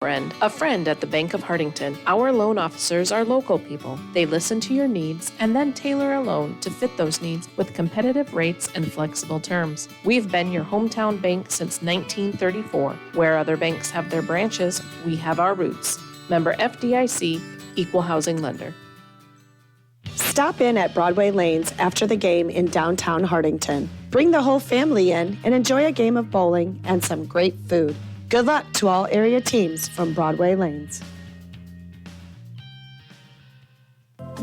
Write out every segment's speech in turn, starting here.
A friend at the Bank of Hartington. Our loan officers are local people. They listen to your needs and then tailor a loan to fit those needs with competitive rates and flexible terms. We've been your hometown bank since 1934. Where other banks have their branches, we have our roots. Member FDIC, Equal Housing Lender. Stop in at Broadway Lanes after the game in downtown Hartington. Bring the whole family in and enjoy a game of bowling and some great food. Good luck to all area teams from Broadway Lanes.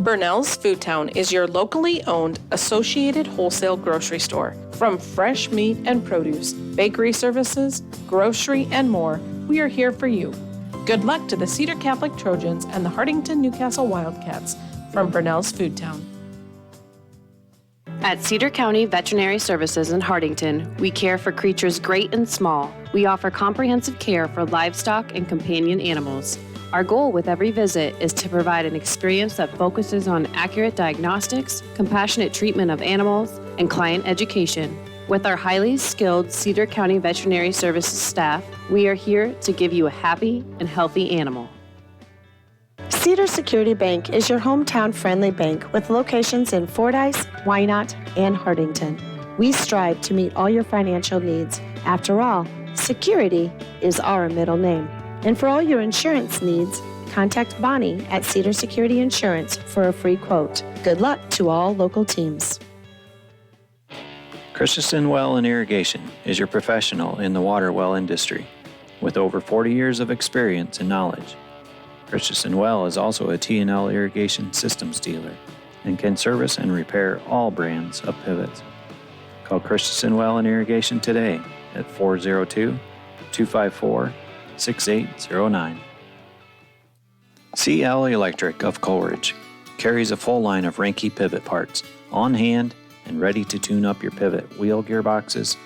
Burnell's Food Town is your locally owned associated wholesale grocery store. From fresh meat and produce, bakery services, grocery, and more, we are here for you. Good luck to the Cedar Catholic Trojans and the Hartington-Newcastle Wildcats from Burnell's Food Town. At Cedar County Veterinary Services in Hartington, we care for creatures great and small. We offer comprehensive care for livestock and companion animals. Our goal with every visit is to provide an experience that focuses on accurate diagnostics, compassionate treatment of animals, and client education. With our highly skilled Cedar County Veterinary Services staff, we are here to give you a happy and healthy animal. Cedar Security Bank is your hometown friendly bank with locations in Fordyce, Wynot, and Hartington. We strive to meet all your financial needs. After all, security is our middle name. And for all your insurance needs, contact Bonnie at Cedar Security Insurance for a free quote. Good luck to all local teams. Christensen Well and Irrigation is your professional in the water well industry with over 40 years of experience and knowledge. Christensen Well is also a T&L irrigation systems dealer and can service and repair all brands of pivots. Call Christensen Well and Irrigation today at 402-254-6809. CL Electric of Coleridge carries a full line of Ranke pivot parts on hand and ready to tune up your pivot wheel gearboxes,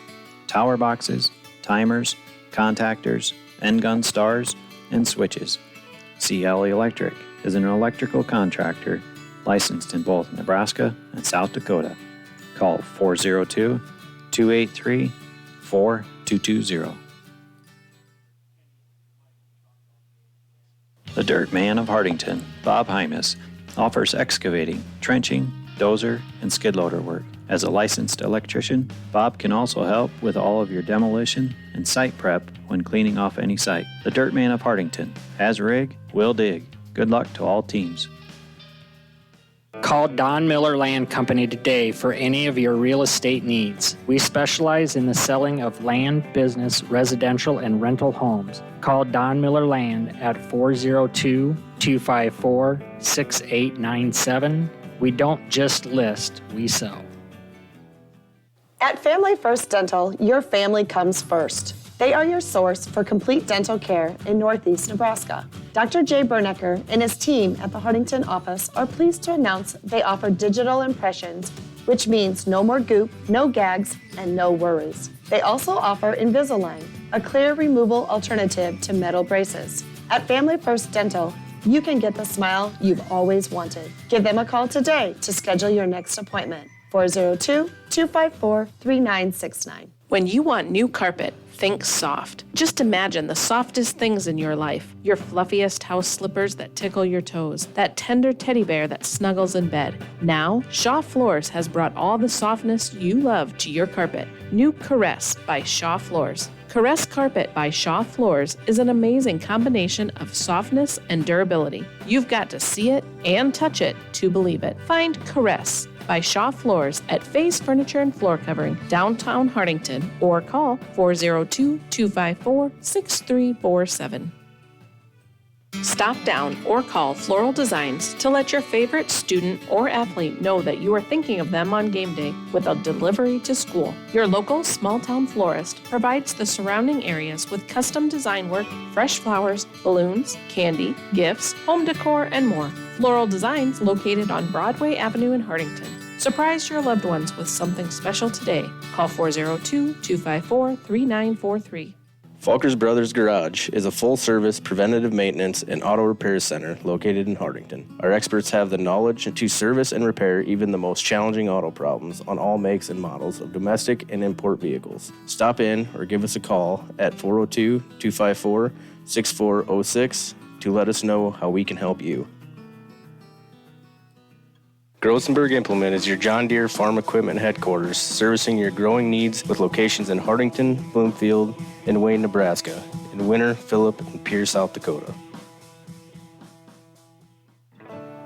tower boxes, timers, contactors, end gun stars, and switches. CL Electric is an electrical contractor licensed in both Nebraska and South Dakota. Call 402-283-4220. The Dirt Man of Hartington, Bob Hymas, offers excavating, trenching, dozer, and skid loader work. As a licensed electrician, Bob can also help with all of your demolition and site prep when cleaning off any site. The Dirt Man of Hartington has rig, will dig. Good luck to all teams. Call Don Miller Land Company today for any of your real estate needs. We specialize in the selling of land, business, residential, and rental homes. Call Don Miller Land at 402-254-6897. We don't just list, we sell. At Family First Dental, your family comes first. They are your source for complete dental care in Northeast Nebraska. Dr. Jay Bernecker and his team at the Hartington office are pleased to announce they offer digital impressions, which means no more goop, no gags, and no worries. They also offer Invisalign, a clear removal alternative to metal braces. At Family First Dental, you can get the smile you've always wanted. Give them a call today to schedule your next appointment. 402-254-3969. When you want new carpet, think soft. Just imagine the softest things in your life. Your fluffiest house slippers that tickle your toes. That tender teddy bear that snuggles in bed. Now, Shaw Floors has brought all the softness you love to your carpet. New Caress by Shaw Floors. Caress Carpet by Shaw Floors is an amazing combination of softness and durability. You've got to see it and touch it to believe it. Find Caress by Shaw Floors at Faye's Furniture and Floor Covering, downtown Hartington, or call 402-254-6347. Stop down or call Floral Designs to let your favorite student or athlete know that you are thinking of them on game day with a delivery to school. Your local small-town florist provides the surrounding areas with custom design work, fresh flowers, balloons, candy, gifts, home decor, and more. Floral Designs, located on Broadway Avenue in Hartington. Surprise your loved ones with something special today. Call 402-254-3943. Falkers Brothers Garage is a full-service preventative maintenance and auto repair center located in Hartington. Our experts have the knowledge to service and repair even the most challenging auto problems on all makes and models of domestic and import vehicles. Stop in or give us a call at 402-254-6406 to let us know how we can help you. Grosenberg Implement is your John Deere farm equipment headquarters, servicing your growing needs with locations in Hartington, Bloomfield, and Wayne, Nebraska, in Winter, Phillip, and Pierre, South Dakota.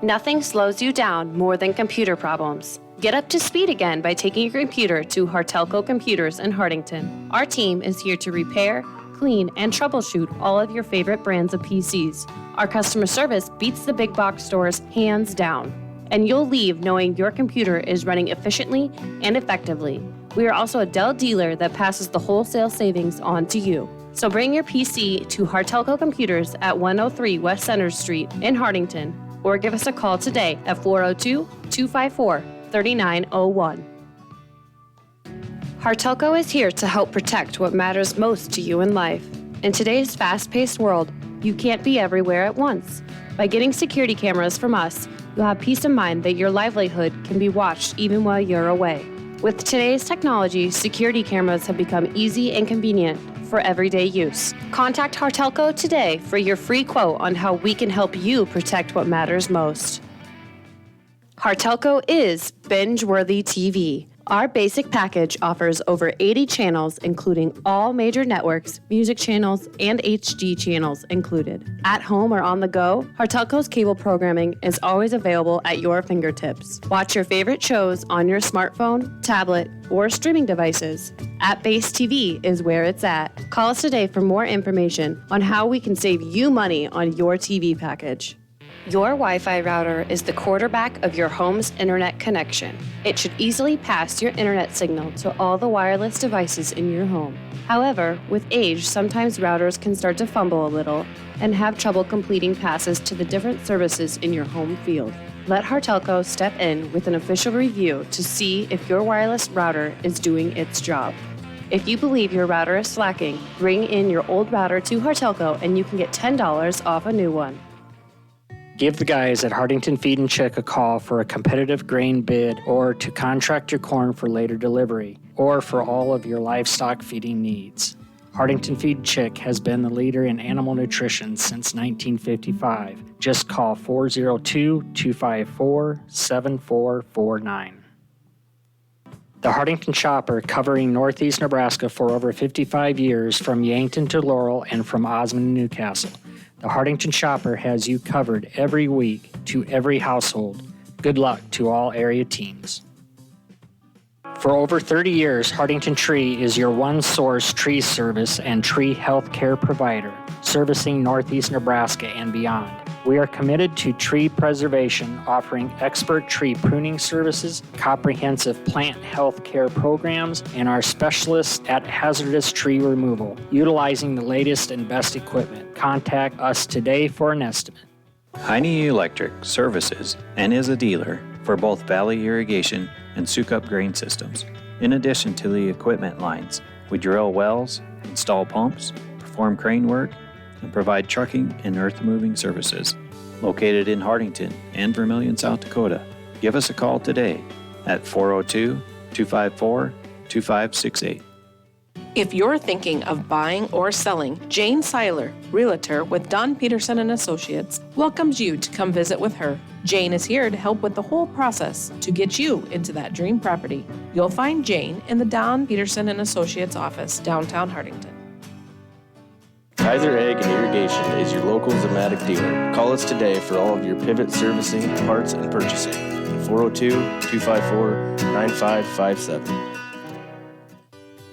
Nothing slows you down more than computer problems. Get up to speed again by taking your computer to Hartelco Computers in Hartington. Our team is here to repair, clean, and troubleshoot all of your favorite brands of PCs. Our customer service beats the big box stores hands down, and you'll leave knowing your computer is running efficiently and effectively. We are also a Dell dealer that passes the wholesale savings on to you. So bring your PC to Hartelco Computers at 103 West Center Street in Hartington, or give us a call today at 402-254-3901. Hartelco is here to help protect what matters most to you in life. In today's fast-paced world, you can't be everywhere at once. By getting security cameras from us, you'll have peace of mind that your livelihood can be watched even while you're away. With today's technology, security cameras have become easy and convenient for everyday use. Contact Hartelco today for your free quote on how we can help you protect what matters most. Hartelco is binge-worthy TV. Our basic package offers over 80 channels, including all major networks, music channels, and HD channels included. At home or on the go, Hartelco's cable programming is always available at your fingertips. Watch your favorite shows on your smartphone, tablet, or streaming devices. App-based TV is where it's at. Call us today for more information on how we can save you money on your TV package. Your Wi-Fi router is the quarterback of your home's internet connection. It should easily pass your internet signal to all the wireless devices in your home. However, with age, sometimes routers can start to fumble a little and have trouble completing passes to the different services in your home field. Let Hartelco step in with an official review to see if your wireless router is doing its job. If you believe your router is slacking, bring in your old router to Hartelco and you can get $10 off a new one. Give the guys at Hartington Feed and Chick a call for a competitive grain bid, or to contract your corn for later delivery, or for all of your livestock feeding needs. Hartington Feed and Chick has been the leader in animal nutrition since 1955. Just call 402-254-7449. The Hartington Shopper, covering Northeast Nebraska for over 55 years, from Yankton to Laurel and from Osmond to Newcastle. The Hartington Shopper has you covered every week to every household. Good luck to all area teams. For over 30 years, Hartington Tree is your one-source tree service and tree health care provider, servicing Northeast Nebraska and beyond. We are committed to tree preservation, offering expert tree pruning services, comprehensive plant health care programs, and our specialists at hazardous tree removal, utilizing the latest and best equipment. Contact us today for an estimate. Heine Electric services and is a dealer for both Valley Irrigation and Sukup grain systems. In addition to the equipment lines, we drill wells, install pumps, perform crane work, and provide trucking and earth moving services. Located in Hartington and Vermilion, South Dakota. Give us a call today at 402-254-2568. If you're thinking of buying or selling, Jane Seiler, Realtor with Don Peterson and Associates, welcomes you to come visit with her. Jane is here to help with the whole process to get you into that dream property. You'll find Jane in the Don Peterson and Associates office, downtown Hartington. Kaiser Ag and Irrigation is your local Zematic dealer. Call us today for all of your pivot servicing, parts, and purchasing. 402-254-9557.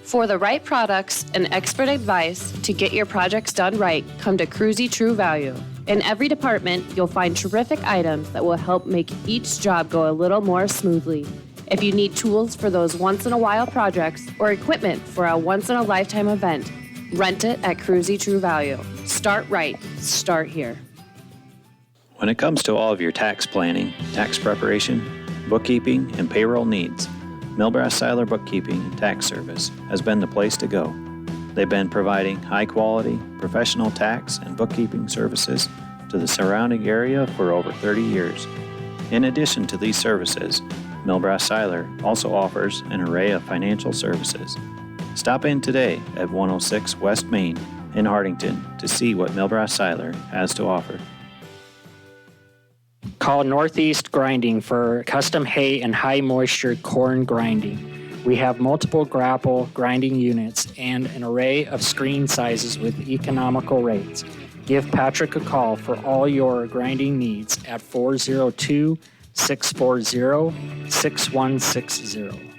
For the right products and expert advice to get your projects done right, come to Cruzy True Value. In every department, you'll find terrific items that will help make each job go a little more smoothly. If you need tools for those once-in-a-while projects or equipment for a once-in-a-lifetime event, rent it at Cruzy True Value. Start right. Start here. When it comes to all of your tax planning, tax preparation, bookkeeping, and payroll needs, Milbrass Seiler Bookkeeping and Tax Service has been the place to go. They've been providing high-quality, professional tax and bookkeeping services to the surrounding area for over 30 years. In addition to these services, Milbrass Seiler also offers an array of financial services. Stop in today at 106 West Main in Hartington to see what Milbrass Seiler has to offer. Call Northeast Grinding for custom hay and high moisture corn grinding. We have multiple grapple grinding units and an array of screen sizes with economical rates. Give Patrick a call for all your grinding needs at 402-640-6160.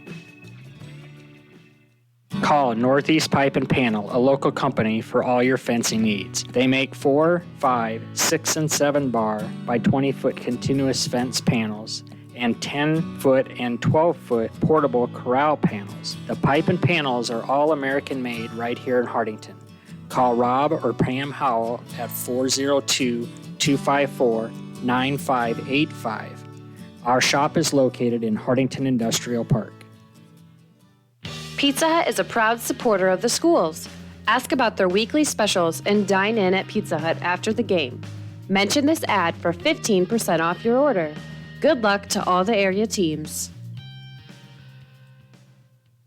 Call Northeast Pipe and Panel, a local company, for all your fencing needs. They make 4, 5, 6, and 7 bar by 20-foot continuous fence panels and 10-foot and 12-foot portable corral panels. The pipe and panels are all American made right here in Hartington. Call Rob or Pam Howell at 402-254-9585. Our shop is located in Hartington Industrial Park. Pizza Hut is a proud supporter of the schools. Ask about their weekly specials and dine in at Pizza Hut after the game. Mention this ad for 15% off your order. Good luck to all the area teams.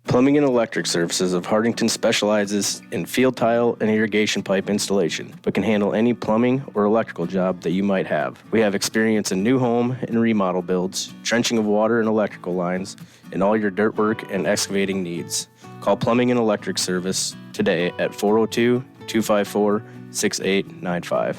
Plumbing and Electric Services of Hartington specializes in field tile and irrigation pipe installation, but can handle any plumbing or electrical job that you might have. We have experience in new home and remodel builds, trenching of water and electrical lines, and all your dirt work and excavating needs. Call Plumbing and Electric Service today at 402-254-6895.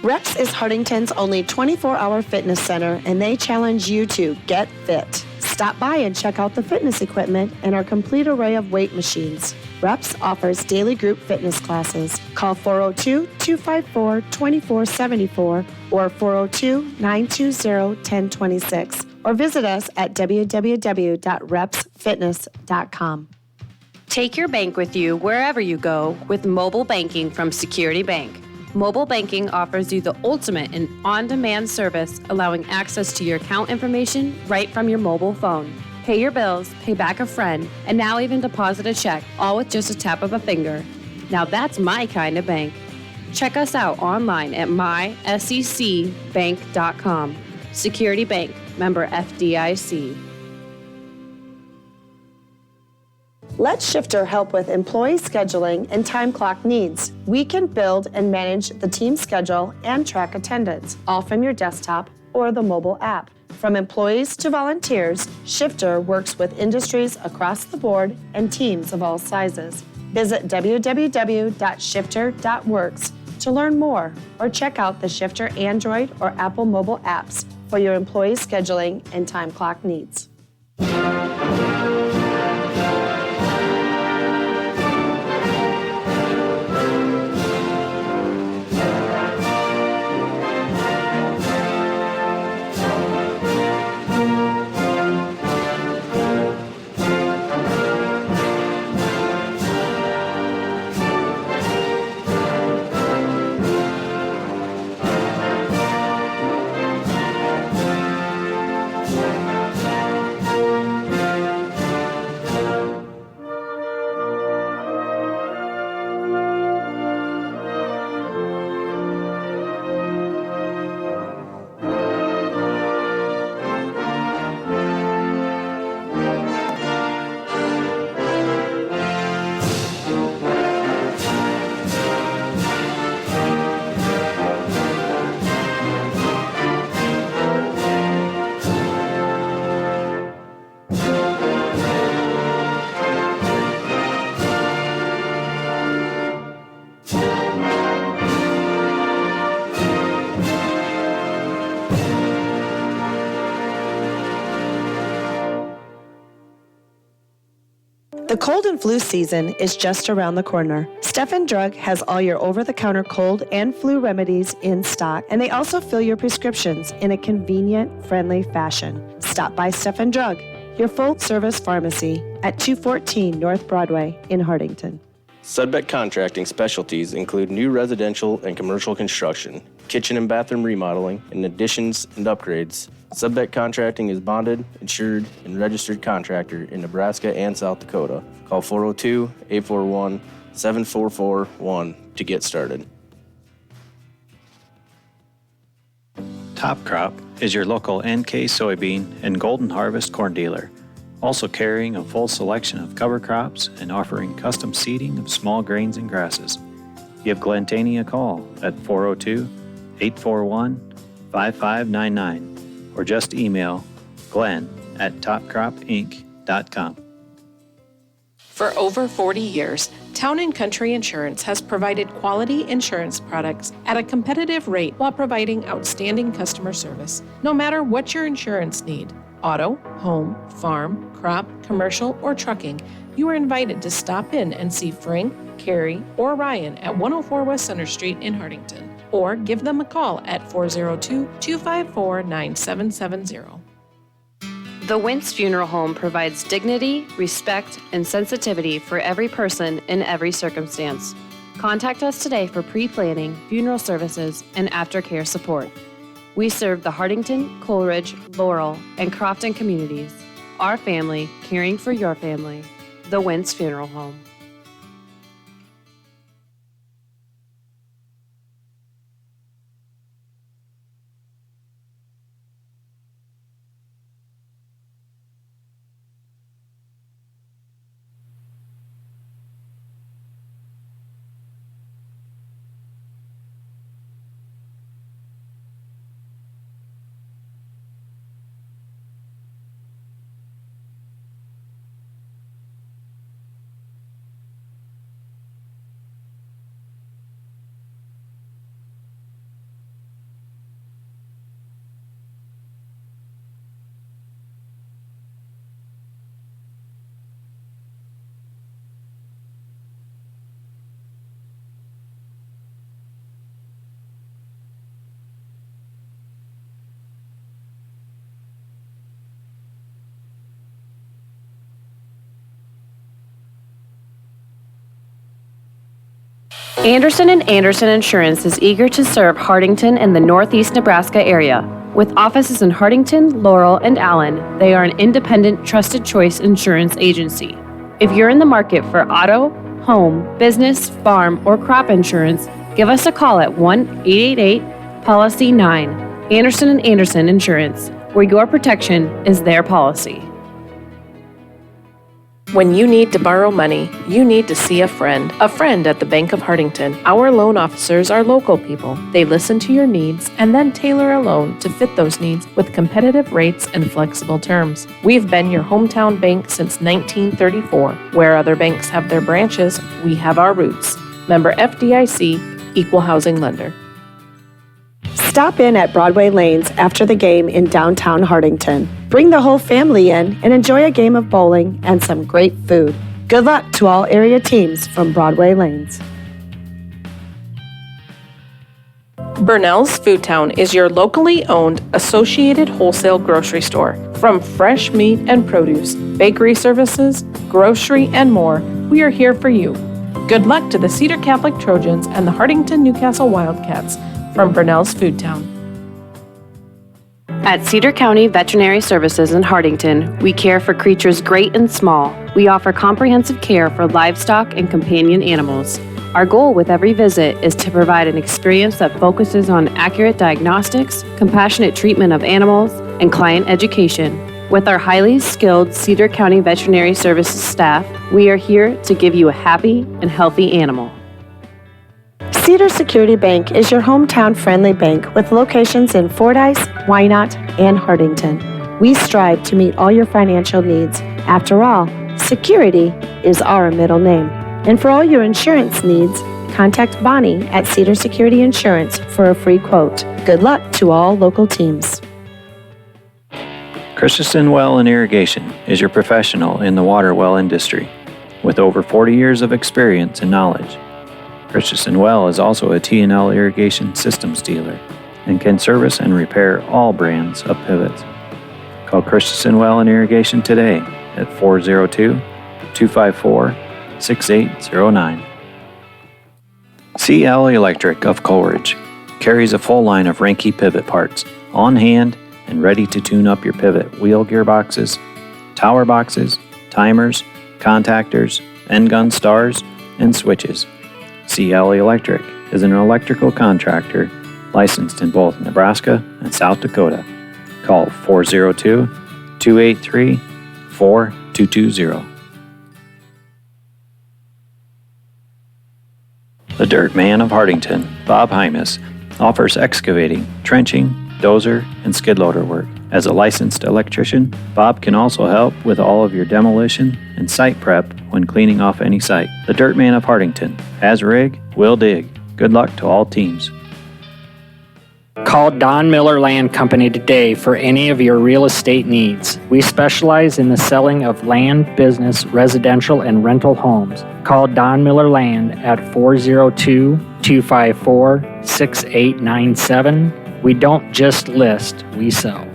Reps is Hartington's only 24-hour fitness center, and they challenge you to get fit. Stop by and check out the fitness equipment and our complete array of weight machines. Reps offers daily group fitness classes. Call 402-254-2474 or 402-920-1026 or visit us at www.repsfitness.com. Take your bank with you wherever you go with mobile banking from Security Bank. Mobile banking offers you the ultimate in on-demand service, allowing access to your account information right from your mobile phone. Pay your bills, pay back a friend, and now even deposit a check, all with just a tap of a finger. Now that's my kind of bank. Check us out online at mysecbank.com. Security Bank, member FDIC. Let Shifter help with employee scheduling and time clock needs. We can build and manage the team schedule and track attendance, all from your desktop or the mobile app. From employees to volunteers, Shifter works with industries across the board and teams of all sizes. Visit www.shifter.works to learn more or check out the Shifter Android or Apple mobile apps for your employee scheduling and time clock needs. The cold and flu season is just around the corner. Stefan Drug has all your over-the-counter cold and flu remedies in stock, and they also fill your prescriptions in a convenient, friendly fashion. Stop by Stefan Drug, your full-service pharmacy at 214 North Broadway in Hartington. Sudbeck Contracting specialties include new residential and commercial construction, kitchen and bathroom remodeling, and additions and upgrades. Sudbeck Contracting is bonded, insured, and registered contractor in Nebraska and South Dakota. Call 402-841-7441 to get started. Top Crop is your local NK soybean and Golden Harvest corn dealer, also carrying a full selection of cover crops and offering custom seeding of small grains and grasses. Give Glenn Taney a call at 402-841-5599 or just email glenn@topcropinc.com. For over 40 years, Town & Country Insurance has provided quality insurance products at a competitive rate while providing outstanding customer service. No matter what your insurance need, auto, home, farm, crop, commercial, or trucking, you are invited to stop in and see Frank, Carrie, or Ryan at 104 West Center Street in Hartington, or give them a call at 402-254-9770. The Wentz Funeral Home provides dignity, respect, and sensitivity for every person in every circumstance. Contact us today for pre-planning, funeral services, and aftercare support. We serve the Hartington, Coleridge, Laurel, and Crofton communities. Our family, caring for your family. The Wentz Funeral Home. Anderson & Anderson Insurance is eager to serve Hartington and the Northeast Nebraska area. With offices in Hartington, Laurel, and Allen, they are an independent, trusted choice insurance agency. If you're in the market for auto, home, business, farm, or crop insurance, give us a call at 1-888-POLICY-9. Anderson & Anderson Insurance, where your protection is their policy. When you need to borrow money, you need to see a friend at the Bank of Hartington. Our loan officers are local people. They listen to your needs and then tailor a loan to fit those needs with competitive rates and flexible terms. We've been your hometown bank since 1934. Where other banks have their branches, we have our roots. Member FDIC, Equal Housing Lender. Stop in at Broadway Lanes after the game in downtown Hartington. Bring the whole family in and enjoy a game of bowling and some great food. Good luck to all area teams from Broadway Lanes. Burnell's Food Town is your locally owned associated wholesale grocery store. From fresh meat and produce, bakery services, grocery, and more, we are here for you. Good luck to the Cedar Catholic Trojans and the Hartington-Newcastle Wildcats from Burnell's Food Town. At Cedar County Veterinary Services in Hartington, we care for creatures great and small. We offer comprehensive care for livestock and companion animals. Our goal with every visit is to provide an experience that focuses on accurate diagnostics, compassionate treatment of animals, and client education. With our highly skilled Cedar County Veterinary Services staff, we are here to give you a happy and healthy animal. Cedar Security Bank is your hometown friendly bank with locations in Fordyce, Wynot, and Hartington. We strive to meet all your financial needs. After all, security is our middle name. And for all your insurance needs, contact Bonnie at Cedar Security Insurance for a free quote. Good luck to all local teams. Christensen Well and Irrigation is your professional in the water well industry with over 40 years of experience and knowledge. Christensen Well is also a T&L irrigation systems dealer and can service and repair all brands of pivots. Call Christensen Well and Irrigation today at 402-254-6809. CL Electric of Coleridge carries a full line of Ranke pivot parts on hand and ready to tune up your pivot wheel gearboxes, tower boxes, timers, contactors, end gun stars, and switches. CL Electric is an electrical contractor licensed in both Nebraska and South Dakota. Call 402-283-4220. The Dirt Man of Hartington, Bob Hymas, offers excavating, trenching, dozer, and skid loader work. As a licensed electrician, Bob can also help with all of your demolition and site prep when cleaning off any site. The Dirt Man of Hartington has rig, will dig. Good luck to all teams. Call Don Miller Land Company today for any of your real estate needs. We specialize in the selling of land, business, residential, and rental homes. Call Don Miller Land at 402-254-6897. We don't just list, we sell.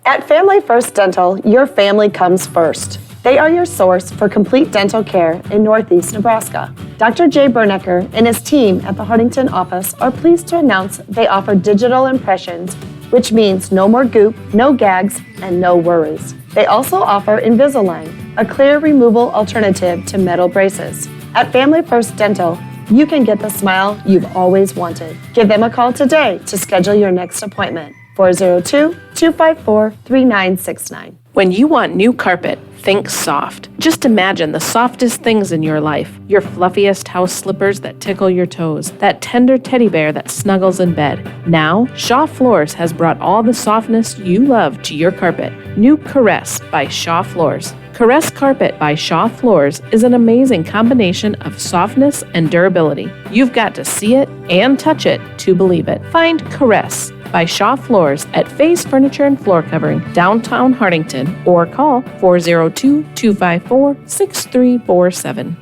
At Family First Dental, your family comes first. They are your source for complete dental care in Northeast Nebraska. Dr. Jay Bernecker and his team at the Hartington office are pleased to announce they offer digital impressions, which means no more goop, no gags, and no worries. They also offer Invisalign, a clear removal alternative to metal braces. At Family First Dental, you can get the smile you've always wanted. Give them a call today to schedule your next appointment. 402-254-3969. When you want new carpet, think soft. Just imagine the softest things in your life. Your fluffiest house slippers that tickle your toes. That tender teddy bear that snuggles in bed. Now, Shaw Floors has brought all the softness you love to your carpet. New Caress by Shaw Floors. Caress Carpet by Shaw Floors is an amazing combination of softness and durability. You've got to see it and touch it to believe it. Find Caress by Shaw Floors at Faye's Furniture and Floor Covering, downtown Hartington, or call 402-254-6347.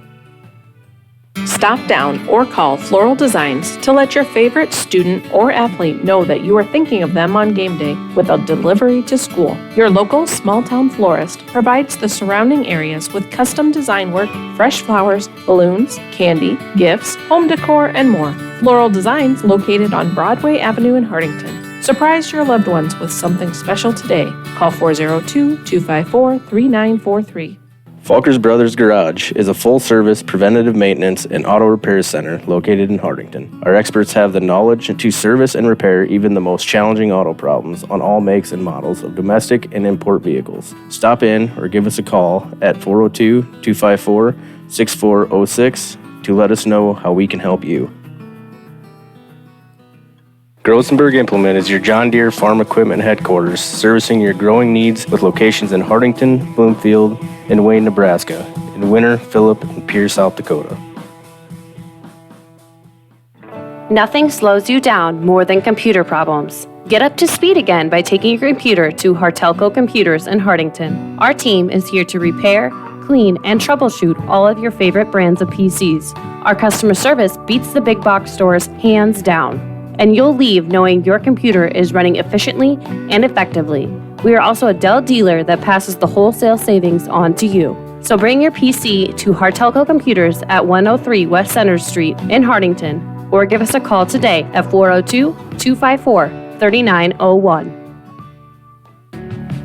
Stop down or call Floral Designs to let your favorite student or athlete know that you are thinking of them on game day with a delivery to school. Your local small-town florist provides the surrounding areas with custom design work, fresh flowers, balloons, candy, gifts, home decor, and more. Floral Designs located on Broadway Avenue in Hartington. Surprise your loved ones with something special today. Call 402-254-3943. Falkers Brothers Garage is a full-service preventative maintenance and auto repair center located in Hartington. Our experts have the knowledge to service and repair even the most challenging auto problems on all makes and models of domestic and import vehicles. Stop in or give us a call at 402-254-6406 to let us know how we can help you. Grosenberg Implement is your John Deere farm equipment headquarters, servicing your growing needs with locations in Hartington, Bloomfield, and Wayne, Nebraska, in Winter, Phillip, and Pierce, South Dakota. Nothing slows you down more than computer problems. Get up to speed again by taking your computer to Hartelco Computers in Hartington. Our team is here to repair, clean, and troubleshoot all of your favorite brands of PCs. Our customer service beats the big box stores hands down, and you'll leave knowing your computer is running efficiently and effectively. We are also a Dell dealer that passes the wholesale savings on to you. So bring your PC to Hartelco Computers at 103 West Center Street in Hartington, or give us a call today at 402-254-3901.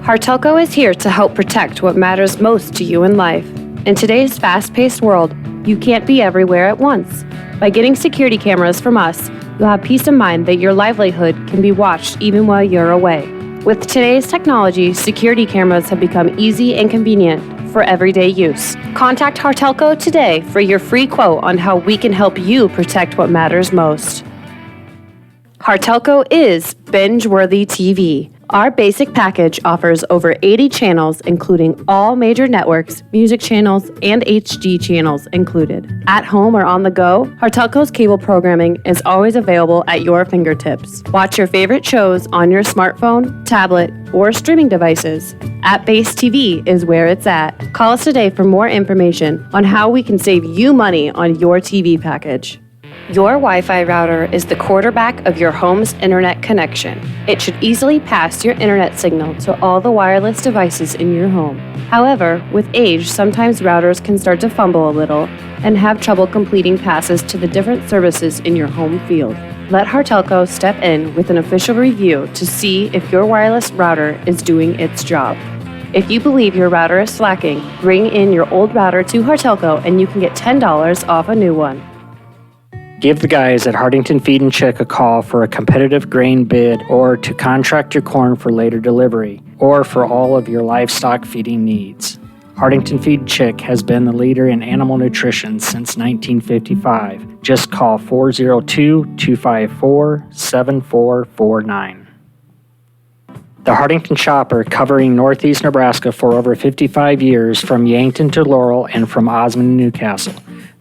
Hartelco is here to help protect what matters most to you in life. In today's fast-paced world, you can't be everywhere at once. By getting security cameras from us, you'll have peace of mind that your livelihood can be watched even while you're away. With today's technology, security cameras have become easy and convenient for everyday use. Contact Hartelco today for your free quote on how we can help you protect what matters most. Hartelco is binge-worthy TV. Our basic package offers over 80 channels, including all major networks, music channels, and HD channels included. At home or on the go, Hartelco's cable programming is always available at your fingertips. Watch your favorite shows on your smartphone, tablet, or streaming devices. App-based TV is where it's at. Call us today for more information on how we can save you money on your TV package. Your Wi-Fi router is the quarterback of your home's internet connection. It should easily pass your internet signal to all the wireless devices in your home. However, with age, sometimes routers can start to fumble a little and have trouble completing passes to the different services in your home field. Let Hartelco step in with an official review to see if your wireless router is doing its job. If you believe your router is slacking, bring in your old router to Hartelco and you can get $10 off a new one. Give the guys at Hartington Feed and Chick a call for a competitive grain bid or to contract your corn for later delivery or for all of your livestock feeding needs. Hartington Feed and Chick has been the leader in animal nutrition since 1955. Just call 402-254-7449. The Hartington Shopper, covering Northeast Nebraska for over 55 years from Yankton to Laurel and from Osmond to Newcastle.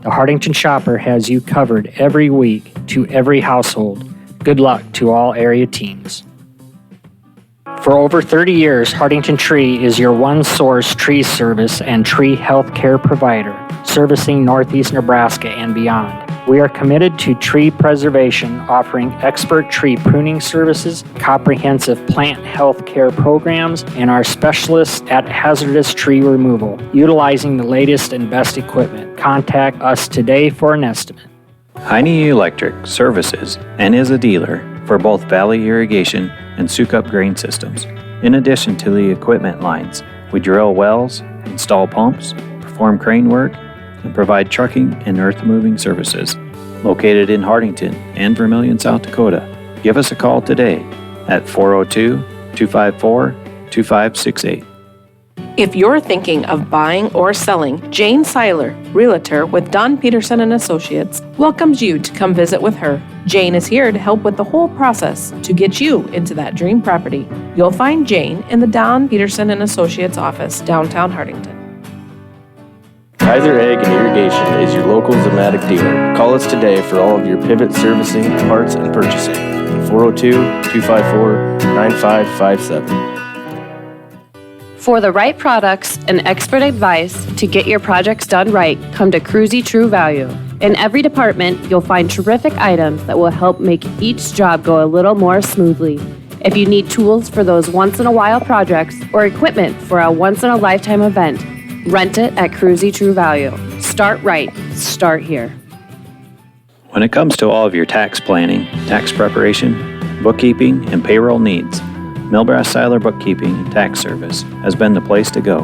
The Hartington Shopper has you covered every week to every household. Good luck to all area teams. For over 30 years, Hartington Tree is your one-source tree service and tree health care provider, servicing Northeast Nebraska and beyond. We are committed to tree preservation, offering expert tree pruning services, comprehensive plant health care programs, and our specialists at hazardous tree removal, utilizing the latest and best equipment. Contact us today for an estimate. Heine Electric services and is a dealer for both Valley Irrigation and Sukup grain systems. In addition to the equipment lines, we drill wells, install pumps, perform crane work, and provide trucking and earth-moving services. Located in Hartington and Vermilion, South Dakota. Give us a call today at 402-254-2568. If you're thinking of buying or selling, Jane Seiler, Realtor with Don Peterson and Associates, welcomes you to come visit with her. Jane is here to help with the whole process to get you into that dream property. You'll find Jane in the Don Peterson and Associates office, downtown Hartington. Kaiser Ag and Irrigation is your local Zematic dealer. Call us today for all of your pivot servicing, parts, and purchasing. 402-254-9557. For the right products and expert advice to get your projects done right, come to Cruzy True Value. In every department, you'll find terrific items that will help make each job go a little more smoothly. If you need tools for those once-in-a-while projects or equipment for a once-in-a-lifetime event, rent it at Cruzy True Value. Start right. Start here. When it comes to all of your tax planning, tax preparation, bookkeeping, and payroll needs, Milbrass Seiler Bookkeeping and Tax Service has been the place to go.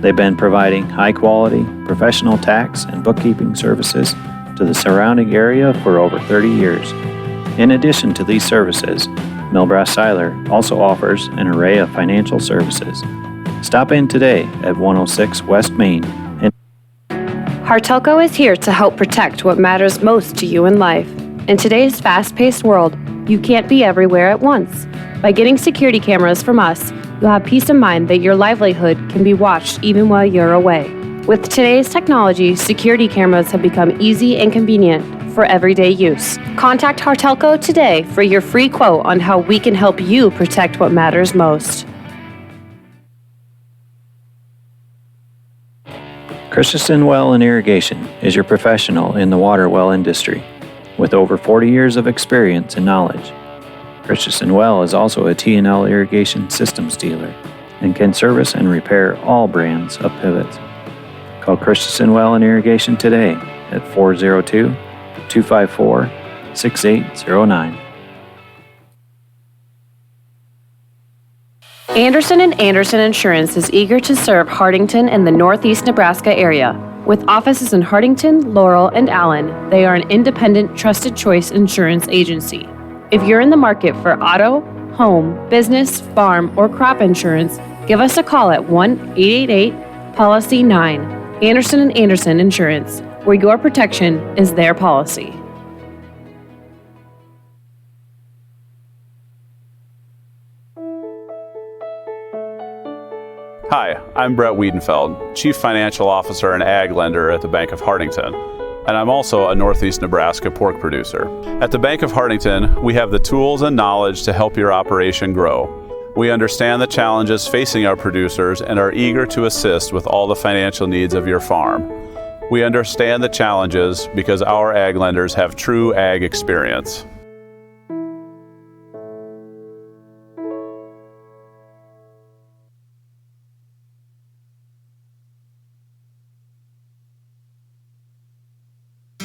They've been providing high-quality, professional tax and bookkeeping services to the surrounding area for over 30 years. In addition to these services, Milbrass Seiler also offers an array of financial services. Stop in today at 106 West Main. Hartelco is here to help protect what matters most to you in life. In today's fast-paced world, you can't be everywhere at once. By getting security cameras from us, you'll have peace of mind that your livelihood can be watched even while you're away. With today's technology, security cameras have become easy and convenient for everyday use. Contact Hartelco today for your free quote on how we can help you protect what matters most. Christensen Well and Irrigation is your professional in the water well industry with over 40 years of experience and knowledge. Christensen Well is also a T&L irrigation systems dealer and can service and repair all brands of pivots. Call Christensen Well and Irrigation today at 402-254-6809. Anderson & Anderson Insurance is eager to serve Hartington and the Northeast Nebraska area. With offices in Hartington, Laurel, and Allen, they are an independent, trusted choice insurance agency. If you're in the market for auto, home, business, farm, or crop insurance, give us a call at 1-888-POLICY-9. Anderson & Anderson Insurance, where your protection is their policy. Hi, I'm Brett Wiedenfeld, Chief Financial Officer and Ag Lender at the Bank of Hartington, and I'm also a Northeast Nebraska pork producer. At the Bank of Hartington, we have the tools and knowledge to help your operation grow. We understand the challenges facing our producers and are eager to assist with all the financial needs of your farm. We understand the challenges because our ag lenders have true ag experience.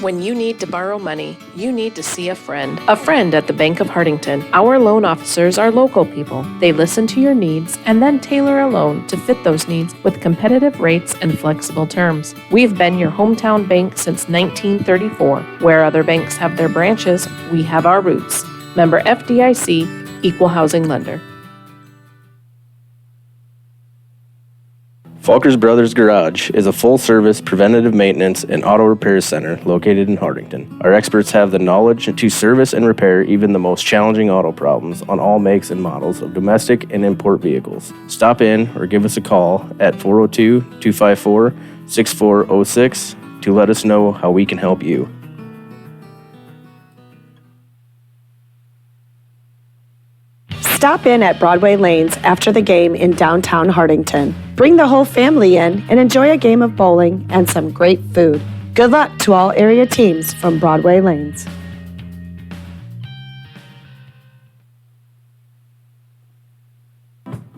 When you need to borrow money, you need to see a friend. A friend at the Bank of Hartington. Our loan officers are local people. They listen to your needs and then tailor a loan to fit those needs with competitive rates and flexible terms. We've been your hometown bank since 1934. Where other banks have their branches, we have our roots. Member FDIC, Equal Housing Lender. Falkers Brothers Garage is a full-service preventative maintenance and auto repair center located in Hartington. Our experts have the knowledge to service and repair even the most challenging auto problems on all makes and models of domestic and import vehicles. Stop in or give us a call at 402-254-6406 to let us know how we can help you. Stop in at Broadway Lanes after the game in downtown Hartington. Bring the whole family in and enjoy a game of bowling and some great food. Good luck to all area teams from Broadway Lanes.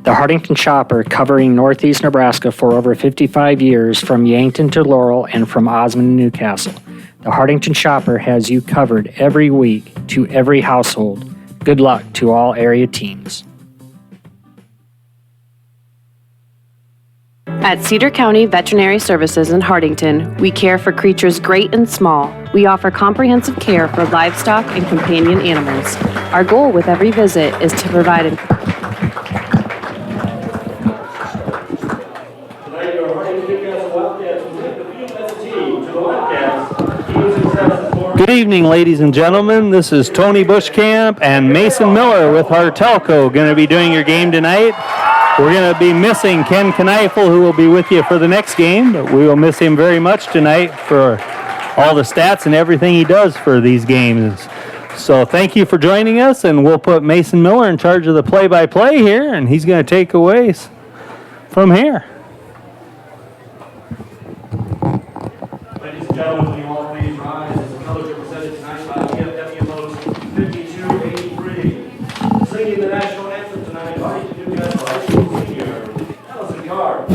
The Hartington Shopper, covering Northeast Nebraska for over 55 years, from Yankton to Laurel and from Osmond to Newcastle. The Hartington Shopper has you covered every week to every household. Good luck to all area teams. At Cedar County Veterinary Services in Hartington, we care for creatures great and small. We offer comprehensive care for livestock and companion animals. Our goal with every visit is to provide an Good evening, ladies and gentlemen. This is Tony Bushcamp and Mason Miller with Hartelco going to be doing your game tonight. We're going to be missing Ken Kneifel, who will be with you for the next game, but we will miss him very much tonight for all the stats and everything he does for these games. So thank you for joining us, and we'll put Mason Miller in charge of the play-by-play here, and he's going to take away from here. Ladies and gentlemen, will you all please rise as the colors are presented tonight by VFW 5283. Singing the national anthem tonight, Hartington-Newcastle High School senior, Allison Carr.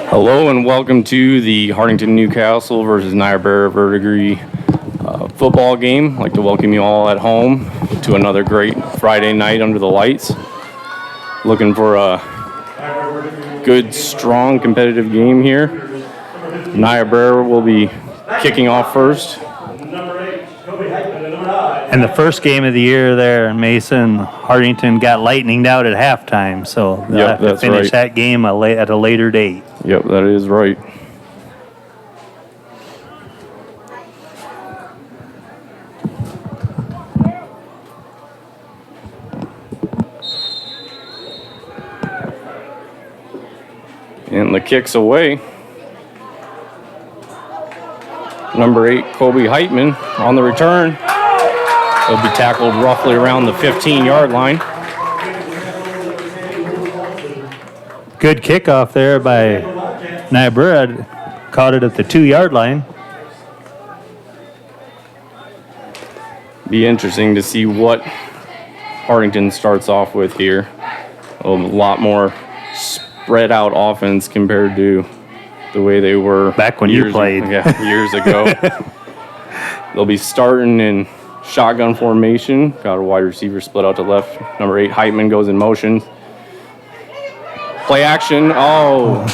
Hello and welcome to the Hartington-Newcastle versus Niobrara Verdigre football game. I'd like to welcome you all at home to another great Friday night under the lights. Looking for a good, strong, competitive game here. Niobrara will be kicking off first. And the first game of the year there, Mason, Hartington got lightninged out at halftime, so they'll have to finish that game at a later date. Yep, that is right. And the kick's away. Number 8, Kobe Heitman on the return. He'll be tackled roughly around the 15-yard line. Good kickoff there by Niobrara. Caught it at the 2-yard line. Be interesting to see what Hartington starts off with here. A lot more spread out offense compared to the way they were back when you played. Years ago. They'll be starting in shotgun formation. Got a wide receiver split out to left. Number 8, Heitman goes in motion. Play action. Oh,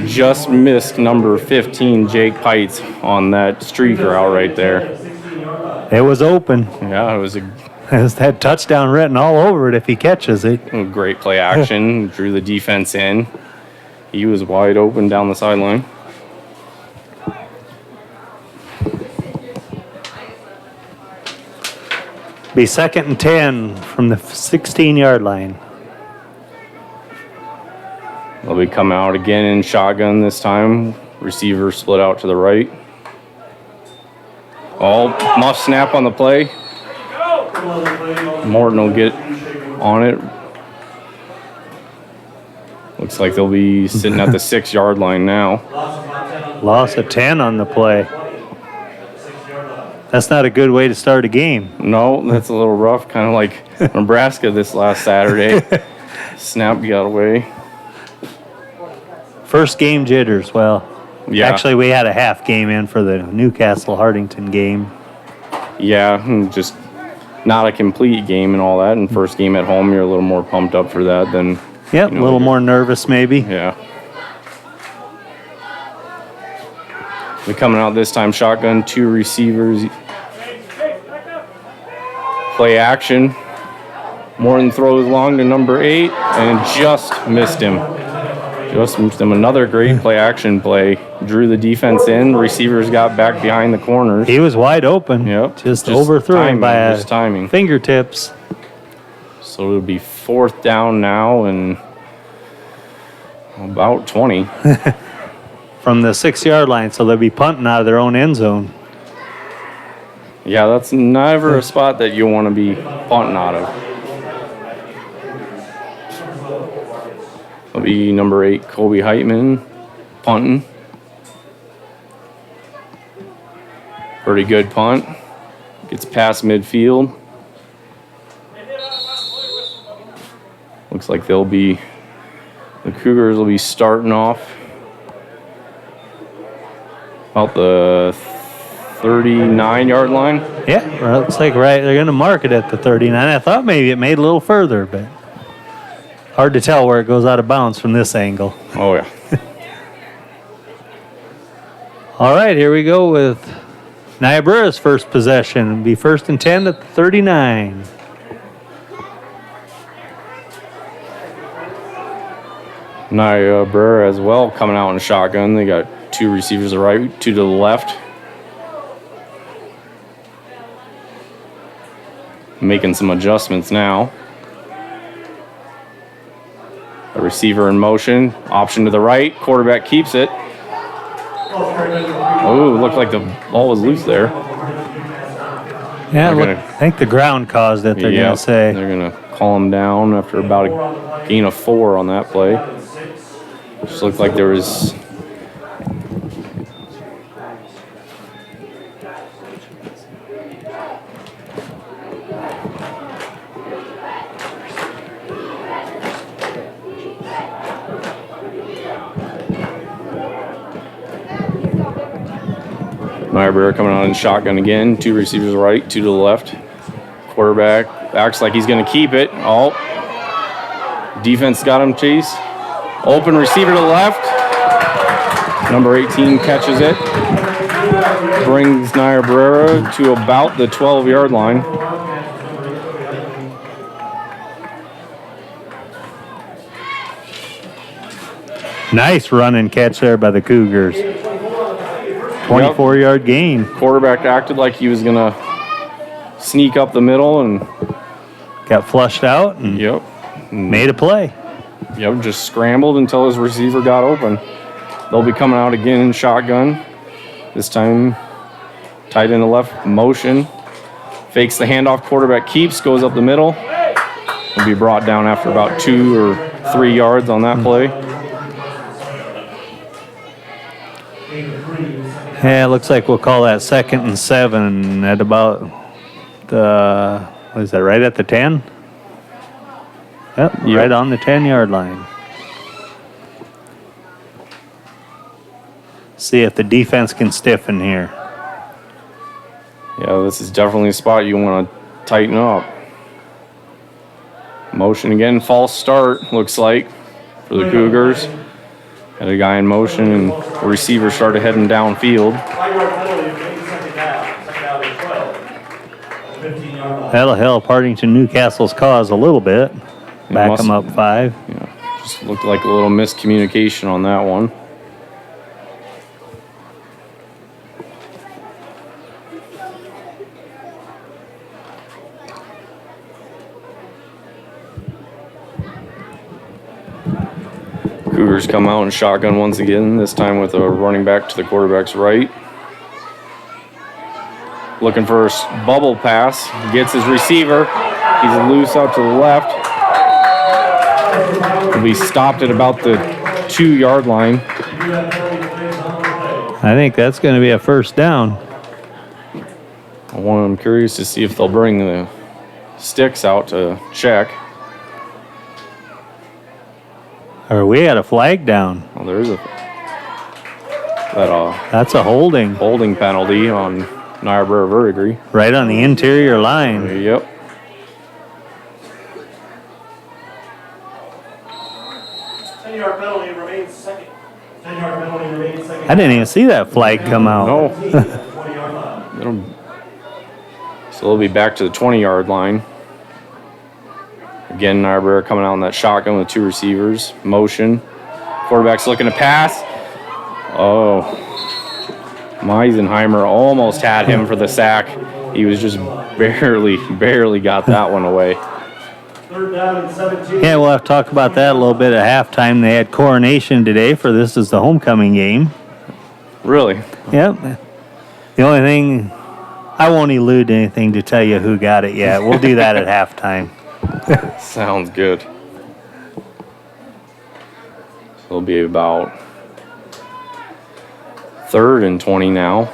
just missed number 15, Jake Pites, on that streak route right there. It was open. Yeah, it had touchdown written all over it if he catches it. Great play action. Drew the defense in. He was wide open down the sideline. Be 2nd and 10 from the 16-yard line. They'll be coming out again in shotgun this time. Receiver split out to the right. Oh, muff snap on the play. Morton will get on it. Looks like they'll be sitting at the 6-yard line now. Loss of 10 on the play. That's not a good way to start a game. No, that's a little rough, kind of like Nebraska this last Saturday. Snap got away. First game jitters. Well, yeah. Actually, we had a half game in for the Newcastle-Hartington game. Yeah, just not a complete game and all that. And first game at home, you're a little more pumped up for that than... Yep, a little more nervous maybe. Yeah. They're coming out this time shotgun, 2 receivers. Play action. Morton throws long to number 8 and just missed him. Another great play action play. Drew the defense in. Receivers got back behind the corners. He was wide open. Yep. Just overthrew him by fingertips. So it'll be 4th down now and about 20. From the 6-yard line, so they'll be punting out of their own end zone. Yeah, that's never a spot that you want to be punting out of. It'll be number 8, Kobe Heitman, punting. Pretty good punt. Gets past midfield. Looks like the Cougars will be starting off about the 39-yard line. Yeah, well, looks like they're going to mark it at the 39. I thought maybe it made a little further, but hard to tell where it goes out of bounds from this angle. Oh, yeah. All right, here we go with Niobrara's first possession. It'll be 1st and 10 at the 39. Niobrara as well coming out in shotgun. They got 2 receivers to the right, 2 to the left. Making some adjustments now. A receiver in motion, option to the right, quarterback keeps it. Oh, looked like the ball was loose there. Yeah, I think the ground caused it, they're going to say. They're going to call him down after about a gain of 4 on that play. Just looked like there was... Niobrara coming out in shotgun again. 2 receivers right, 2 to the left. Quarterback acts like he's going to keep it. Oh, defense got him chased. Open receiver to the left. Number 18 catches it. Brings Niobrara to about the 12-yard line. Nice run and catch there by the Cougars. 24-yard gain. Quarterback acted like he was going to sneak up the middle and got flushed out and made a play. Yep, just scrambled until his receiver got open. They'll be coming out again in shotgun. This time, tight end to left, motion. Fakes the handoff, quarterback keeps, goes up the middle. Will be brought down after about 2 or 3 yards on that play. Yeah, it looks like we'll call that 2nd and 7 at about the, what is that, right at the 10? Yep, right on the 10-yard line. See if the defense can stiffen here. Yeah, this is definitely a spot you want to tighten up. Motion again, false start, looks like, for the Cougars. Had a guy in motion, and the receiver started heading downfield. That'll help Hartington-Newcastle's cause a little bit. Back them up 5. Yeah, just looked like a little miscommunication on that one. Cougars come out in shotgun once again, this time with a running back to the quarterback's right. Looking for a bubble pass, gets his receiver. He's loose out to the left. Will be stopped at about the 2-yard line. I think that's going to be a first down. I'm curious to see if they'll bring the sticks out to check. Or we had a flag down. Well, there's that's a holding penalty on Niobrara Verdigre. Right on the interior line. Yep. I didn't even see that flag come out. No. So they'll be back to the 20-yard line. Again, Niobrara coming out in that shotgun with 2 receivers. Motion. Quarterback's looking to pass. Oh. Meisenheimer almost had him for the sack. He was just barely got that one away. Yeah, we'll have to talk about that a little bit at halftime. They had coronation today for this is the homecoming game. Really? Yep. The only thing, I won't elude anything to tell you who got it yet. We'll do that at halftime. Sounds good. It'll be about 3rd and 20 now.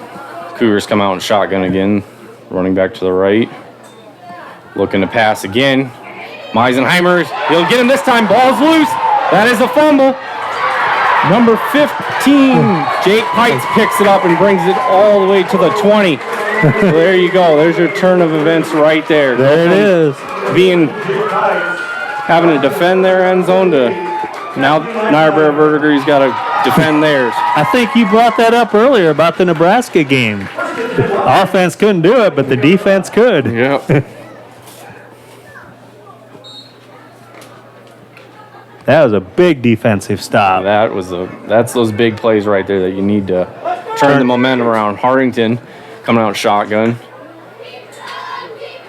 Cougars come out in shotgun again, running back to the right. Looking to pass again. Meisenheimer, he'll get him this time. Ball's loose. That is a fumble. Number 15, Jake Pikes picks it up and brings it all the way to the 20. So there you go. There's your turn of events right there. There it is. Having to defend their end zone to now Niobrara Verdigre's got to defend theirs. I think you brought that up earlier about the Nebraska game. The offense couldn't do it, but the defense could. Yep. That was a big defensive stop. That's those big plays right there that you need to turn the momentum around. Hartington coming out shotgun.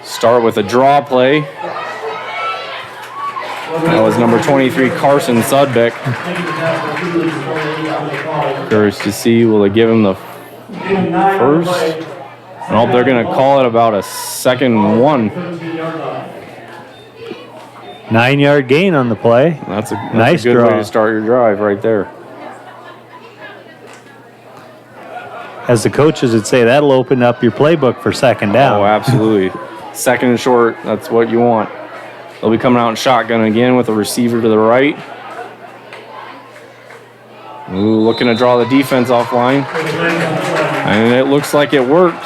Start with a draw play. That was number 23, Carson Sudbeck. Curious to see, will they give him the first? Nope, they're going to call it about a 2nd and 1. 9-yard gain on the play. That's a nice good draw. way to start your drive right there. As the coaches would say, that'll open up your playbook for 2nd down. Oh, absolutely. 2nd and short, that's what you want. They'll be coming out in shotgun again with a receiver to the right. Ooh, looking to draw the defense offline. And it looks like it worked.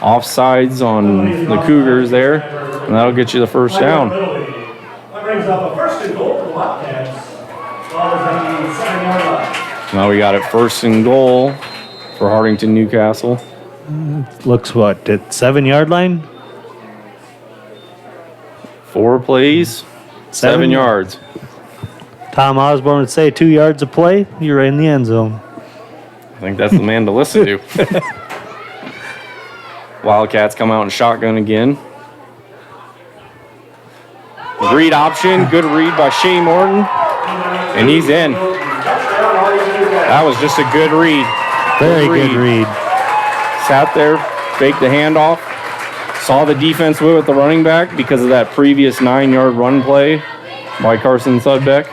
Offsides on the Cougars there. And that'll get you the first down. That brings up a first and goal for the Wildcats. Ball is at the 7-yard line. Now we got it first and goal for Hartington-Newcastle. Looks what, at 7-yard line? 4 plays, 7 yards. Tom Osborne would say 2 yards of play, you're right in the end zone. I think that's the man to listen to. Wildcats come out and shotgun again. Read option, good read by Shane Morton, and he's in. That was just a good read. Very good read. Sat there, faked the handoff, saw the defense with the running back because of that previous 9-yard run play by Carson Sudbeck.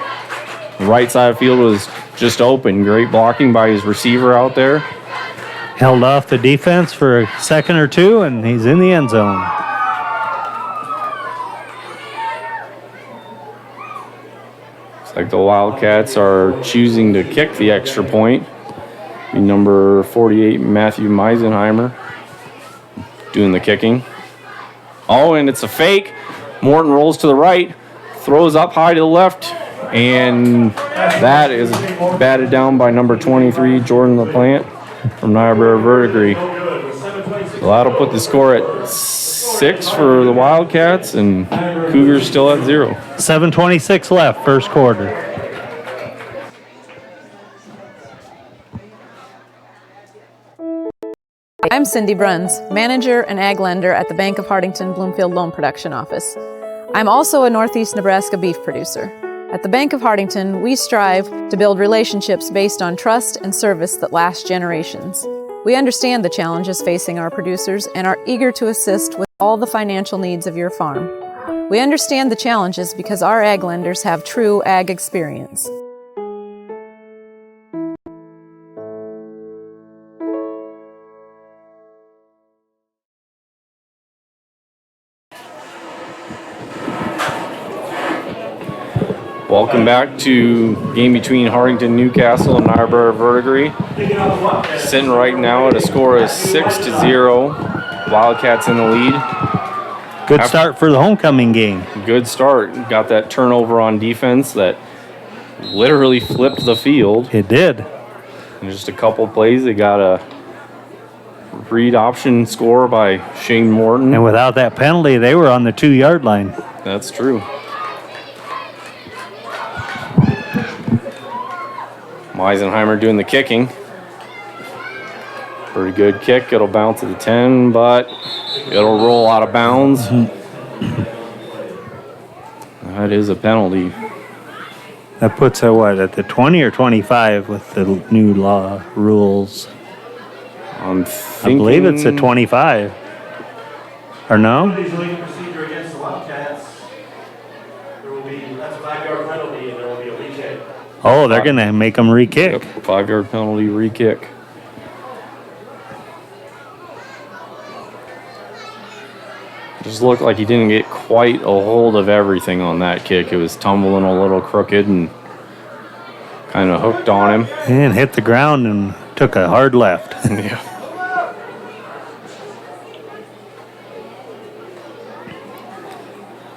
The right side of the field was just open. Great blocking by his receiver out there. Held off the defense for a second or two, and he's in the end zone. Looks like the Wildcats are choosing to kick the extra point. Number 48, Matthew Meisenheimer, doing the kicking. Oh, and it's a fake. Morton rolls to the right, throws up high to the left, and that is batted down by number 23, Jordan LaPlante from Niobrara Verdigre. So that'll put the score at 6 for the Wildcats, and Cougars still at 0. 7:26 left, first quarter. I'm Cindy Bruns, manager and ag lender at the Bank of Hartington Bloomfield Loan Production Office. I'm also a Northeast Nebraska beef producer. At the Bank of Hartington, we strive to build relationships based on trust and service that last generations. We understand the challenges facing our producers and are eager to assist with all the financial needs of your farm. We understand the challenges because our ag lenders have true ag experience. Welcome back to game between Hartington-Newcastle and Niobrara Verdigre. Sitting right now at a score of 6-0. Wildcats in the lead. Good start for the homecoming game. Good start. Got that turnover on defense that literally flipped the field. It did. In just a couple plays, they got a read option score by Shane Morton. And without that penalty, they were on the 2-yard line. That's true. Meisenheimer doing the kicking. Pretty good kick. It'll bounce at the 10, but it'll roll out of bounds. That is a penalty. That puts it, what, at the 20 or 25 with the new law rules? I believe it's a 25. Or no? Penalties legal procedure against the Wildcats. That's a 5-yard penalty, and there will be a re-kick. Oh, they're going to make them re-kick. Yep, 5-yard penalty, re-kick. Just looked like he didn't get quite a hold of everything on that kick. It was tumbling a little crooked and kind of hooked on him. And hit the ground and took a hard left. Yeah.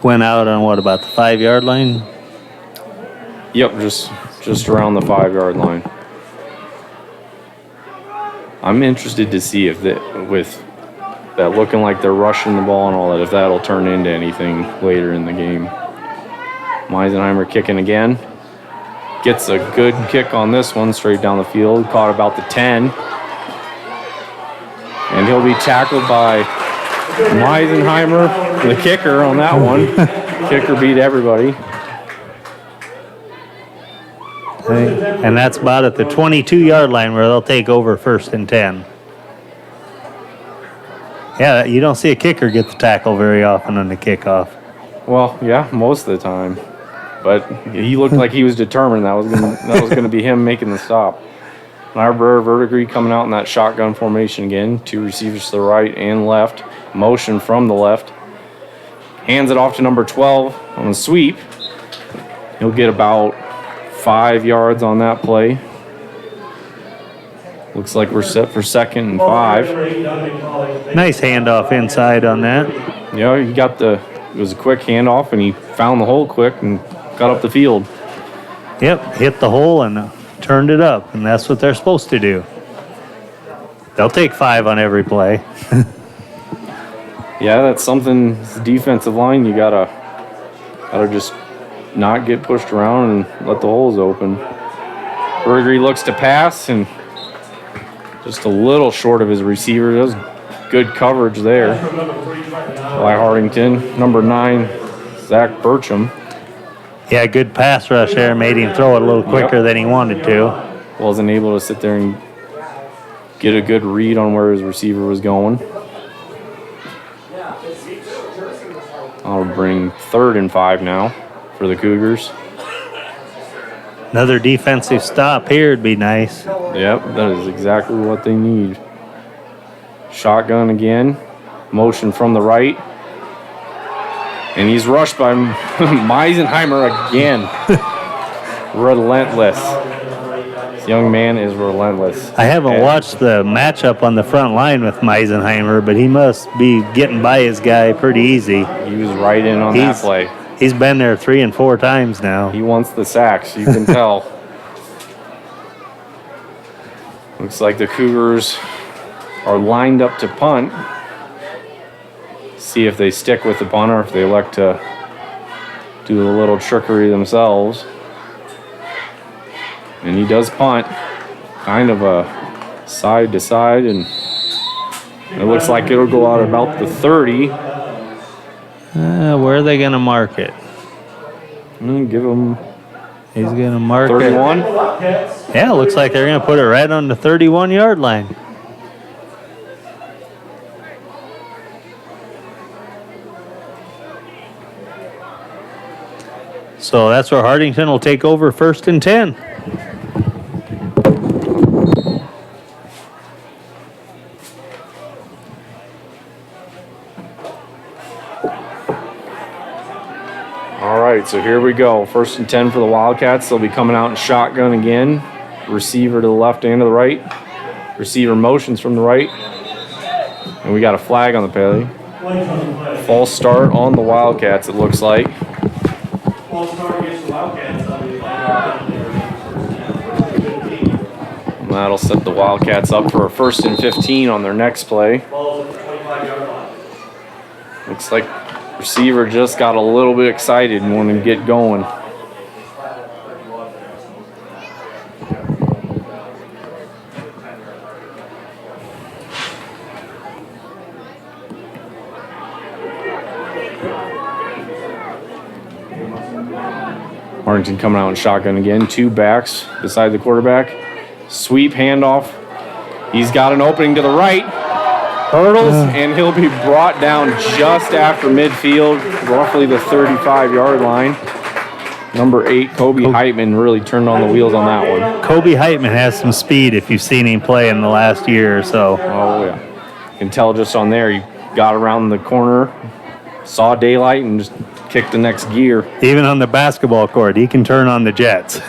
Went out on what, about the 5-yard line? Yep, just around the 5-yard line. I'm interested to see if with that looking like they're rushing the ball and all that, if that'll turn into anything later in the game. Meisenheimer kicking again. Gets a good kick on this one, straight down the field. Caught about the 10. And he'll be tackled by Meisenheimer, the kicker on that one. Kicker beat everybody. And that's about at the 22-yard line where they'll take over 1st and 10. Yeah, you don't see a kicker get the tackle very often on the kickoff. Well, yeah, most of the time. But he looked like he was determined that was gonna be him making the stop. Niobrara Verdigre coming out in that shotgun formation again. 2 receivers to the right and left. Motion from the left. Hands it off to number 12 on the sweep. He'll get about 5 yards on that play. Looks like we're set for 2nd and 5. Nice handoff inside on that. Yeah, it was a quick handoff, and he found the hole quick and got up the field. Yep, hit the hole and turned it up, and that's what they're supposed to do. They'll take 5 on every play. Yeah, that's something, it's the defensive line, you gotta just not get pushed around and let the holes open. Verdigre looks to pass, and just a little short of his receiver. Does good coverage there by Hartington. Number 9, Zach Burcham. Yeah, good pass rush there. Made him throw it a little quicker than he wanted to. Wasn't able to sit there and get a good read on where his receiver was going. I'll bring 3rd and 5 now for the Cougars. Another defensive stop here would be nice. Yep, that is exactly what they need. Shotgun again. Motion from the right. And he's rushed by Meisenheimer again. Relentless. This young man is relentless. I haven't watched the matchup on the front line with Meisenheimer, but he must be getting by his guy pretty easy. He was right in on that play. He's been there 3 and 4 times now. He wants the sacks, you can tell. Looks like the Cougars are lined up to punt. See if they stick with the punter, if they elect to do a little trickery themselves. And he does punt, kind of a side to side, and it looks like it'll go out about the 30. Where are they going to mark it? Give him. He's going to mark 31. it. Yeah, looks like they're going to put it right on the 31-yard line. So that's where Hartington will take over 1st and 10. All right, so here we go. 1st and 10 for the Wildcats. They'll be coming out in shotgun again. Receiver to the left and to the right. Receiver motions from the right. And we got a flag on the play. False start on the Wildcats, it looks like. False start against the Wildcats. And that'll set the Wildcats up for a 1st and 15 on their next play. Looks like receiver just got a little bit excited and wanted to get going. Hartington coming out in shotgun again. 2 backs beside the quarterback. Sweep handoff. He's got an opening to the right. Hurdles, and he'll be brought down just after midfield, roughly the 35-yard line. Number 8, Kobe Heitman, really turned on the wheels on that one. Kobe Heitman has some speed if you've seen him play in the last year or so. Oh, yeah. You can tell just on there, he got around the corner, saw daylight, and just kicked the next gear. Even on the basketball court, he can turn on the jets.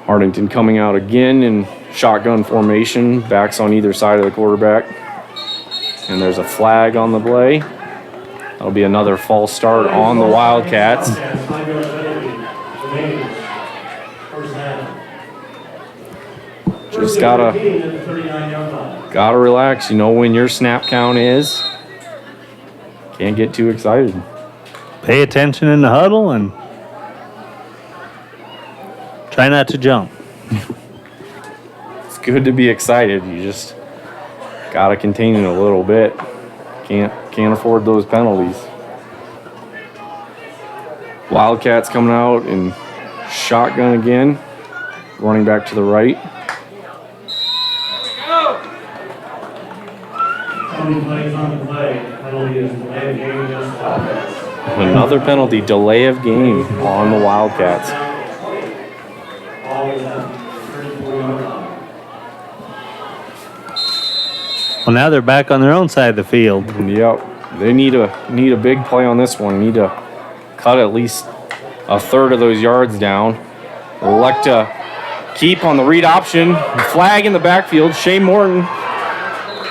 Hartington coming out again in shotgun formation, backs on either side of the quarterback. And there's a flag on the play. That'll be another false start on the Wildcats. Just gotta relax. You know when your snap count is. Can't get too excited. Pay attention in the huddle and try not to jump. It's good to be excited. You just gotta contain it a little bit. Can't afford those penalties. Wildcats coming out in shotgun again. Running back to the right. Another penalty, delay of game on the Wildcats. Well, now they're back on their own side of the field. Yep. They need a big play on this one. Need to cut at least a third of those yards down. Elect to keep on the read option. Flag in the backfield. Shea Morton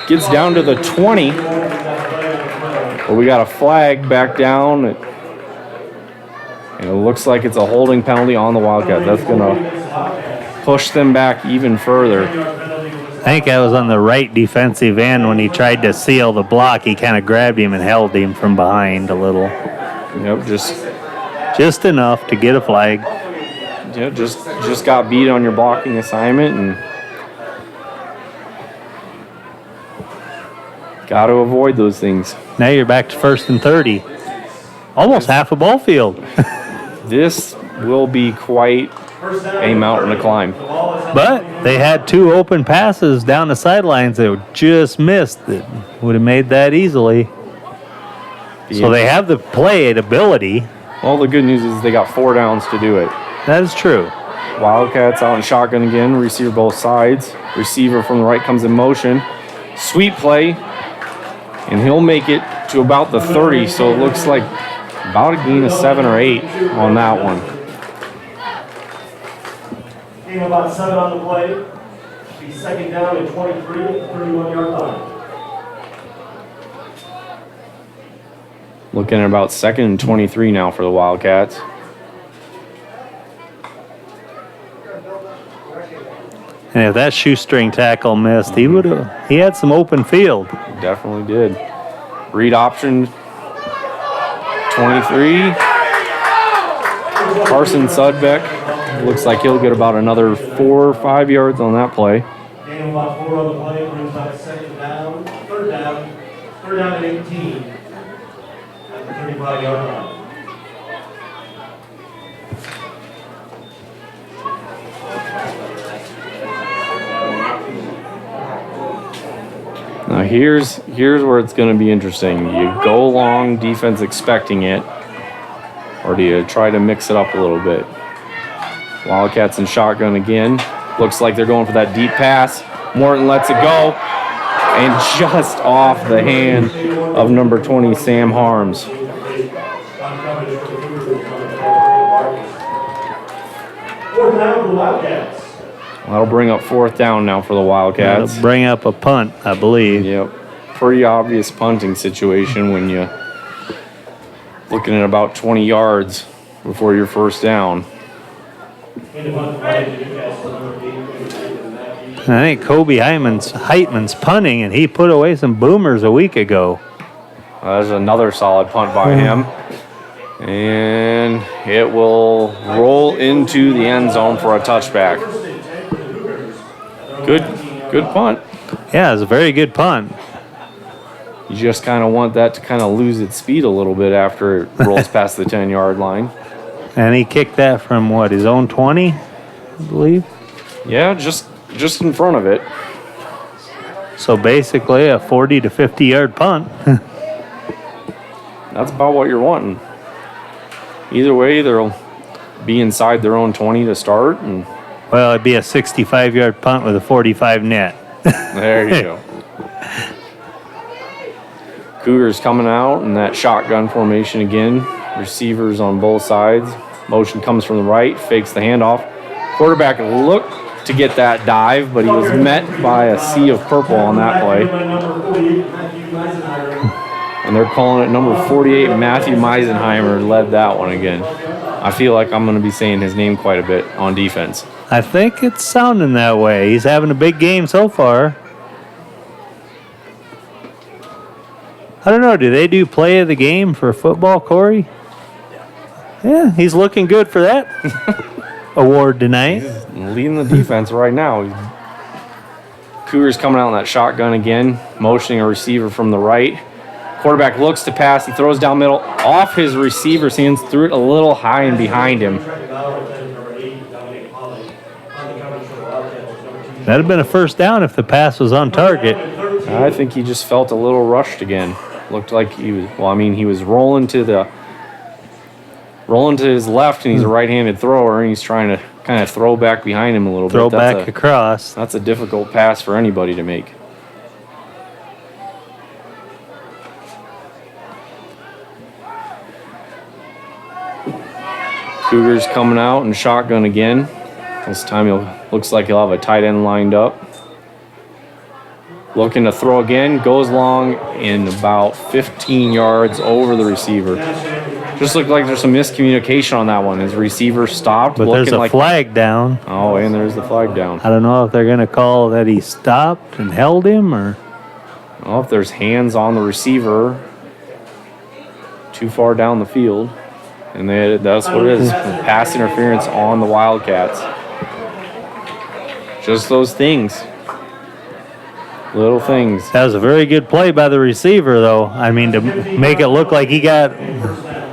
gets down to the 20. But we got a flag back down. And it looks like it's a holding penalty on the Wildcats. That's going to push them back even further. I think that was on the right defensive end when he tried to seal the block. He kind of grabbed him and held him from behind a little. Yep, just enough to get a flag. Yeah, just got beat on your blocking assignment, and got to avoid those things. Now you're back to 1st and 30. Almost half a ball field. This will be quite a mountain to climb. But they had 2 open passes down the sidelines that were just missed that would have made that easily. So they have the play ability. Well, the good news is they got 4 downs to do it. That is true. Wildcats out in shotgun again, receiver both sides. Receiver from the right comes in motion. Sweep play, and he'll make it to about the 30, so it looks like about a gain of 7 or 8 on that one. Game about 7 on the play. Be 2nd down and 23 at the 31-yard line. Looking at about 2nd and 23 now for the Wildcats. And if that shoestring tackle missed, he had some open field. Definitely did. Read option 23. Carson Sudbeck. Looks like he'll get about another 4 or 5 yards on that play. Gain about 4 on the play, brings back 2nd down, 3rd down, 3rd down and 18 at the 35-yard line. Now here's where it's going to be interesting. Do you go long, defense expecting it, or do you try to mix it up a little bit? Wildcats in shotgun again. Looks like they're going for that deep pass. Morton lets it go, and just off the hand of number 20, Sam Harms. That'll bring up 4th down now for the Wildcats. That'll bring up a punt, I believe. Yep. Pretty obvious punting situation when you're looking at about 20 yards before your 1st down. I think Kobe Heitman's punting, and he put away some boomers a week ago. There's another solid punt by him. And it will roll into the end zone for a touchback. Good punt. Yeah, it's a very good punt. You just kind of want that to kind of lose its speed a little bit after it rolls past the 10-yard line. And he kicked that from, what, his own 20, I believe? Yeah, just in front of it. So basically a 40 to 50-yard punt. That's about what you're wanting. Either way, they'll be inside their own 20 to start. And well, it'd be a 65-yard punt with a 45 net. There you go. Cougars coming out in that shotgun formation again. Receivers on both sides. Motion comes from the right, fakes the handoff. Quarterback looked to get that dive, but he was met by a sea of purple on that play. And they're calling it number 48, Matthew Meisenheimer led that one again. I feel like I'm going to be saying his name quite a bit on defense. I think it's sounding that way. He's having a big game so far. I don't know, do they do play of the game for football, Corey? Yeah, he's looking good for that award tonight. He's leading the defense right now. Cougars coming out in that shotgun again, motioning a receiver from the right. Quarterback looks to pass. He throws down middle off his receiver's hands, threw it a little high and behind him. That'd have been a 1st down if the pass was on target. I think he just felt a little rushed again. Looked like he was, he was rolling to his left, and he's a right-handed thrower, and he's trying to kind of throw back behind him a little bit. Throw back across. That's a difficult pass for anybody to make. Cougars coming out and shotgun again. This time looks like he'll have a tight end lined up. Looking to throw again, goes long and about 15 yards over the receiver. Just looked like there's some miscommunication on that one. His receiver stopped. But there's a flag down. Oh, and there's the flag down. I don't know if they're going to call that he stopped and held him or... Well, if there's hands on the receiver too far down the field, and that's what it is. Pass interference on the Wildcats. Just those things. Little things. That was a very good play by the receiver, though. I mean, to make it look like he got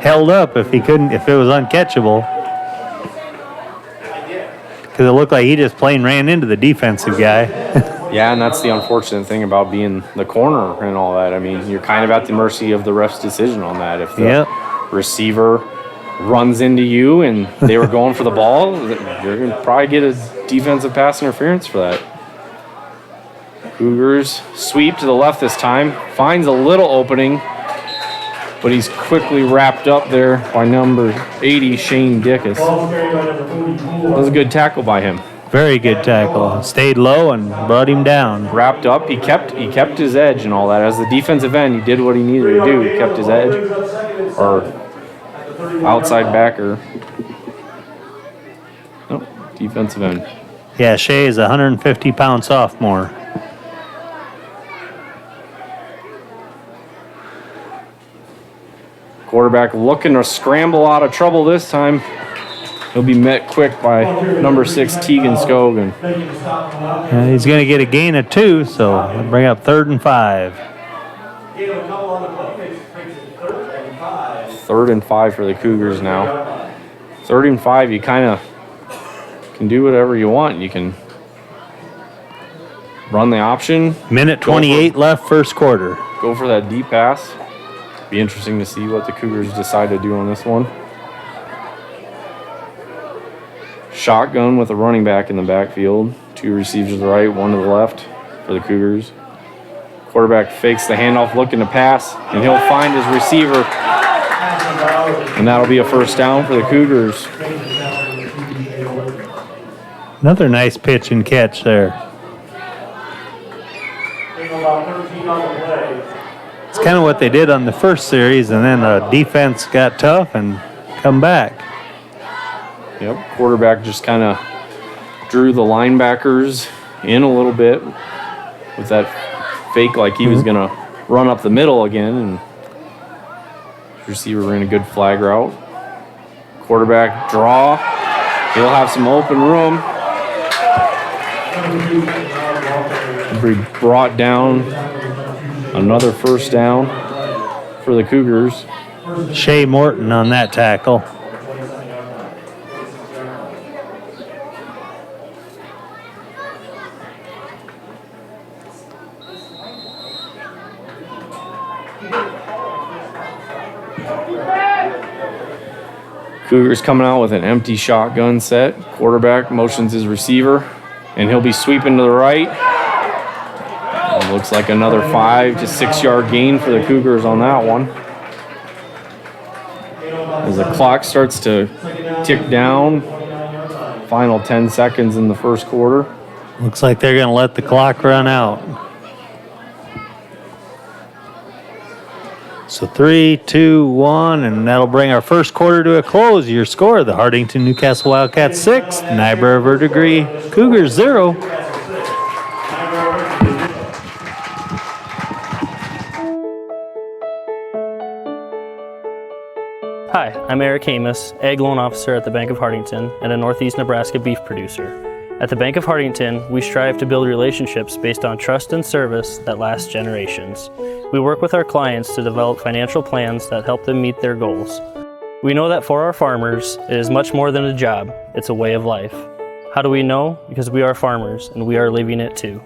held up if it was uncatchable. Because it looked like he just plain ran into the defensive guy. Yeah, and that's the unfortunate thing about being the corner and all that. I mean, you're kind of at the mercy of the ref's decision on that. If the receiver runs into you and they were going for the ball, you're going to probably get a defensive pass interference for that. Cougars sweep to the left this time. Finds a little opening, but he's quickly wrapped up there by number 80, Shane Dickus. That was a good tackle by him. Very good tackle. Stayed low and brought him down. Wrapped up. He kept his edge and all that. As the defensive end, he did what he needed to do. He kept his edge. Or outside backer. Oh, defensive end. Yeah, Shea is a 150-pound sophomore. Quarterback looking to scramble out of trouble this time. He'll be met quick by number 6, Tegan Scogan. He's going to get a gain of 2, so we'll bring up 3rd and 5. 3rd and 5 for the Cougars now. 3rd and 5, you kind of can do whatever you want. You can run the option. Minute 28 left, first quarter. Go for that deep pass. Be interesting to see what the Cougars decide to do on this one. Shotgun with a running back in the backfield. 2 receivers to the right, 1 to the left for the Cougars. Quarterback fakes the handoff, looking to pass, and he'll find his receiver. And that'll be a first down for the Cougars. Another nice pitch and catch there. It's kind of what they did on the first series, and then the defense got tough and come back. Yep, quarterback just kind of drew the linebackers in a little bit with that fake like he was going to run up the middle again, and receiver ran a good flag route. Quarterback draw. He'll have some open room. He brought down another first down for the Cougars. Shea Morton on that tackle. Cougars coming out with an empty shotgun set. Quarterback motions his receiver, and he'll be sweeping to the right. It looks like another 5 to 6 yard gain for the Cougars on that one. As the clock starts to tick down, final 10 seconds in the first quarter. Looks like they're going to let the clock run out. So 3, 2, 1, and that'll bring our first quarter to a close. Your score, the Hartington-Newcastle Wildcats 6, Niobrara Verdigre Cougars 0. Hi, I'm Eric Hamus, Ag Loan Officer at the Bank of Hartington and a Northeast Nebraska beef producer. At the Bank of Hartington, we strive to build relationships based on trust and service that last generations. We work with our clients to develop financial plans that help them meet their goals. We know that for our farmers, it is much more than a job, it's a way of life. How do we know? Because we are farmers and we are living it too.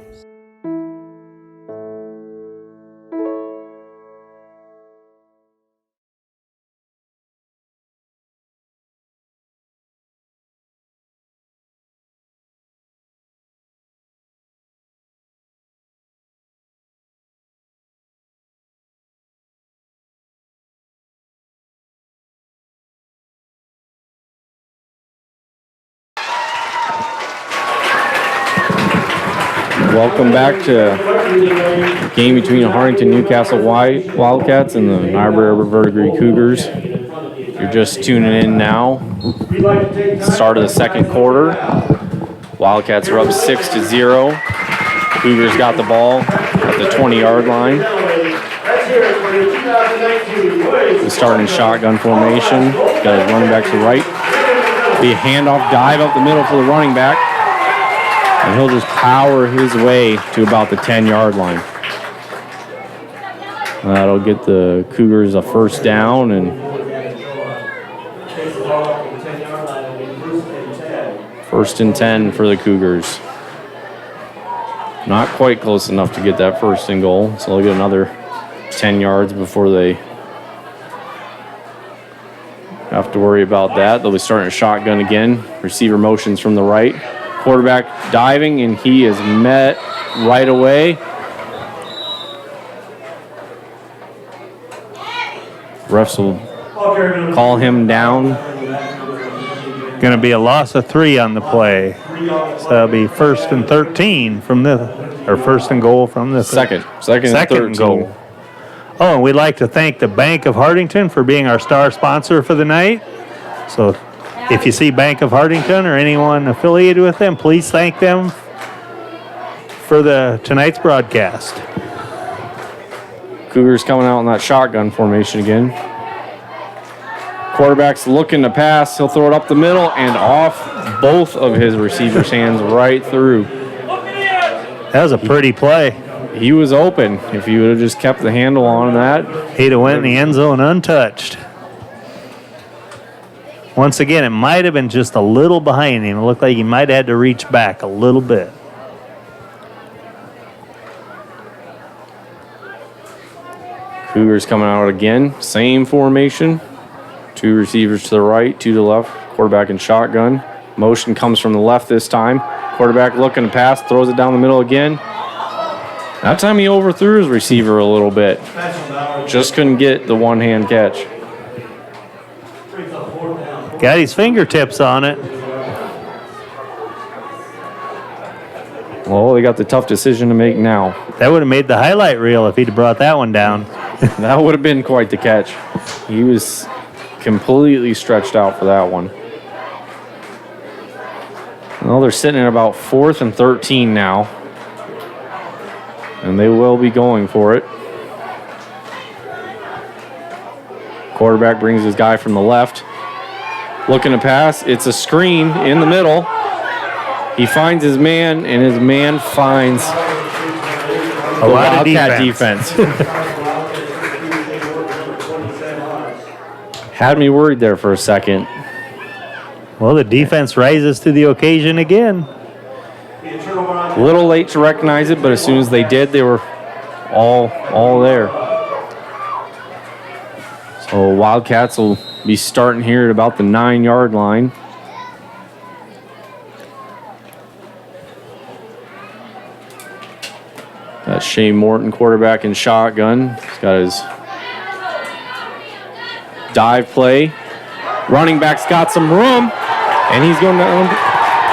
Welcome back to the game between the Hartington-Newcastle Wildcats and the Niobrara Verdigre Cougars. You're just tuning in now. Start of the second quarter. Wildcats are up 6-0. Cougars got the ball at the 20-yard line. He's starting shotgun formation. Got his running back to the right. Be a handoff dive up the middle for the running back. And he'll just power his way to about the 10-yard line. That'll get the Cougars a first down, and first and 10 for the Cougars. Not quite close enough to get that first and goal, so they'll get another 10 yards before they have to worry about that. They'll be starting a shotgun again. Receiver motions from the right. Quarterback diving, and he is met right away. Refs will call him down. Going to be a loss of 3 on the play. So that'll be first and 13 from the, or first and goal from the second and 13. Goal. Oh, and we'd like to thank the Bank of Hartington for being our star sponsor for the night. So if you see Bank of Hartington or anyone affiliated with them, please thank them for tonight's broadcast. Cougars coming out in that shotgun formation again. Quarterback's looking to pass. He'll throw it up the middle and off both of his receivers' hands right through. That was a pretty play. He was open. If he would have just kept the handle on that, he'd have went in the end zone untouched. Once again, it might have been just a little behind him. It looked like he might have had to reach back a little bit. Cougars coming out again. Same formation. 2 receivers to the right, 2 to the left. Quarterback in shotgun. Motion comes from the left this time. Quarterback looking to pass, throws it down the middle again. That time he overthrew his receiver a little bit. Just couldn't get the one-hand catch. Got his fingertips on it. Well, they got the tough decision to make now. That would have made the highlight reel if he'd have brought that one down. That would have been quite the catch. He was completely stretched out for that one. Well, they're sitting at about 4th and 13 now. And they will be going for it. Quarterback brings his guy from the left. Looking to pass. It's a screen in the middle. He finds his man, and his man finds the Wildcat defense. Had me worried there for a second. Well, the defense rises to the occasion again. A little late to recognize it, but as soon as they did, they were all there. So Wildcats will be starting here at about the 9-yard line. That's Shea Morton, quarterback in shotgun. He's got his dive play. Running back's got some room, and he's going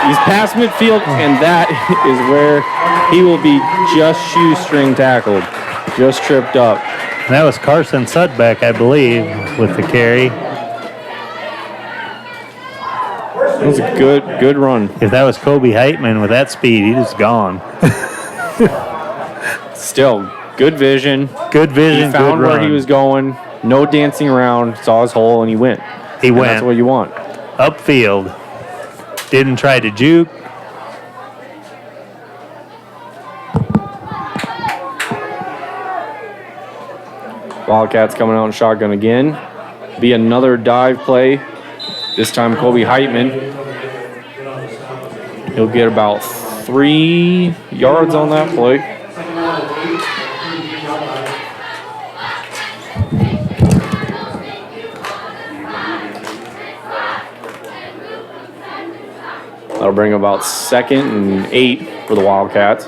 he's past midfield, and that is where he will be just shoestring tackled, just tripped up. That was Carson Sudbeck, I believe, with the carry. That was a good run. If that was Kobe Heitman with that speed, he was gone. Still, good vision. Good vision, He found good where run. he was going. No dancing around. Saw his hole, and he went. He went. That's what you want. Upfield. Didn't try to juke. Wildcats coming out in shotgun again. Be another dive play. This time Kobe Heitman. He'll get about 3 yards on that play. That'll bring about 2nd and 8 for the Wildcats.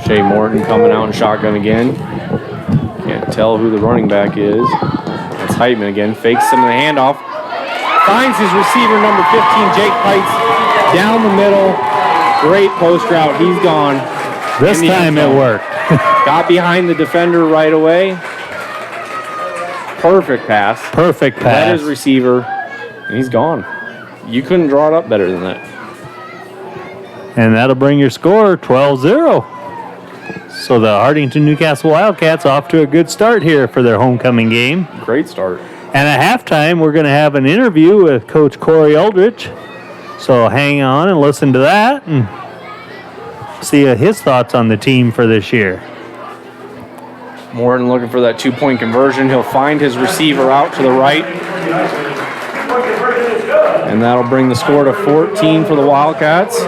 Shea Morton coming out in shotgun again. Can't tell who the running back is. That's Heitman again. Fakes him in the handoff. Finds his receiver, number 15, Jake Pites, down the middle. Great post route. He's gone. This time it worked. Got behind the defender right away. Perfect pass. Perfect pass. Led his receiver, and he's gone. You couldn't draw it up better than that. And that'll bring your score 12-0. So the Hartington-Newcastle Wildcats off to a good start here for their homecoming game. Great start. And at halftime, we're going to have an interview with Coach Corey Eldridge. So hang on and listen to that and see his thoughts on the team for this year. Morton looking for that 2-point conversion. He'll find his receiver out to the right. And that'll bring the score to 14 for the Wildcats.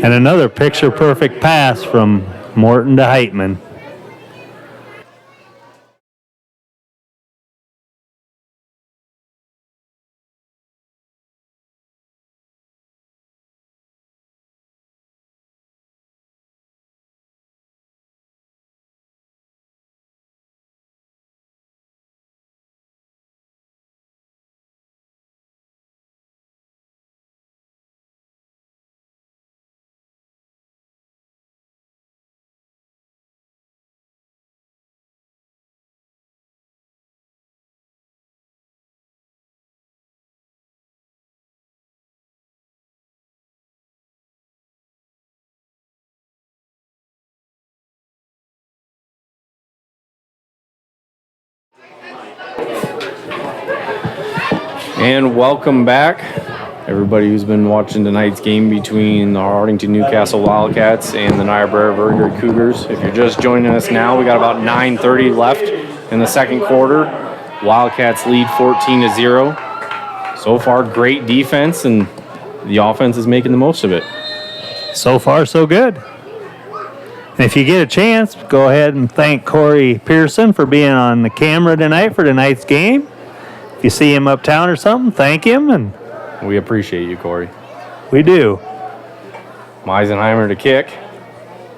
And another picture-perfect pass from Morton to Heitman. And welcome back, everybody who's been watching tonight's game between the Hartington-Newcastle Wildcats and the Niobrara Verdigre Cougars. If you're just joining us now, we got about 9:30 left in the second quarter. Wildcats lead 14-0. So far, great defense, and the offense is making the most of it. So far, so good. And if you get a chance, go ahead and thank Corey Pearson for being on the camera tonight for tonight's game. If you see him uptown or something, thank him. And we appreciate you, Corey. We do. Meisenheimer to kick.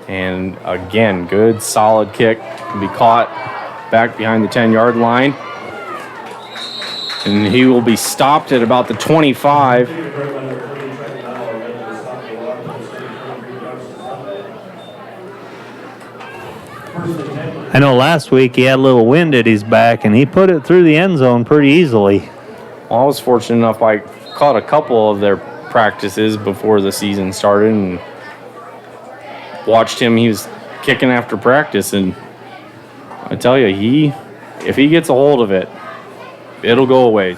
And again, good, solid kick. Can be caught back behind the 10-yard line. And he will be stopped at about the 25. I know last week he had a little wind at his back, and he put it through the end zone pretty easily. Well, I was fortunate enough, I caught a couple of their practices before the season started and watched him. He was kicking after practice, and I tell you, if he gets a hold of it, it'll go away.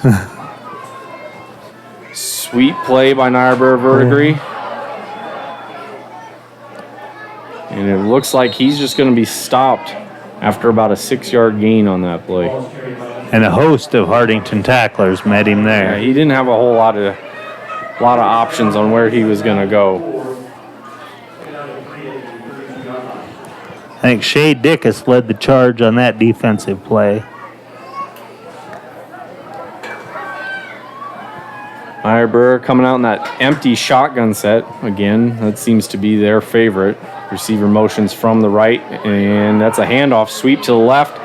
Sweet play by Niobrara Verdigre. And it looks like he's just going to be stopped after about a 6-yard gain on that play. And a host of Hartington tacklers met him there. Yeah, he didn't have a whole lot of options on where he was going to go. I think Shay Dickus led the charge on that defensive play. Niobrara coming out in that empty shotgun set. Again, that seems to be their favorite. Receiver motions from the right, and that's a handoff, sweep to the left.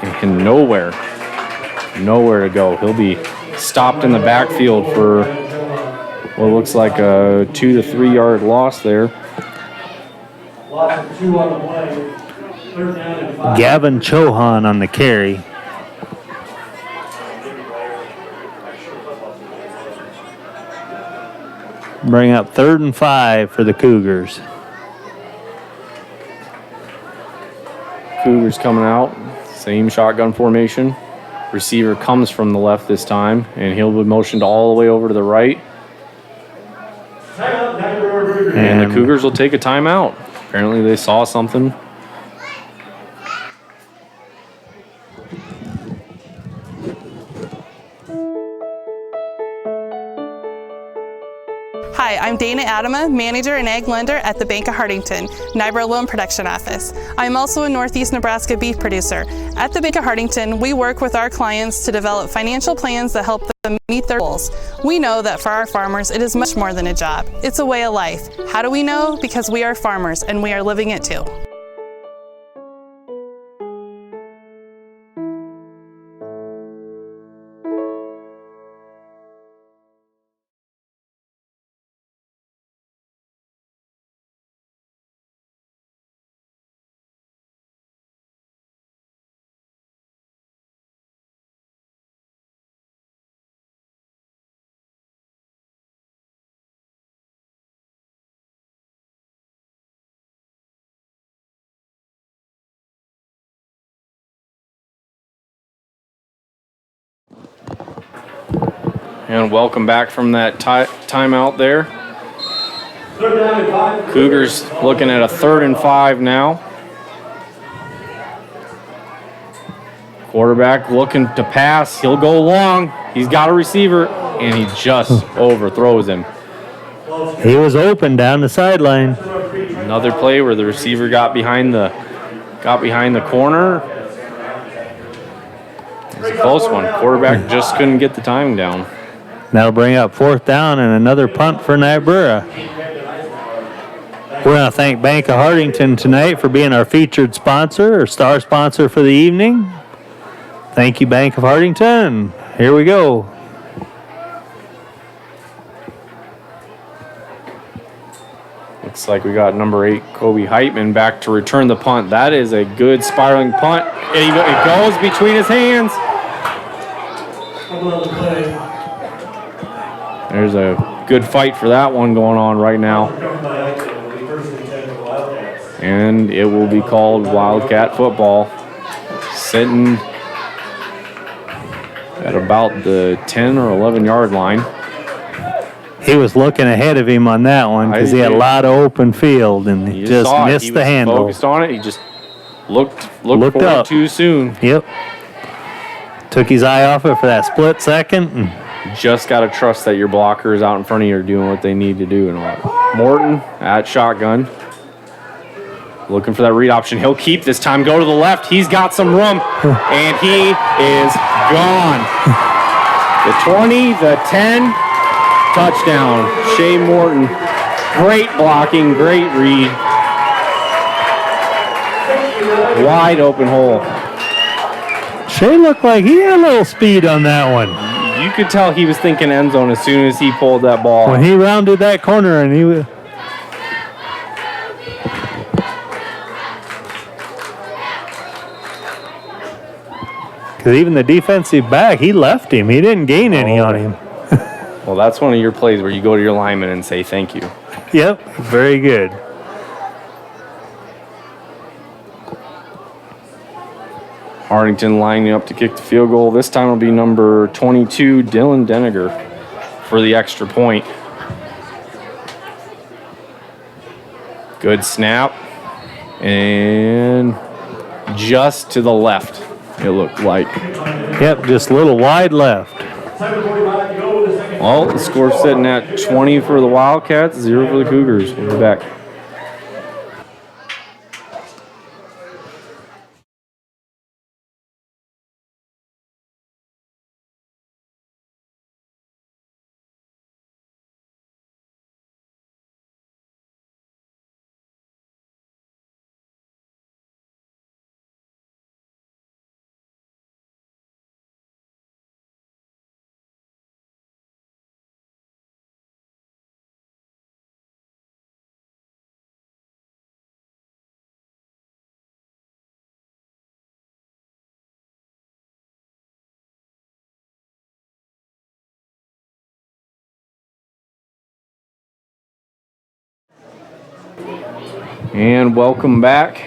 And nowhere to go. He'll be stopped in the backfield for what looks like a 2 to 3 yard loss there. Gavin Chohan on the carry. Bring up 3rd and 5 for the Cougars. Cougars coming out, same shotgun formation. Receiver comes from the left this time, and he'll be motioned all the way over to the right. And the Cougars will take a timeout. Apparently they saw something. Hi, I'm Dana Adama, Manager and Ag Lender at the Bank of Hartington, Niobrara Loan Production Office. I'm also a Northeast Nebraska beef producer. At the Bank of Hartington, we work with our clients to develop financial plans that help them meet their goals. We know that for our farmers, it is much more than a job. It's a way of life. How do we know? Because we are farmers and we are living it too. And welcome back from that timeout there. Cougars looking at a 3rd and 5 now. Quarterback looking to pass. He'll go long. He's got a receiver, and he just overthrows him. He was open down the sideline. Another play where the receiver got behind the corner. It's a close one. Quarterback just couldn't get the timing down. That'll bring up 4th down and another punt for Niobrara. We're going to thank Bank of Hartington tonight for being our featured sponsor or star sponsor for the evening. Thank you, Bank of Hartington. Here we go. Looks like we got number 8, Kobe Heitman, back to return the punt. That is a good spiraling punt. It goes between his hands. There's a good fight for that one going on right now. And it will be called Wildcat football. Sitting at about the 10 or 11 yard line. He was looking ahead of him on that one because he had a lot of open field and he just missed the handle. He was focused on it. He just looked for up it too soon. Yep. Took his eye off it for that split second. And just got to trust that your blockers out in front of you are doing what they need to do. And Morton at shotgun. Looking for that read option. He'll keep this time. Go to the left. He's got some room. And he is gone. The 20, the 10. Touchdown, Shea Morton. Great blocking, great read. Wide open hole. Shea looked like he had a little speed on that one. You could tell he was thinking end zone as soon as he pulled that ball. When he rounded that corner and he was... Because even the defensive back, he left him. He didn't gain any on him. Well, that's one of your plays where you go to your lineman and say thank you. Yep, very good. Hartington lining up to kick the field goal. This time will be number 22, Dylan Deniger, for the extra point. Good snap. And just to the left, it looked like. Yep, just a little wide left. Well, the score's sitting at 20 for the Wildcats, 0 for the Cougars. We'll be back. And welcome back.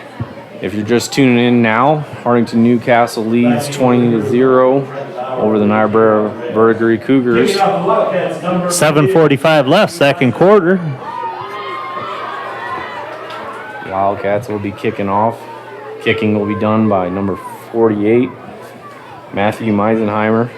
If you're just tuning in now, Hartington-Newcastle leads 20-0 over the Niobrara Verdigre Cougars. 7:45 left, second quarter. Wildcats will be kicking off. Kicking will be done by number 48, Matthew Meisenheimer.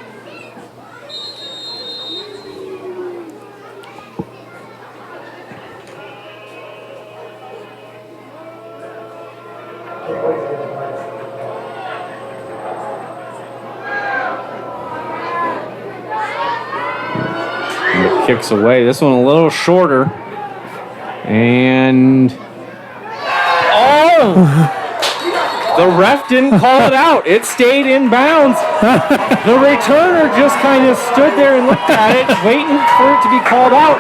Kicks away. This one a little shorter. And the ref didn't call it out. It stayed in bounds. The returner just kind of stood there and looked at it, waiting for it to be called out.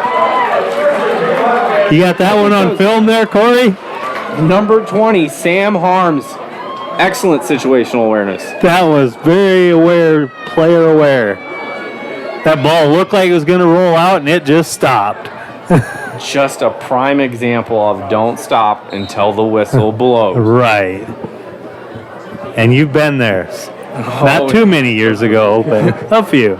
You got that one on film there, Corey? Number 20, Sam Harms. Excellent situational awareness. That was very aware, player aware. That ball looked like it was going to roll out, and it just stopped. Just a prime example of don't stop until the whistle blows. Right. And you've been there. Not too many years ago, but a few.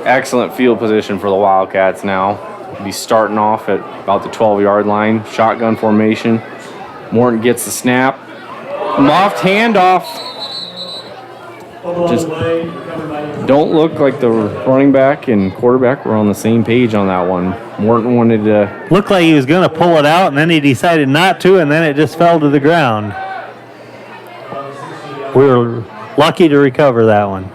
Excellent field position for the Wildcats now. Be starting off at about the 12-yard line. Shotgun formation. Morton gets the snap. Moffed handoff. Just don't look like the running back and quarterback were on the same page on that one. Morton wanted to... Looked like he was going to pull it out, and then he decided not to, and then it just fell to the ground. We were lucky to recover that one.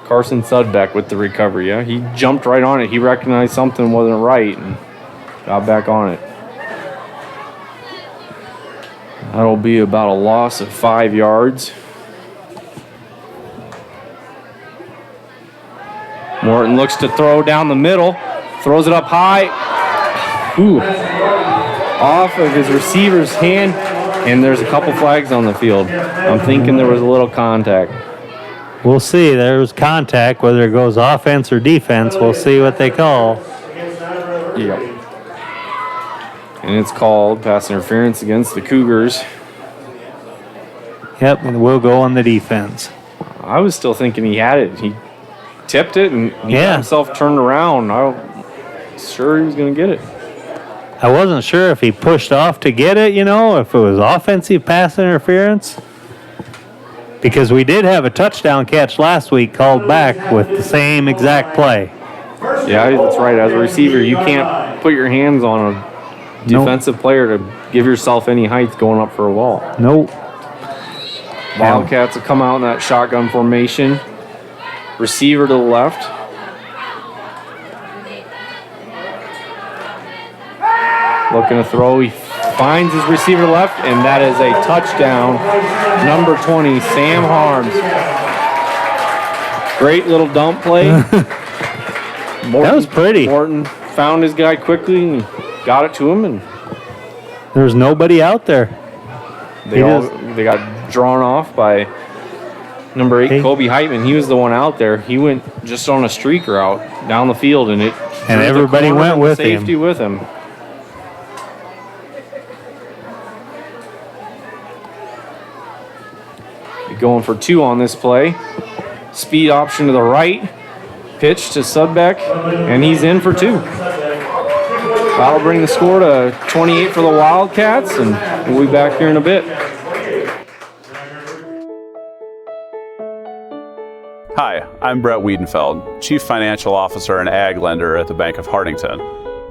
Carson Sudbeck with the recovery. Yeah, he jumped right on it. He recognized something wasn't right and got back on it. That'll be about a loss of 5 yards. Morton looks to throw down the middle, throws it up high. Ooh, off of his receiver's hand, and there's a couple flags on the field. I'm thinking there was a little contact. We'll see. There's contact, whether it goes offense or defense. We'll see what they call. Yep. And it's called pass interference against the Cougars. Yep, and we'll go on the defense. I was still thinking he had it. He tipped it and he got himself turned around. I was sure he was going to get it. I wasn't sure if he pushed off to get it, if it was offensive pass interference. Because we did have a touchdown catch last week called back with the same exact play. Yeah, that's right. As a receiver, you can't put your hands on a defensive player to give yourself any height going up for a wall. Nope. Wildcats have come out in that shotgun formation. Receiver to the left. Looking to throw. He finds his receiver to the left, and that is a touchdown. Number 20, Sam Harms. Great little dump play. That was pretty. Morton found his guy quickly and got it to him, and there's nobody out there. They got drawn off by number 8, Kobe Heitman. He was the one out there. He went just on a streak route down the field, and everybody went with him. Safety with him. Going for 2 on this play. Speed option to the right. Pitch to Sudbeck, and he's in for 2. That'll bring the score to 28 for the Wildcats, and we'll be back here in a bit. Hi, I'm Brett Wiedenfeld, Chief Financial Officer and Ag Lender at the Bank of Hartington,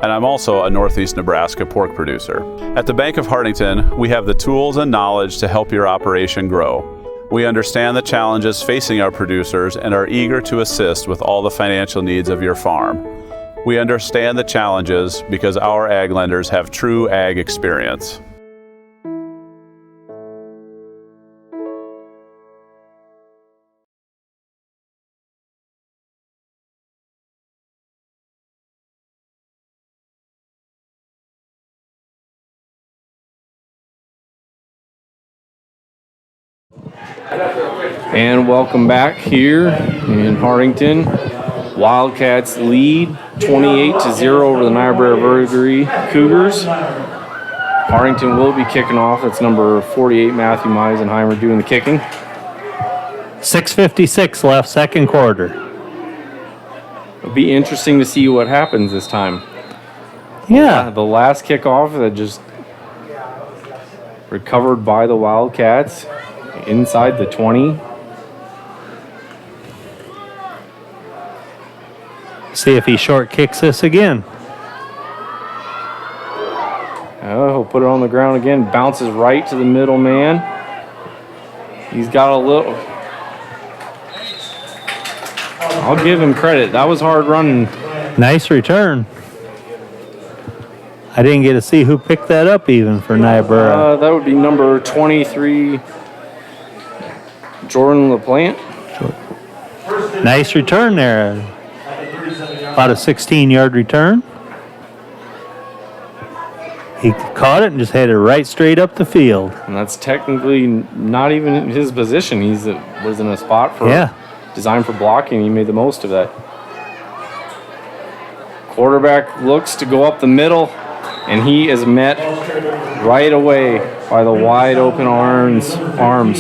and I'm also a Northeast Nebraska pork producer. At the Bank of Hartington, we have the tools and knowledge to help your operation grow. We understand the challenges facing our producers and are eager to assist with all the financial needs of your farm. We understand the challenges because our ag lenders have true ag experience. And welcome back here in Hartington. Wildcats lead 28-0 over the Niobrara Verdigre Cougars. Hartington will be kicking off. That's number 48, Matthew Meisenheimer, doing the kicking. 6:56 left, second quarter. It'll be interesting to see what happens this time. Yeah. The last kickoff that just recovered by the Wildcats inside the 20. See if he short kicks this again. Oh, he'll put it on the ground again. Bounces right to the middle man. He's got a little... I'll give him credit. That was hard running. Nice return. I didn't get to see who picked that up even for Niobrara. That would be number 23, Jordan LaPlante. Nice return there. About a 16-yard return. He caught it and just had it right straight up the field. And that's technically not even in his position. He was in a spot for designed for blocking. He made the most of that. Quarterback looks to go up the middle, and he is met right away by the wide open arms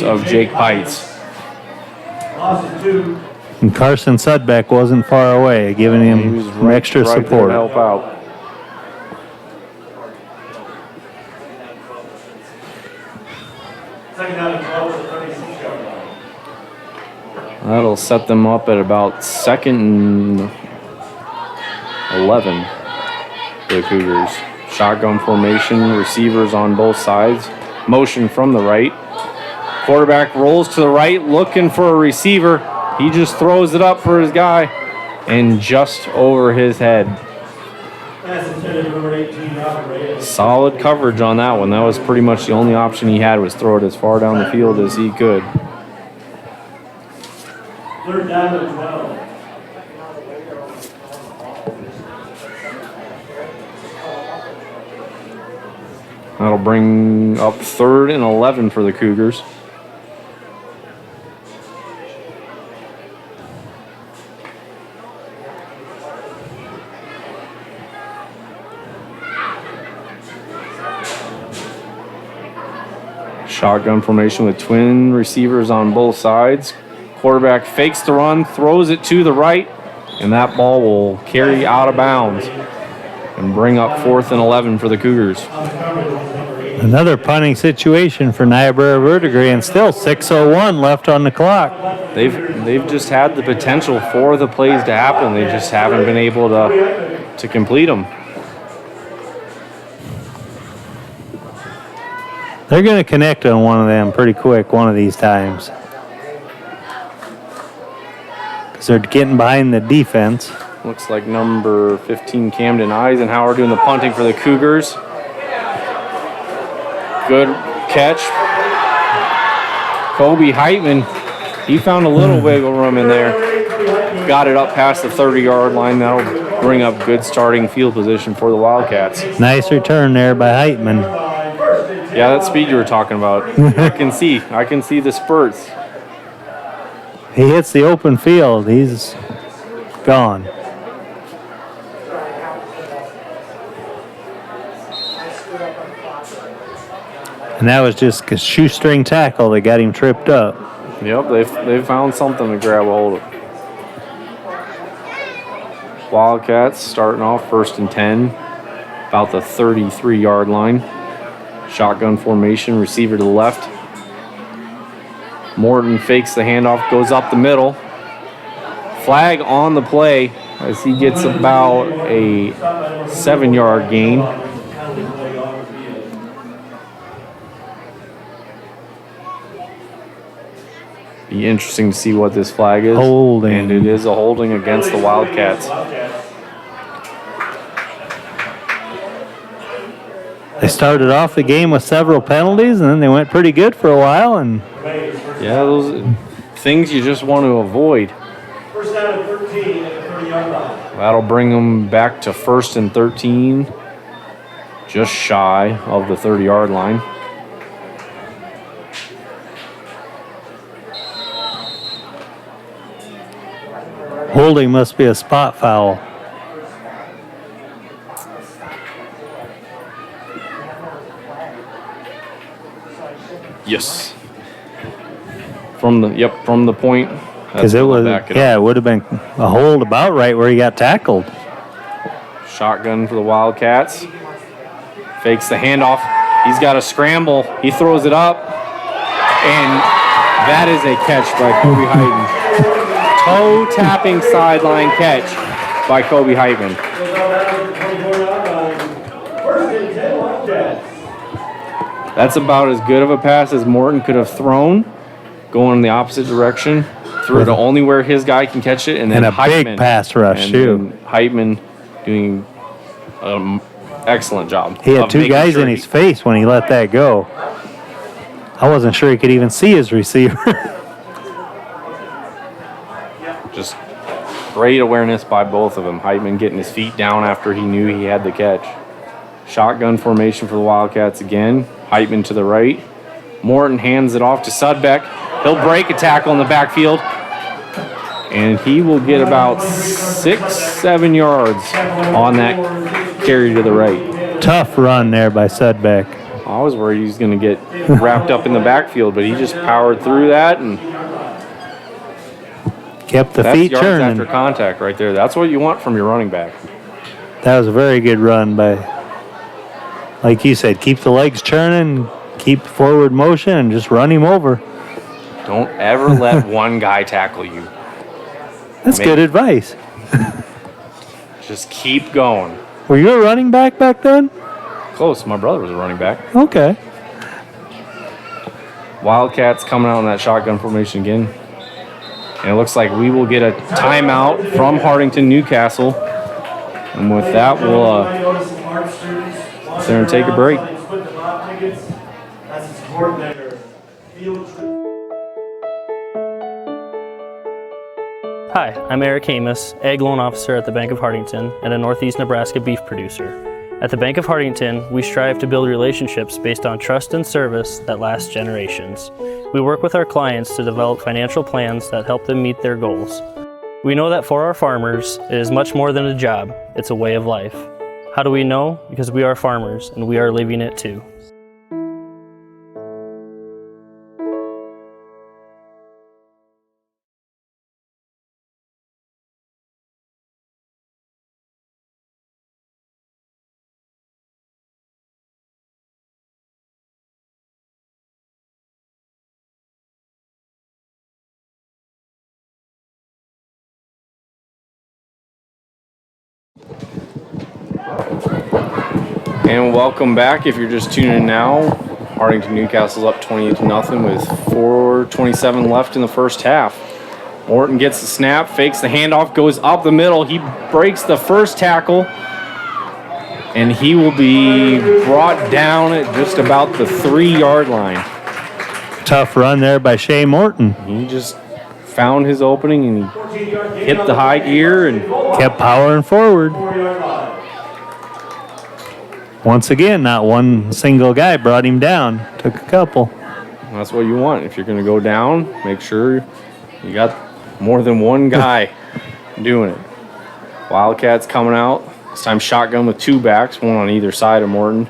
of Jake Pites. And Carson Sudbeck wasn't far away, giving He him was some extra right there support. to help out. Second down and 12 at the 36-yard line. That'll set them up at about 2nd and 11 for the Cougars. Shotgun formation, receivers on both sides. Motion from the right. Quarterback rolls to the right, looking for a receiver. He just throws it up for his guy, and just over his head. Pass intended for number 18, Robert. Solid coverage on that one. That was pretty much the only option he had, was throw it as far down the field as he could. Third down and 12. That'll bring up 3rd and 11 for the Cougars. Shotgun formation with twin receivers on both sides. Quarterback fakes the run, throws it to the right, and that ball will carry out of bounds and bring up 4th and 11 for the Cougars. Another punting situation for Niobrara Verdigre, and still 6:01 left on the clock. They've just had the potential for the plays to happen. They just haven't been able to complete them. They're going to connect on one of them pretty quick one of these times. Because they're getting behind the defense. Looks like number 15, Camden Eisenhower, doing the punting for the Cougars. Good catch. Kobe Heitman, he found a little wiggle room in there. Got it up past the 30-yard line. That'll bring up good starting field position for the Wildcats. Nice return there by Heitman. Yeah, that speed you were talking about. I can see the spurts. He hits the open field. He's gone. And that was just a shoestring tackle that got him tripped up. Yep, they've found something to grab a hold of. Wildcats starting off 1st and 10, about the 33-yard line. Shotgun formation, receiver to the left. Morton fakes the handoff, goes up the middle. Flag on the play as he gets about a 7-yard gain. Be interesting to see what this flag is. Holding. And it is a holding against the Wildcats. They started off the game with several penalties, and then they went pretty good for a while. And yeah, those things you just want to avoid. First down and 13 at the 30-yard line. That'll bring them back to 1st and 13, just shy of the 30-yard line. holding must be a spot foul. Yes. From the point. Because it was, it would have been a hold about right where he got tackled. Shotgun for the Wildcats. Fakes the handoff. He's got a scramble. He throws it up. And that is a catch by Kobe Hyden. Toe-tapping sideline catch by Kobe Hyden. That's about as good of a pass as Morton could have thrown, going in the opposite direction. Threw it only where his guy can catch it, and then a Heitman, big pass rush, too. Heitman doing an excellent job. He had two guys in his face when he let that go. I wasn't sure he could even see his receiver. Just great awareness by both of them. Heitman getting his feet down after he knew he had the catch. Shotgun formation for the Wildcats again. Heitman to the right. Morton hands it off to Sudbeck. He'll break a tackle in the backfield. And he will get about 6-7 yards on that carry to the right. Tough run there by Sudbeck. I was worried he was going to get wrapped up in the backfield, but he just powered through that and Kept the That's feet yards turning. after contact right there. That's what you want from your running back. That was a very good run by, like you said, keep the legs churning, keep forward motion, and just run him over. Don't ever let one guy tackle you. That's good advice. Just keep going. Were you a running back then? Close. My brother was a running back. Okay. Wildcats coming out in that shotgun formation again. And it looks like we will get a timeout from Hartington-Newcastle. And with that, we'll sit there and take a break. Hi, I'm Eric Amos, Ag Loan Officer at the Bank of Hartington and a Northeast Nebraska beef producer. At the Bank of Hartington, we strive to build relationships based on trust and service that last generations. We work with our clients to develop financial plans that help them meet their goals. We know that for our farmers, it is much more than a job, it's a way of life. How do we know? Because we are farmers and we are living it too. And welcome back. If you're just tuning in now, Hartington-Newcastle's up 28-0 with 4:27 left in the first half. Morton gets the snap, fakes the handoff, goes up the middle. He breaks the first tackle, and he will be brought down at just about the 3-yard line. Tough run there by Shea Morton. He just found his opening and he hit the high gear and kept powering forward. Once again, not one single guy brought him down. Took a couple. That's what you want. If you're going to go down, make sure you got more than one guy doing it. Wildcats coming out. This time shotgun with 2 backs, one on either side of Morton.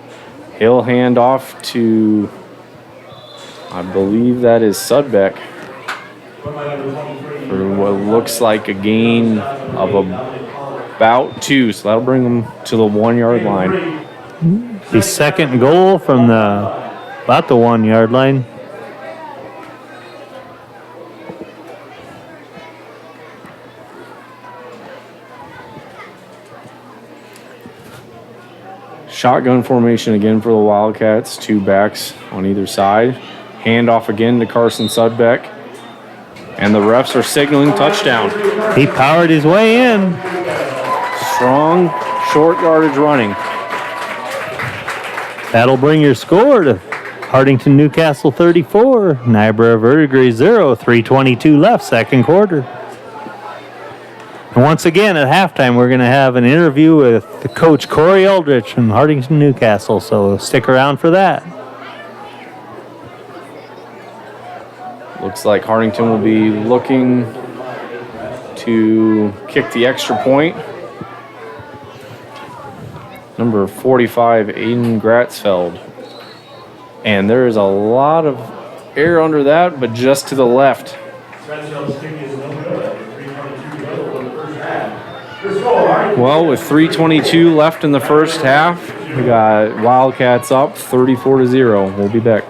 He'll hand off to, I believe that is Sudbeck, for what looks like a gain of about 2. So that'll bring them to the 1-yard line. The second goal from about the 1-yard line. Shotgun formation again for the Wildcats. 2 backs on either side. Handoff again to Carson Sudbeck. And the refs are signaling touchdown. He powered his way in. Strong, short yardage running. That'll bring your score to Hartington-Newcastle 34, Niobrara Verdigre 0, 3:22 left, second quarter. And once again, at halftime, we're going to have an interview with the coach Corey Eldridge from Hartington-Newcastle, so stick around for that. Looks like Hartington will be looking to kick the extra point. Number 45, Aiden Gratzfeld. And there is a lot of air under that, but just to the left. Well, with 3:22 left in the first half, we got Wildcats up 34-0. We'll be back.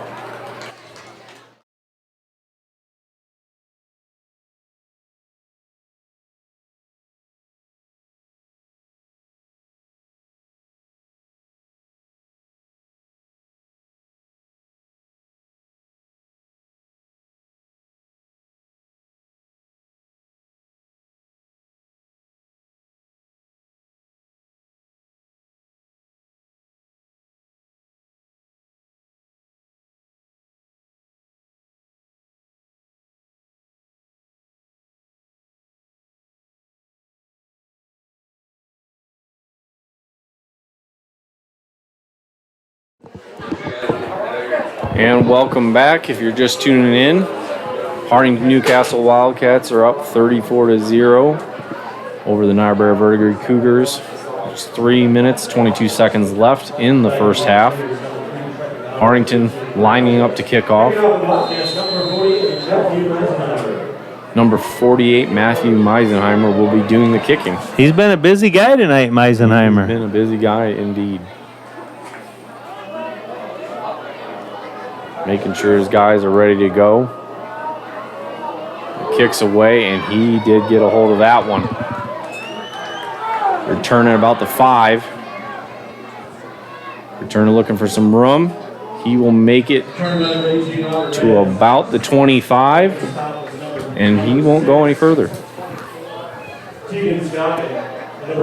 And welcome back. If you're just tuning in, Hartington-Newcastle Wildcats are up 34-0 over the Niobrara Verdigre Cougars. There's 3 minutes, 22 seconds left in the first half. Hartington lining up to kick off. Number 48, Matthew Meisenheimer, will be doing the kicking. He's been a busy guy tonight, Meisenheimer. He's been a busy guy indeed. Making sure his guys are ready to go. Kicks away, and he did get a hold of that one. Returning about the 5. Returner looking for some room. He will make it to about the 25, and he won't go any further.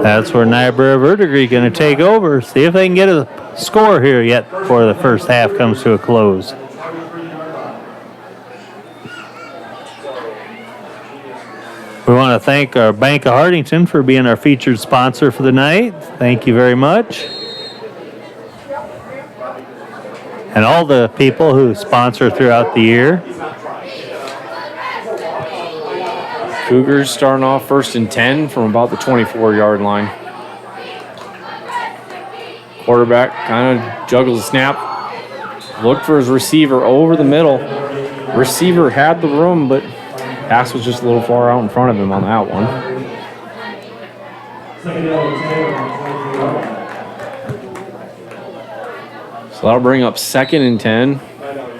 That's where Niobrara Verdigre going to take over. See if they can get a score here yet before the first half comes to a close. We want to thank our Bank of Hartington for being our featured sponsor for the night. Thank you very much. And all the people who sponsor throughout the year. Cougars starting off 1st and 10 from about the 24-yard line. Quarterback kind of juggles the snap. Looked for his receiver over the middle. Receiver had the room, but pass was just a little far out in front of him on that one. So that'll bring up 2nd and 10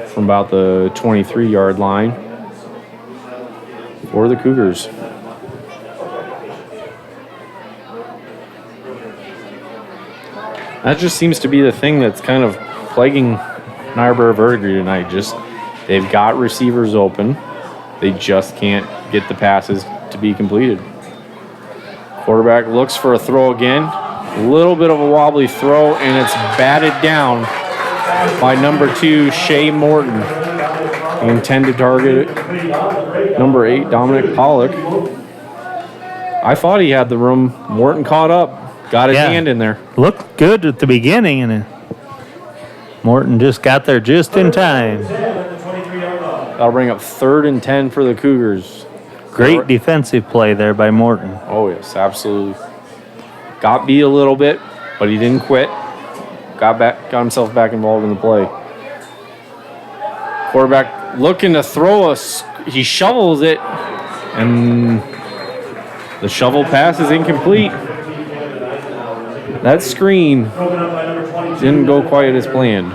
from about the 23-yard line for the Cougars. That just seems to be the thing that's kind of plaguing Niobrara Verdigre tonight. Just they've got receivers open. They just can't get the passes to be completed. Quarterback looks for a throw again. A little bit of a wobbly throw, and it's batted down by number 2, Shea Morton. The intended target, number 8, Dominic Pollock. I thought he had the room. Morton caught up, got his hand in there. Looked good at the beginning, and Morton just got there just in time. That'll bring up 3rd and 10 for the Cougars. Great defensive play there by Morton. Oh, yes, absolutely. Got beat a little bit, but he didn't quit. Got himself back involved in the play. Quarterback looking to throw he shovels it, and the shovel pass is incomplete. That screen didn't go quite as planned.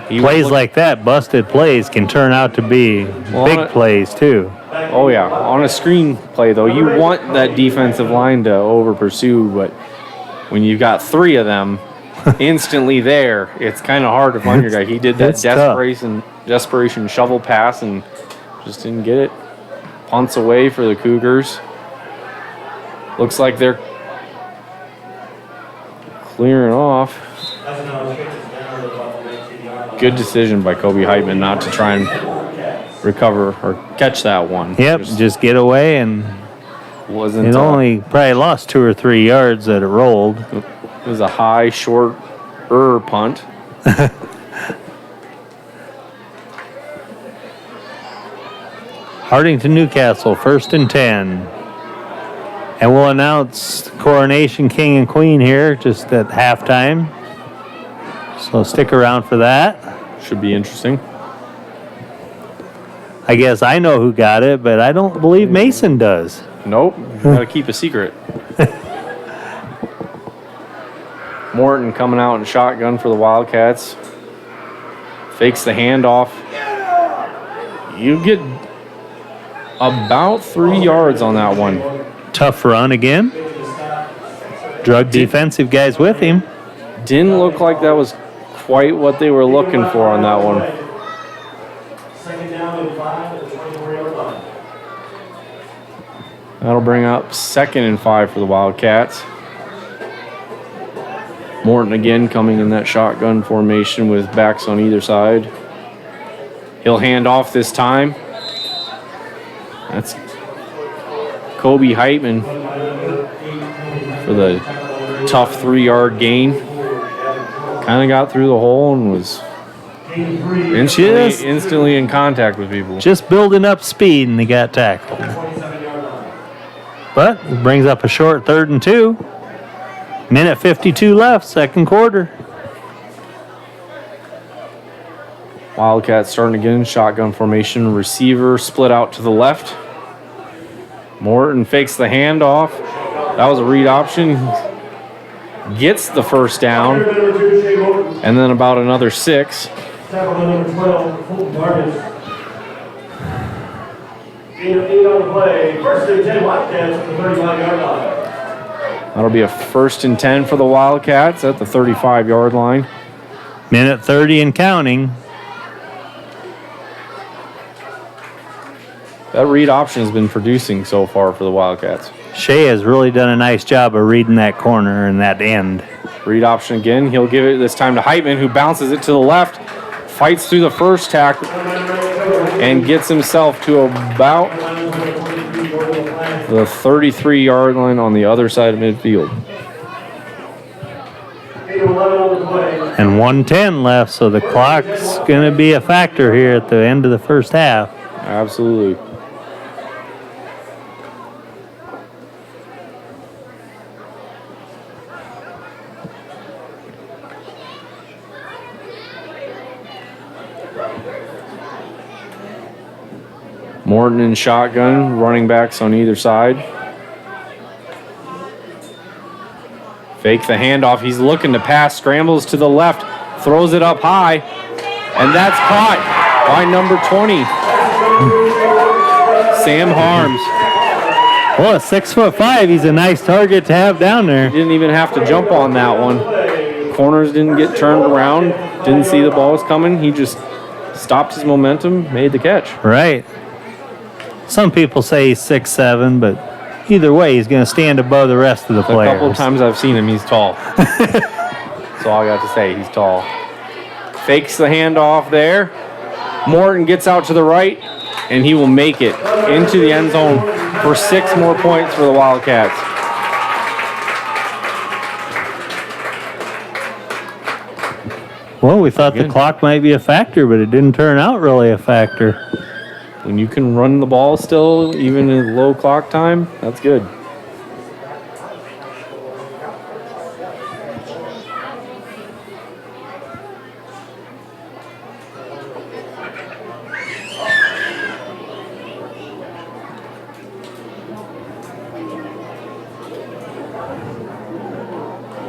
Plays like that, busted plays, can turn out to be big plays too. Oh yeah, on a screen play though, you want that defensive line to over pursue, but when you've got 3 of them instantly there, it's kind of hard to find your guy. He did that desperation shovel pass and just didn't get it. Punts away for the Cougars. Looks like they're clearing off. Good decision by Kobe Heitman not to try and recover or catch that one. Yep, just get away, and it only probably lost 2 or 3 yards that it rolled. It was a high, short punt. Hartington-Newcastle, 1st and 10. And we'll announce Coronation King and Queen here just at halftime. So stick around for that. Should be interesting. I guess I know who got it, but I don't believe Mason does. Nope. Gotta keep a secret. Morton coming out in shotgun for the Wildcats. Fakes the handoff. You get about 3 yards on that one. Tough run again. Drug defensive guys with him. Didn't look like that was quite what they were looking for on that one. That'll bring up 2nd and 5 for the Wildcats. Morton again coming in that shotgun formation with backs on either side. He'll hand off this time. That's Kobe Heitman for the tough 3-yard gain. Kind of got through the hole and was instantly in contact with people. Just building up speed, and he got tackled. But it brings up a short 3rd and 2. Minute 52 left, 2nd quarter. Wildcats starting again, shotgun formation, receiver split out to the left. Morton fakes the handoff. That was a read option. Gets the first down, and then about another 6. Tackle number 12, Colton Vargas. 8 on the play. First and 10 Wildcats at the 35-yard line. That'll be a 1st and 10 for the Wildcats at the 35-yard line. Minute 30 and counting. That read option has been producing so far for the Wildcats. Shea has really done a nice job of reading that corner and that end. Read option again. He'll give it this time to Heitman, who bounces it to the left, fights through the first tackle, and gets himself to about the 33-yard line on the other side of midfield. And 1:10 left, so the clock's going to be a factor here at the end of the first half. Absolutely. Morton in shotgun, running backs on either side. Fake the handoff. He's looking to pass, scrambles to the left, throws it up high, and that's caught by number 20, Sam Harms. Well, at 6'5", he's a nice target to have down there. He didn't even have to jump on that one. Corners didn't get turned around, didn't see the ball was coming. He just stopped his momentum, made the catch. Right. Some people say he's 6'7", but either way, he's going to stand above the rest of the players. A couple of times I've seen him, he's tall. That's all I got to say, he's tall. Fakes the handoff there. Morton gets out to the right, and he will make it into the end zone for 6 more points for the Wildcats. Well, we thought the clock might be a factor, but it didn't turn out really a factor. When you can run the ball still, even in low clock time, that's good.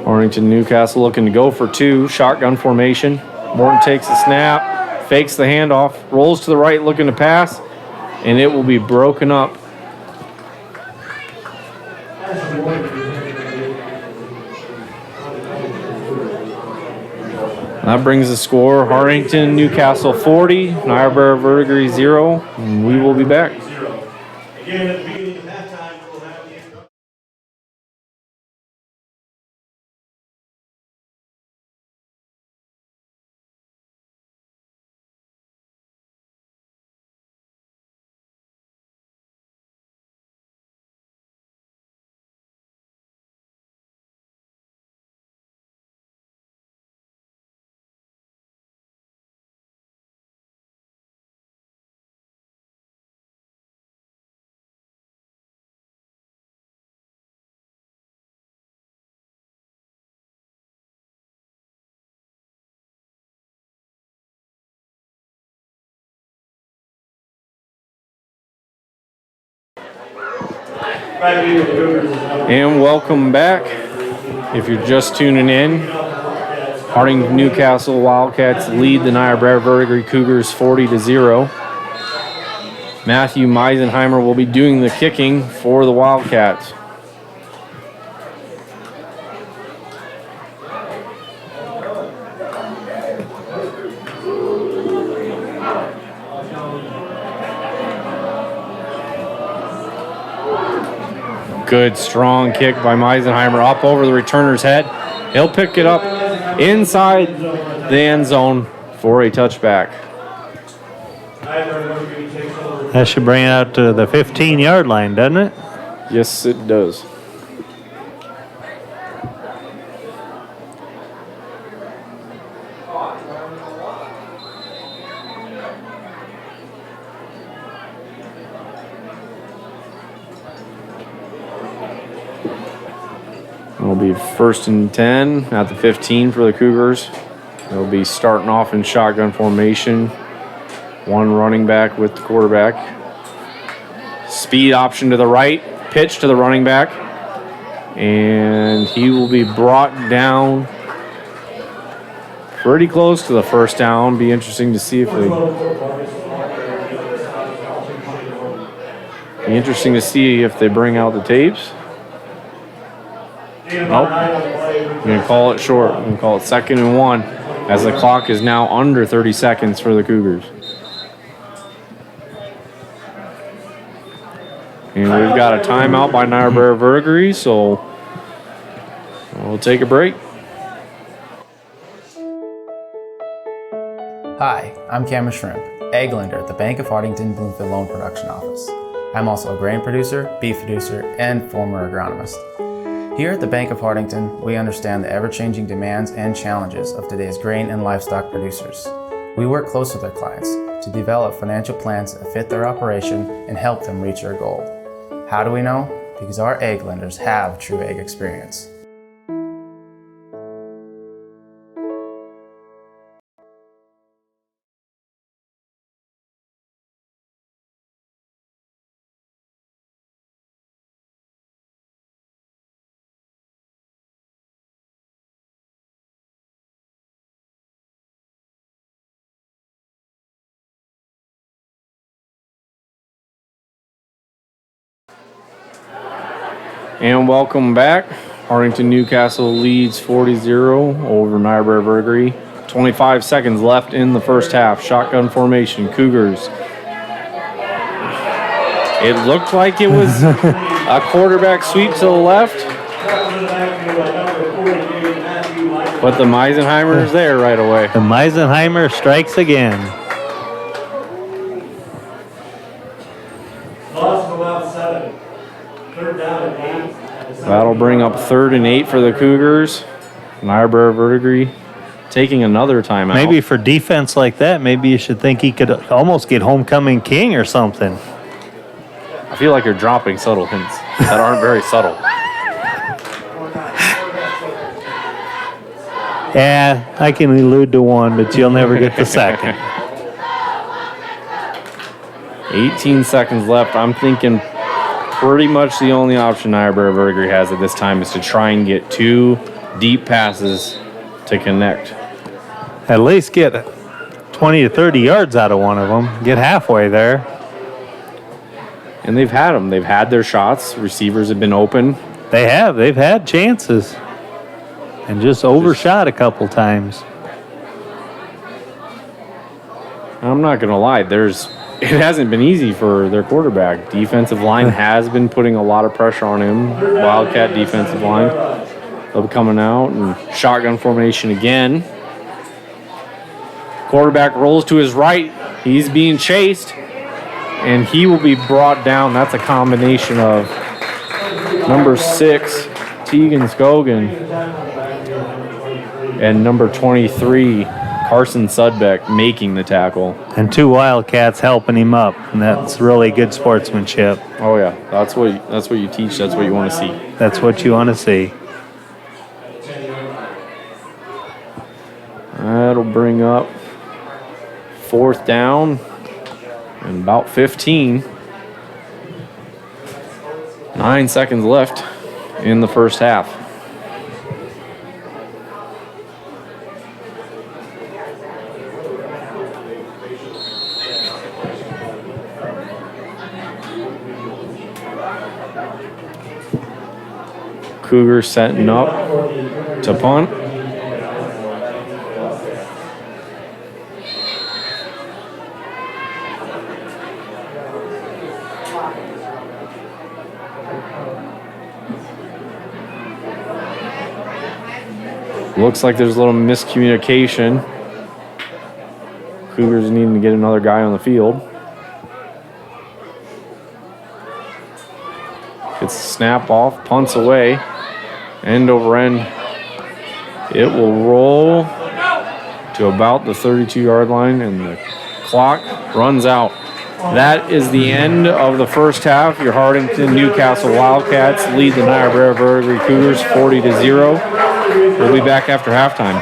Hartington-Newcastle looking to go for 2, shotgun formation. Morton takes the snap, fakes the handoff, rolls to the right looking to pass, and it will be broken up. That brings the score, Hartington-Newcastle 40, Niobrara Verdigre 0, and we will be back. Again, at the beginning of halftime, we'll have the And welcome back. If you're just tuning in, Hartington-Newcastle Wildcats lead the Niobrara Verdigre Cougars 40-0. Matthew Meisenheimer will be doing the kicking for the Wildcats. Good, strong kick by Meisenheimer up over the returner's head. He'll pick it up inside the end zone for a touchback. That should bring it out to the 15-yard line, doesn't it? Yes, it does. It'll be 1st and 10 at the 15 for the Cougars. They'll be starting off in shotgun formation. One running back with the quarterback. Speed option to the right, pitch to the running back. And he will be brought down pretty close to the first down. Be interesting to see if they... Be interesting to see if they bring out the tapes. Nope. I'm going to call it short. I'm going to call it 2nd and 1 as the clock is now under 30 seconds for the Cougars. And we've got a timeout by Niobrara Verdigre, so we'll take a break. Hi, I'm Cameron Shrimp, egg lender at the Bank of Hartington Bloomfield Loan Production Office. I'm also a grain producer, beef producer, and former agronomist. Here at the Bank of Hartington, we understand the ever-changing demands and challenges of today's grain and livestock producers. We work close with our clients to develop financial plans that fit their operation and help them reach their goal. How do we know? Because our egg lenders have true egg experience. And welcome back. Hartington-Newcastle leads 40-0 over Niobrara Verdigre. 25 seconds left in the first half. Shotgun formation, Cougars. It looked like it was a quarterback sweep to the left. But the Meisenheimer is there right away. The Meisenheimer strikes again. Loss of about 7. 3rd down and 8. That'll bring up 3rd and 8 for the Cougars. Niobrara Verdigre taking another timeout. Maybe for defense like that, maybe you should think he could almost get homecoming king or something. I feel like you're dropping subtle hints that aren't very subtle. Yeah, I can allude to one, but you'll never get the second. 18 seconds left. I'm thinking pretty much the only option Niobrara Verdigre has at this time is to try and get 2 deep passes to connect. At least get 20 to 30 yards out of one of them. Get halfway there. And they've had them. They've had their shots. Receivers have been open. They have. They've had chances. And just overshot a couple times. I'm not going to lie. It hasn't been easy for their quarterback. Defensive line has been putting a lot of pressure on him. Wildcat defensive line. They'll be coming out and shotgun formation again. Quarterback rolls to his right. He's being chased. And he will be brought down. That's a combination of number 6, Tegan Scogan, and number 23, Carson Sudbeck, making the tackle. And 2 Wildcats helping him up. And that's really good sportsmanship. Oh, yeah. That's what you teach. That's what you want to see. That's what you want to see. That'll bring up 4th down and about 15. 9 seconds left in the first half. Cougars setting up to punt. Looks like there's a little miscommunication. Cougars needing to get another guy on the field. Gets the snap off, punts away. End over end. It will roll to about the 32-yard line, and the clock runs out. That is the end of the first half. Your Hartington-Newcastle Wildcats lead the Niobrara Verdigre Cougars 40-0. We'll be back after halftime.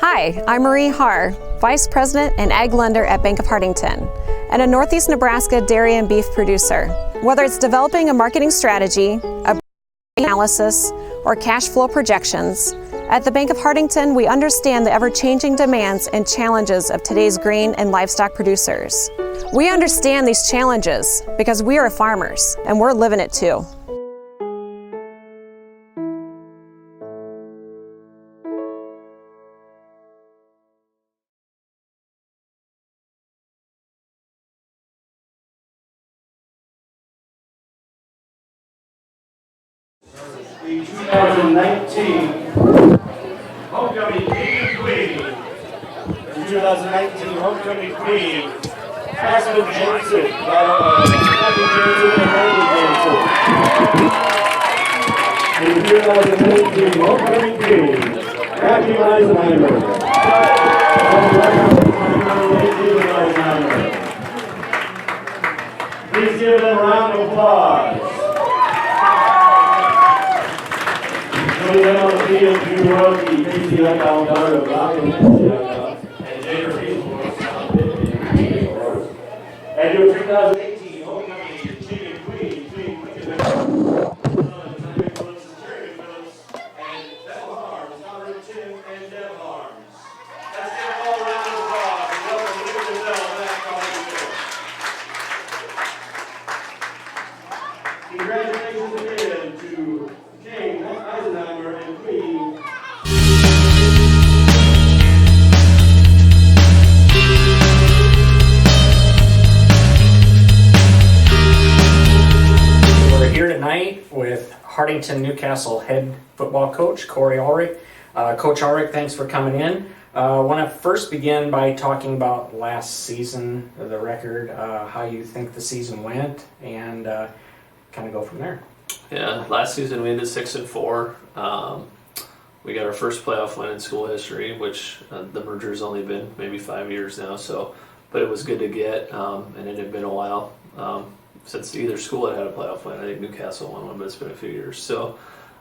Hi, I'm Marie Haar, Vice President and Ag Lender at Bank of Hartington, and a Northeast Nebraska dairy and beef producer. Whether it's developing a marketing strategy, a analysis, or cash flow projections, at the Bank of Hartington, we understand the ever-changing demands and challenges of today's grain and livestock producers. We understand these challenges because we are farmers, and we're living it too. The 2019 Homecoming King and Queen. The 2019 Homecoming Queen, Aspen Jensen, Kathy Jensen and Randy Jensen. The 2019 Homecoming Queen, Kathy Eisenheimer. Please give them a round of applause. Joining them on the field, Drew Roki, Casey Alcalantaro, Rocco Messi, and Jacob Reasonable. And your 2018 Homecoming King and Queen, Queen and Devil Arms, Conrad Tim and Devil Arms. Let's give them all a round of applause and welcome to the Devil back on the field. Congratulations again to King, Eisenheimer, and Queen. We're here tonight with Hartington-Newcastle head football coach, Corey Ulrich. Coach Ulrich, thanks for coming in. I want to first begin by talking about last season, the record, how you think the season went, and kind of go from there. Yeah, last season we ended 6-4. We got our first playoff win in school history, which the merger's only been maybe 5 years now. So, but it was good to get, and it had been a while since either school had a playoff win. I think Newcastle won one, but it's been a few years. So,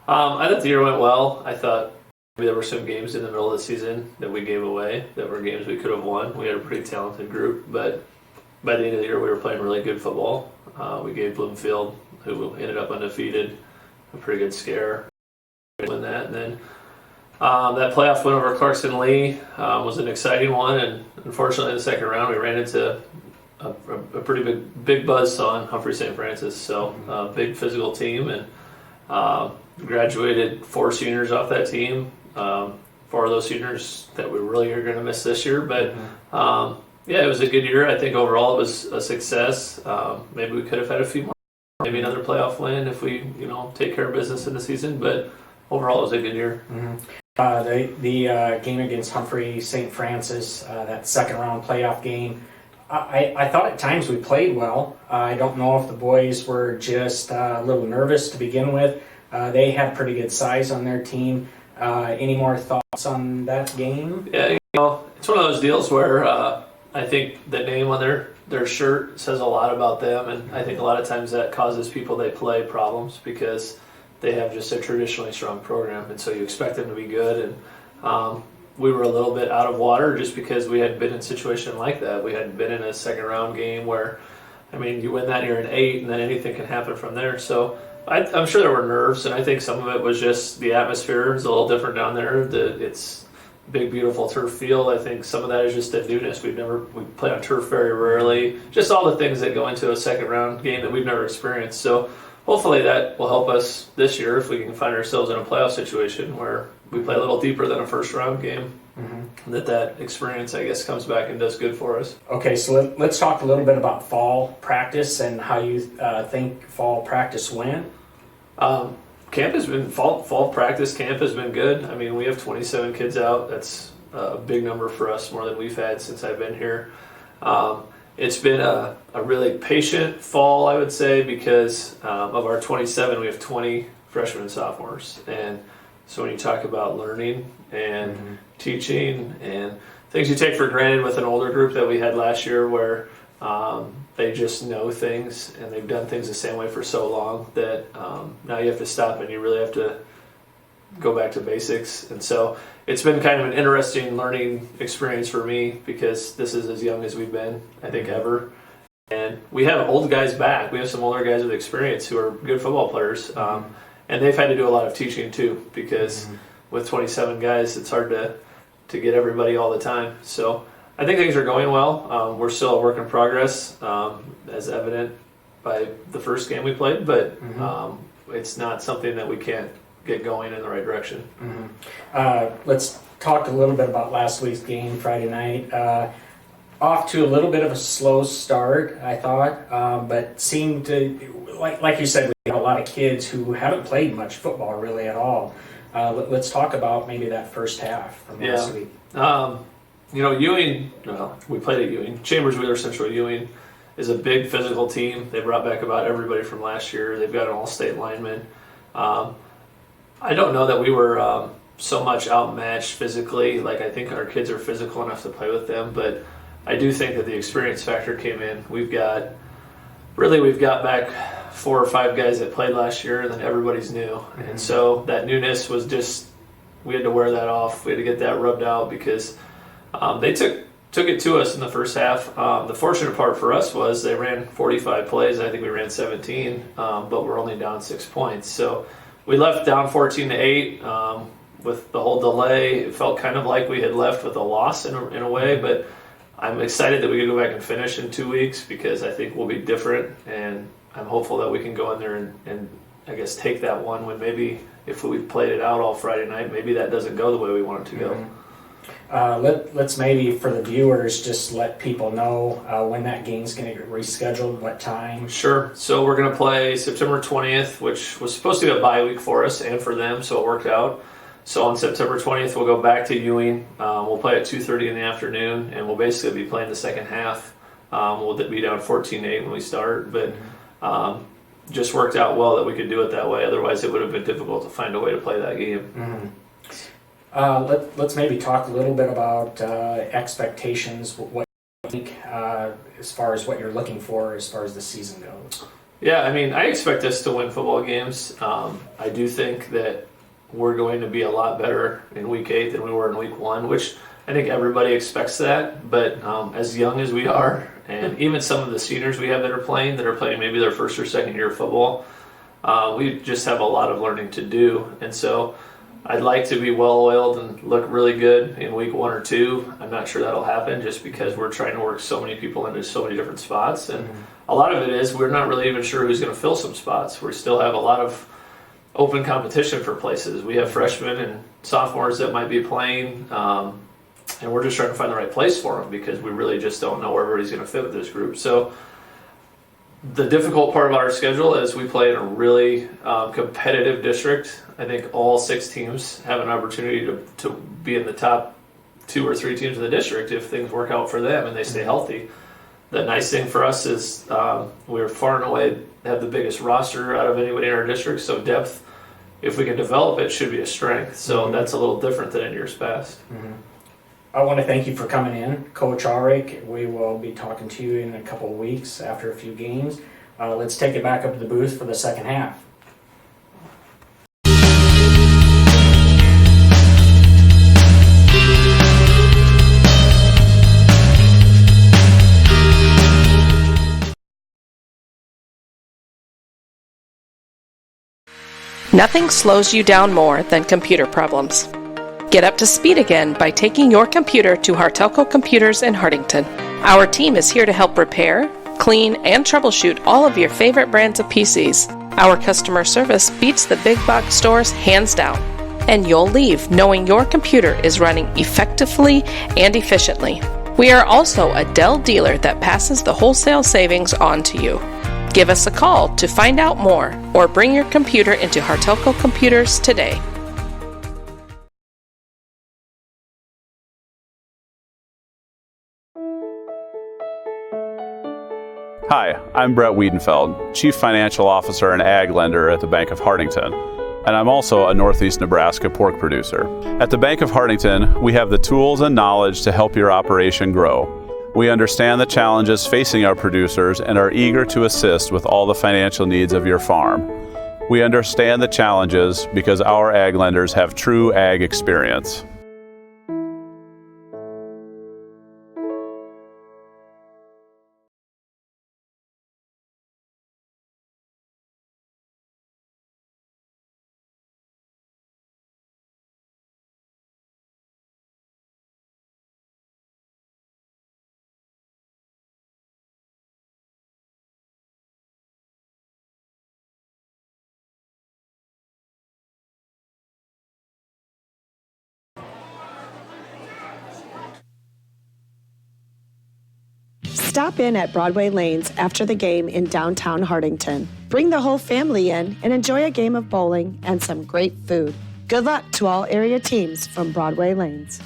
I thought the year went well. I thought maybe there were some games in the middle of the season that we gave away that were games we could have won. We had a pretty talented group, but by the end of the year we were playing really good football. We gave Bloomfield, who ended up undefeated, a pretty good scare. Win that, and then that playoff win over Clarkson Lee was an exciting one, and unfortunately in the second round we ran into a pretty big buzzsaw on Humphrey St. Francis, so big physical team, and graduated 4 seniors off that team. 4 of those seniors that we really are going to miss this year, but yeah, it was a good year. I think overall it was a success. Maybe we could have had a few more. Maybe another playoff win if we, take care of business in the season. But overall, it was a good year. The game against Humphrey St. Francis, that second round playoff game, I thought at times we played well. I don't know if the boys were just a little nervous to begin with. They had pretty good size on their team. Any more thoughts on that game? Yeah, it's one of those deals where I think the name on their shirt says a lot about them, and I think a lot of times that causes people they play problems because they have just a traditionally strong program, and so you expect them to be good. And we were a little bit out of water just because we hadn't been in a situation like that. We hadn't been in a second round game where, you win that, you're an 8, and then anything can happen from there. So I'm sure there were nerves, and I think some of it was just the atmosphere is a little different down there. It's big, beautiful turf field. I think some of that is just a newness. We play on turf very rarely. Just all the things that go into a second round game that we've never experienced. So hopefully that will help us this year if we can find ourselves in a playoff situation where we play a little deeper than a first round game. That experience, I guess, comes back and does good for us. Okay, so let's talk a little bit about fall practice and how you think fall practice went. Camp has been fall practice camp has been good. We have 27 kids out. That's a big number for us, more than we've had since I've been here. It's been a really patient fall, I would say, because of our 27, we have 20 freshmen and sophomores. And so when you talk about learning and teaching and things you take for granted with an older group that we had last year where they just know things and they've done things the same way for so long that now you have to stop and you really have to go back to basics. And so it's been kind of an interesting learning experience for me because this is as young as we've been, I think, ever. And we have old guys back. We have some older guys with experience who are good football players. And they've had to do a lot of teaching too, because with 27 guys, it's hard to get everybody all the time. So I think things are going well. We're still a work in progress, as evident by the first game we played, but it's not something that we can't get going in the right direction. Let's talk a little bit about last week's game, Friday night. Off to a little bit of a slow start, I thought, but seemed to, like you said, we have a lot of kids who haven't played much football really at all. Let's talk about maybe that first half from last week. Ewing, we played at Ewing. Chambers Wheeler Central Ewing is a big physical team. They brought back about everybody from last year. They've got an all-state lineman. I don't know that we were so much outmatched physically. Like, I think our kids are physical enough to play with them, but I do think that the experience factor came in. We've got back 4 or 5 guys that played last year, and then everybody's new. And so that newness was just, we had to wear that off. We had to get that rubbed out because they took it to us in the first half. The fortunate part for us was they ran 45 plays. I think we ran 17, but we're only down 6 points. So we left down 14-8 with the whole delay. It felt kind of like we had left with a loss in a way, but I'm excited that we can go back and finish in 2 weeks because I think we'll be different, and I'm hopeful that we can go in there and I guess take that one when maybe if we played it out all Friday night, maybe that doesn't go the way we want it to go. Let's maybe for the viewers just let people know when that game's going to get rescheduled, what time. Sure. So we're going to play September 20th, which was supposed to be a bye week for us and for them, so it worked out. So on September 20th, we'll go back to Ewing. We'll play at 2:30 in the afternoon, and we'll basically be playing the second half. We'll be down 14-8 when we start, but just worked out well that we could do it that way. Otherwise, it would have been difficult to find a way to play that game. Let's maybe talk a little bit about expectations, what you think as far as what you're looking for as far as the season goes. Yeah, I mean, I expect us to win football games. I do think that we're going to be a lot better in week 8 than we were in week 1, which I think everybody expects that. But as young as we are, and even some of the seniors we have that are playing maybe their first or second year of football, we just have a lot of learning to do. And so I'd like to be well-oiled and look really good in week 1 or 2. I'm not sure that'll happen just because we're trying to work so many people into so many different spots. And a lot of it is we're not really even sure who's going to fill some spots. We still have a lot of open competition for places. We have freshmen and sophomores that might be playing, and we're just trying to find the right place for them because we really just don't know where everybody's going to fit with this group. So the difficult part about our schedule is we play in a really competitive district. I think all 6 teams have an opportunity to be in the top 2 or 3 teams in the district if things work out for them and they stay healthy. The nice thing for us is we're far and away have the biggest roster out of anybody in our district, so depth, if we can develop it, should be a strength. So that's a little different than in years past. I want to thank you for coming in, Coach Ulrich. We will be talking to you in a couple of weeks after a few games. Let's take it back up to the booth for the second half. Nothing slows you down more than computer problems. Get up to speed again by taking your computer to Hartelco Computers in Hartington. Our team is here to help repair, clean, and troubleshoot all of your favorite brands of PCs. Our customer service beats the big box stores hands down. And you'll leave knowing your computer is running effectively and efficiently. We are also a Dell dealer that passes the wholesale savings on to you. Give us a call to find out more or bring your computer into Hartelco Computers today. Hi, I'm Brett Wiedenfeld, Chief Financial Officer and Ag Lender at the Bank of Hartington, and I'm also a Northeast Nebraska pork producer. At the Bank of Hartington, we have the tools and knowledge to help your operation grow. We understand the challenges facing our producers and are eager to assist with all the financial needs of your farm. We understand the challenges because our ag lenders have true ag experience. Stop in at Broadway Lanes after the game in downtown Hartington. Bring the whole family in and enjoy a game of bowling and some great food. Good luck to all area teams from Broadway Lanes.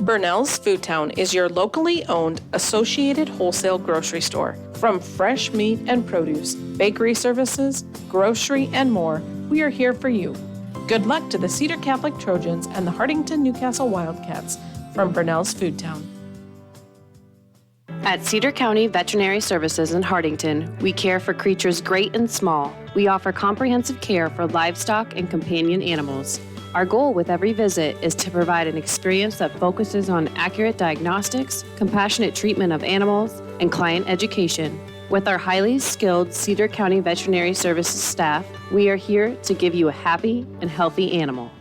Burnell's Food Town is your locally owned associated wholesale grocery store. From fresh meat and produce, bakery services, grocery, and more, we are here for you. Good luck to the Cedar Catholic Trojans and the Hartington-Newcastle Wildcats from Burnell's Food Town. At Cedar County Veterinary Services in Hartington, we care for creatures great and small. We offer comprehensive care for livestock and companion animals. Our goal with every visit is to provide an experience that focuses on accurate diagnostics, compassionate treatment of animals, and client education. With our highly skilled Cedar County Veterinary Services staff, we are here to give you a happy and healthy animal.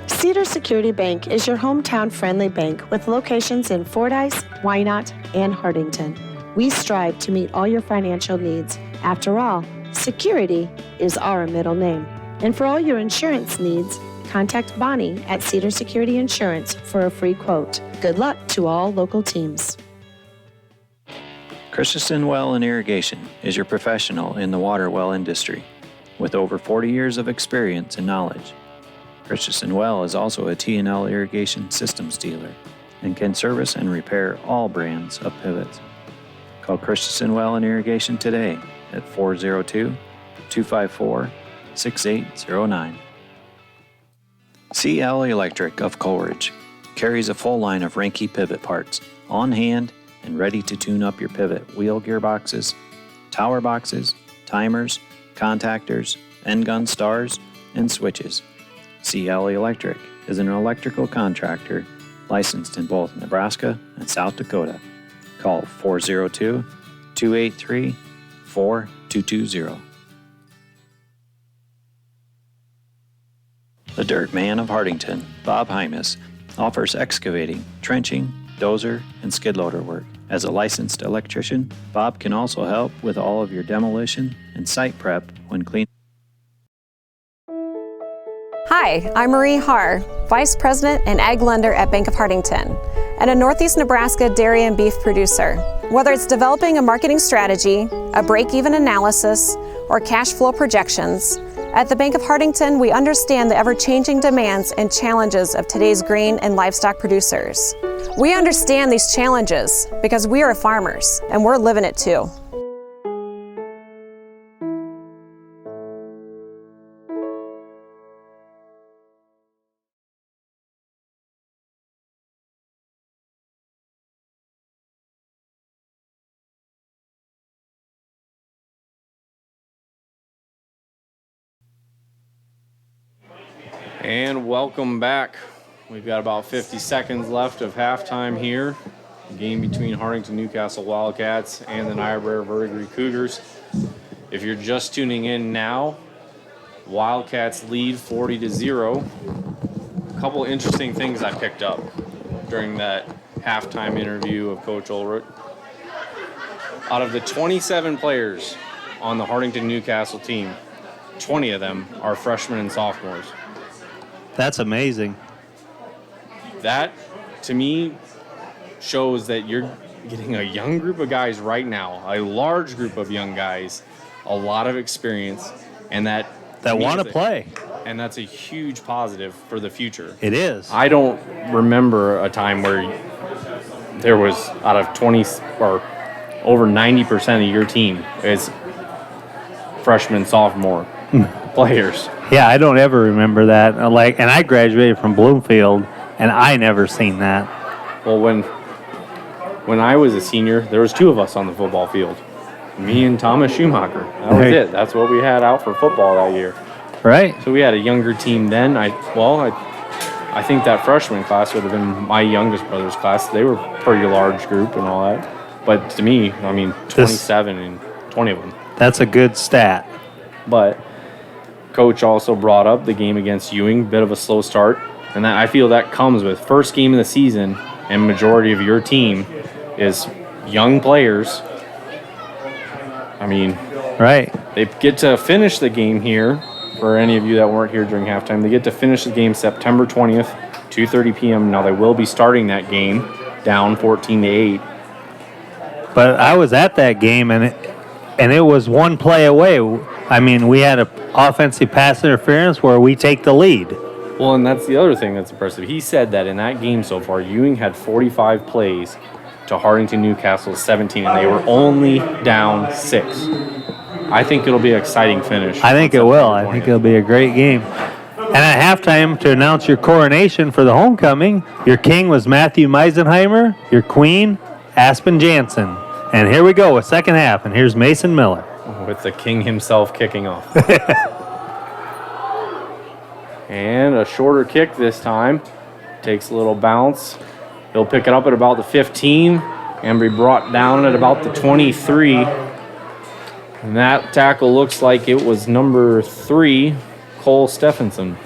Cedar Security Bank is your hometown friendly bank with locations in Fordyce, Wynot, and Hartington. We strive to meet all your financial needs. After all, security is our middle name. And for all your insurance needs, contact Bonnie at Cedar Security Insurance for a free quote. Good luck to all local teams. Christensen Well and Irrigation is your professional in the water well industry with over 40 years of experience and knowledge. Christensen Well is also a T&L irrigation systems dealer and can service and repair all brands of pivots. Call Christensen Well and Irrigation today at 402-254-6809. CL Electric of Coleridge carries a full line of Ranke pivot parts on hand and ready to tune up your pivot wheel gearboxes, tower boxes, timers, contactors, end gun stars, and switches. CL Electric is an electrical contractor licensed in both Nebraska and South Dakota. Call 402-283-4220. The Dirt Man of Hartington, Bob Hymas, offers excavating, trenching, dozer, and skid loader work. As a licensed electrician, Bob can also help with all of your demolition and site prep when cleaning. Hi, I'm Marie Haar, Vice President and Ag Lender at Bank of Hartington, and a Northeast Nebraska dairy and beef producer. Whether it's developing a marketing strategy, a break-even analysis, or cash flow projections, at the Bank of Hartington, we understand the ever-changing demands and challenges of today's grain and livestock producers. We understand these challenges because we are farmers, and we're living it too. And welcome back. We've got about 50 seconds left of halftime here. The game between Hartington-Newcastle Wildcats and the Niobrara Verdigre Cougars. If you're just tuning in now, Wildcats lead 40-0. A couple interesting things I picked up during that halftime interview of Coach Ulrich. Out of the 27 players on the Hartington-Newcastle team, 20 of them are freshmen and sophomores. That's amazing. That, to me, shows that you're getting a young group of guys right now, a large group of young guys, a lot of experience, and that want to play. And that's a huge positive for the future. It is. I don't remember a time where there was out of 20 or over 90% of your team is freshman, sophomore players. Yeah, I don't ever remember that. And I graduated from Bloomfield, and I never seen that. Well, when I was a senior, there was two of us on the football field, me and Thomas Schumacher. That was it. That's what we had out for football that year. Right. So we had a younger team then. I think that freshman class would have been my youngest brother's class. They were a pretty large group and all that. But to me, 27 and 20 of them. That's a good stat. But Coach also brought up the game against Ewing, bit of a slow start. And I feel that comes with first game of the season, and majority of your team is young players. Right. They get to finish the game here. For any of you that weren't here during halftime, they get to finish the game September 20th, 2:30 p.m. Now they will be starting that game down 14-8. But I was at that game, and it was one play away. I mean, we had an offensive pass interference where we take the lead. Well, and that's the other thing that's impressive. He said that in that game so far, Ewing had 45 plays to Hartington-Newcastle 17, and they were only down 6. I think it'll be an exciting finish. I think it will. I think it'll be a great game. And at halftime, to announce your coronation for the homecoming, your king was Matthew Meisenheimer, your queen, Aspen Jansen. And here we go with second half, and here's Mason Miller. With the king himself kicking off. And a shorter kick this time. Takes a little bounce. He'll pick it up at about the 15 and be brought down at about the 23. And that tackle looks like it was number 3, Cole Stephenson.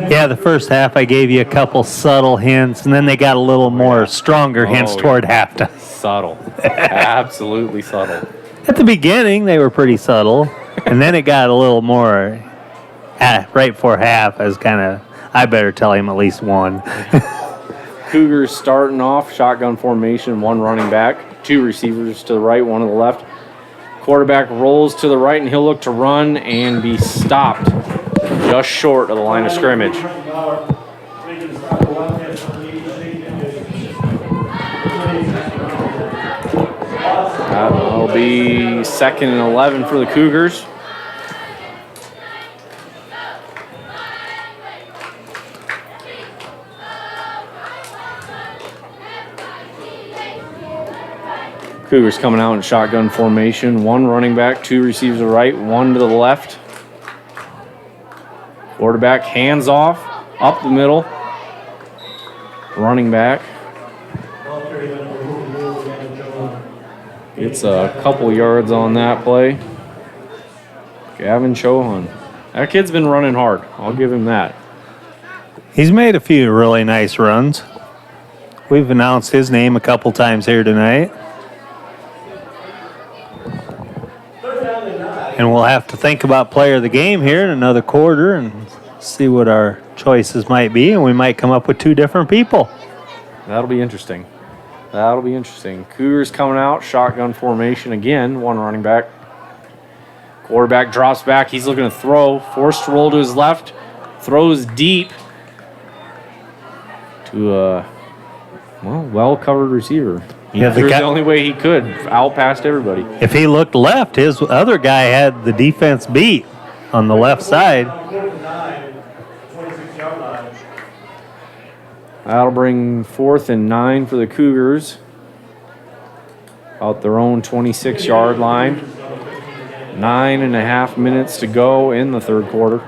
Yeah, the first half I gave you a couple subtle hints, and then they got a little more stronger hints toward halftime. Subtle. Absolutely subtle. At the beginning, they were pretty subtle, and then it got a little more right before half. I was kind of, I better tell him at least one. Cougars starting off, shotgun formation, 1 running back, 2 receivers to the right, 1 to the left. Quarterback rolls to the right, and he'll look to run and be stopped just short of the line of scrimmage. That'll be 2nd and 11 for the Cougars. Cougars coming out in shotgun formation. 1 running back, 2 receivers to the right, 1 to the left. Quarterback hands off, up the middle. Running back. It's a couple yards on that play. Gavin Chohan. That kid's been running hard. I'll give him that. He's made a few really nice runs. We've announced his name a couple times here tonight. And we'll have to think about player of the game here in another quarter and see what our choices might be, and we might come up with 2 different people. That'll be interesting. That'll be interesting. Cougars coming out, shotgun formation again, 1 running back. Quarterback drops back. He's looking to throw. Forced to roll to his left. Throws deep to a well-covered receiver. He threw the only way he could, out past everybody. If he looked left, his other guy had the defense beat on the left side. That'll bring 4th and 9 for the Cougars. Out their own 26-yard line. 9.5 minutes to go in the third quarter.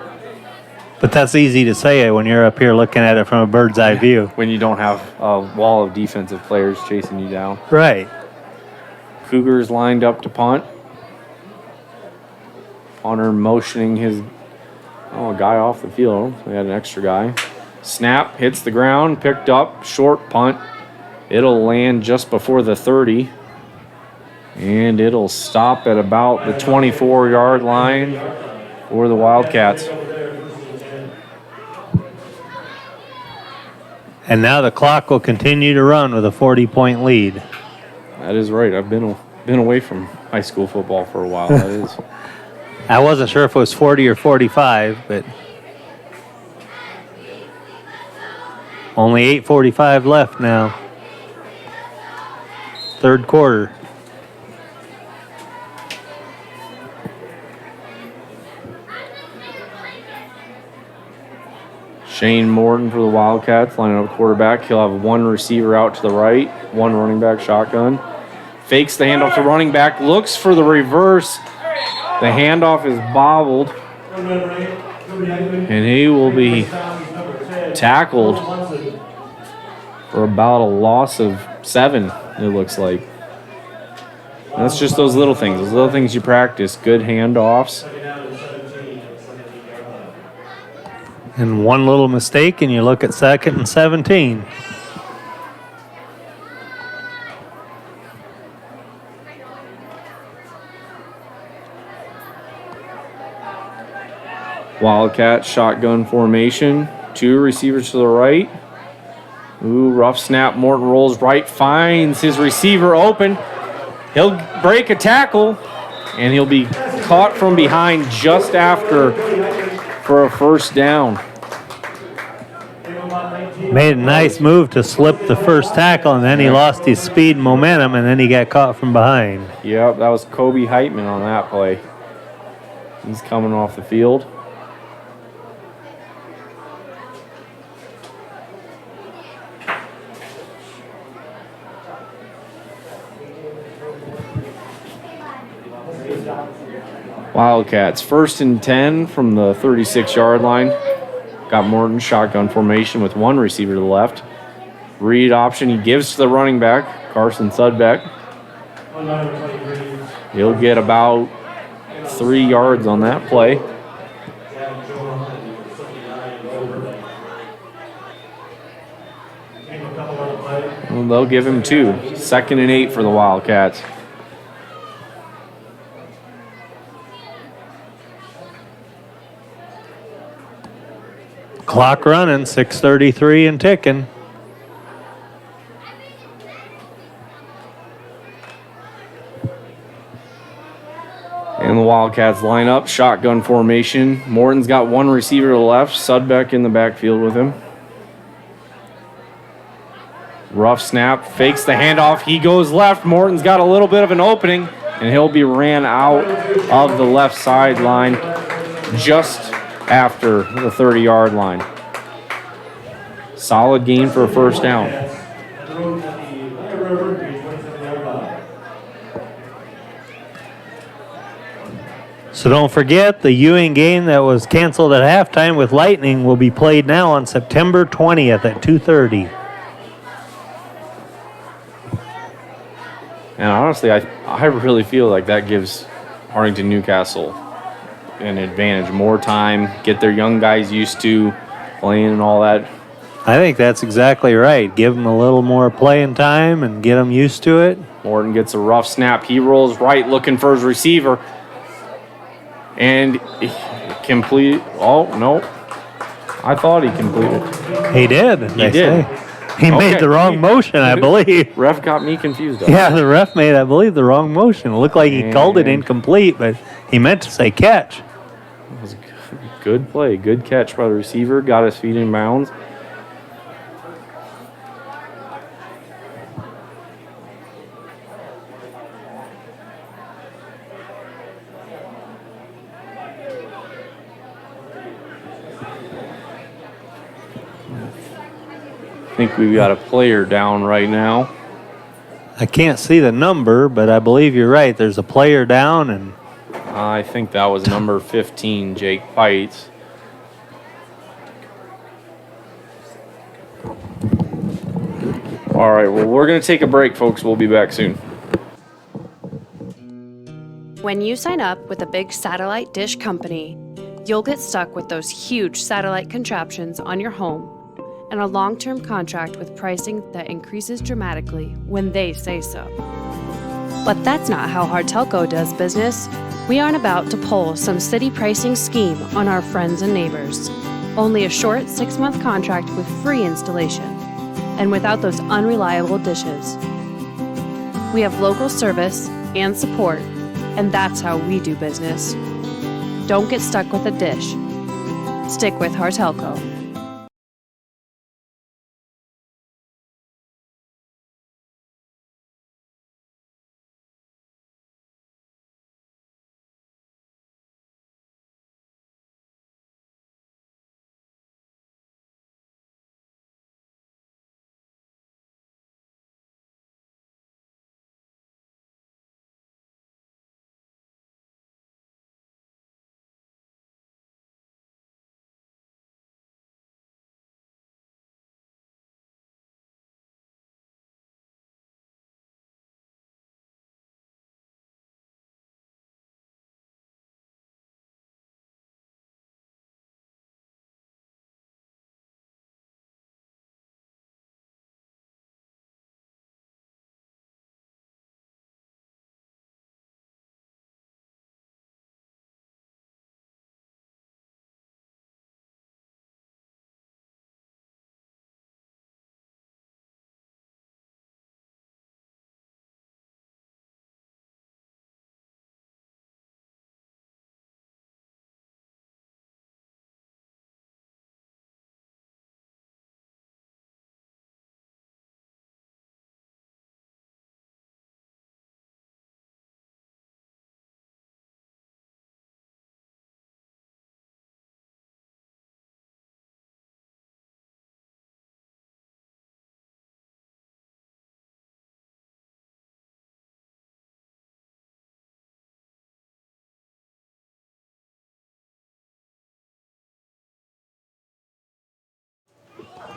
But that's easy to say when you're up here looking at it from a bird's eye view. When you don't have a wall of defensive players chasing you down. Right. Cougars lined up to punt. Punter motioning his guy off the field. We had an extra guy. Snap, hits the ground, picked up, short punt. It'll land just before the 30. And it'll stop at about the 24-yard line for the Wildcats. And now the clock will continue to run with a 40-point lead. That is right. I've been away from high school football for a while. That is. I wasn't sure if it was 40 or 45, but only 8:45 left now. Third quarter. Shane Morton for the Wildcats, lining up quarterback. He'll have 1 receiver out to the right, 1 running back shotgun. Fakes the handoff to running back, looks for the reverse. The handoff is bobbled. And he will be tackled for about a loss of 7, it looks like. And that's just those little things. Those little things you practice. Good handoffs. And one little mistake, and you look at 2nd and 17. Wildcat shotgun formation. 2 receivers to the right. Ooh, rough snap. Morton rolls right, finds his receiver open. He'll break a tackle, and he'll be caught from behind just after for a first down. Made a nice move to slip the first tackle, and then he lost his speed and momentum, and then he got caught from behind. Yep, that was Kobe Heitman on that play. He's coming off the field. Wildcats, 1st and 10 from the 36-yard line. Got Morton shotgun formation with 1 receiver to the left. Read option he gives to the running back, Carson Sudbeck. He'll get about 3 yards on that play. Well, they'll give him 2. 2nd and 8 for the Wildcats. Clock running, 6:33 and ticking. And the Wildcats line up, shotgun formation. Morton's got 1 receiver to the left, Sudbeck in the backfield with him. Rough snap, fakes the handoff, he goes left. Morton's got a little bit of an opening, and he'll be ran out of the left sideline just after the 30-yard line. Solid gain for a first down. So don't forget, the Ewing game that was canceled at halftime with lightning will be played now on September 20th at 2:30. And honestly, I really feel like that gives Hartington-Newcastle an advantage. More time, get their young guys used to playing and all that. I think that's exactly right. Give them a little more playing time and get them used to it. Morton gets a rough snap. He rolls right looking for his receiver. And complete. Oh, no. I thought he completed. He did. He did. He made the wrong motion, I believe. Ref got me confused. Yeah, the ref made, I believe, the wrong motion. It looked like he called it incomplete, but he meant to say catch. It was a good play. Good catch by the receiver. Got his feet in bounds. I think we've got a player down right now. I can't see the number, but I believe you're right. There's a player down, and I think that was number 15, Jake Pites. All right, well, we're going to take a break, folks. We'll be back soon. When you sign up with a big satellite dish company, you'll get stuck with those huge satellite contraptions on your home and a long-term contract with pricing that increases dramatically when they say so. But that's not how Hartelco does business. We aren't about to pull some city pricing scheme on our friends and neighbors. Only a short 6-month contract with free installation and without those unreliable dishes. We have local service and support, and that's how we do business. Don't get stuck with a dish. Stick with Hartelco.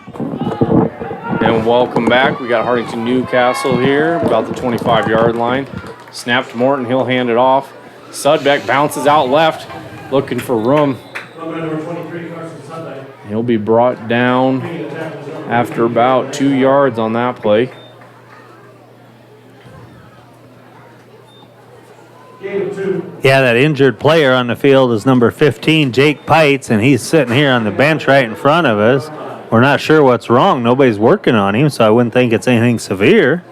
And welcome back. We got Hartington-Newcastle here, about the 25-yard line. Snap to Morton, he'll hand it off. Sudbeck bounces out left, looking for room. He'll be brought down after about 2 yards on that play. Yeah, that injured player on the field is number 15, Jake Pites, and he's sitting here on the bench right in front of us. We're not sure what's wrong. Nobody's working on him, so I wouldn't think it's anything severe.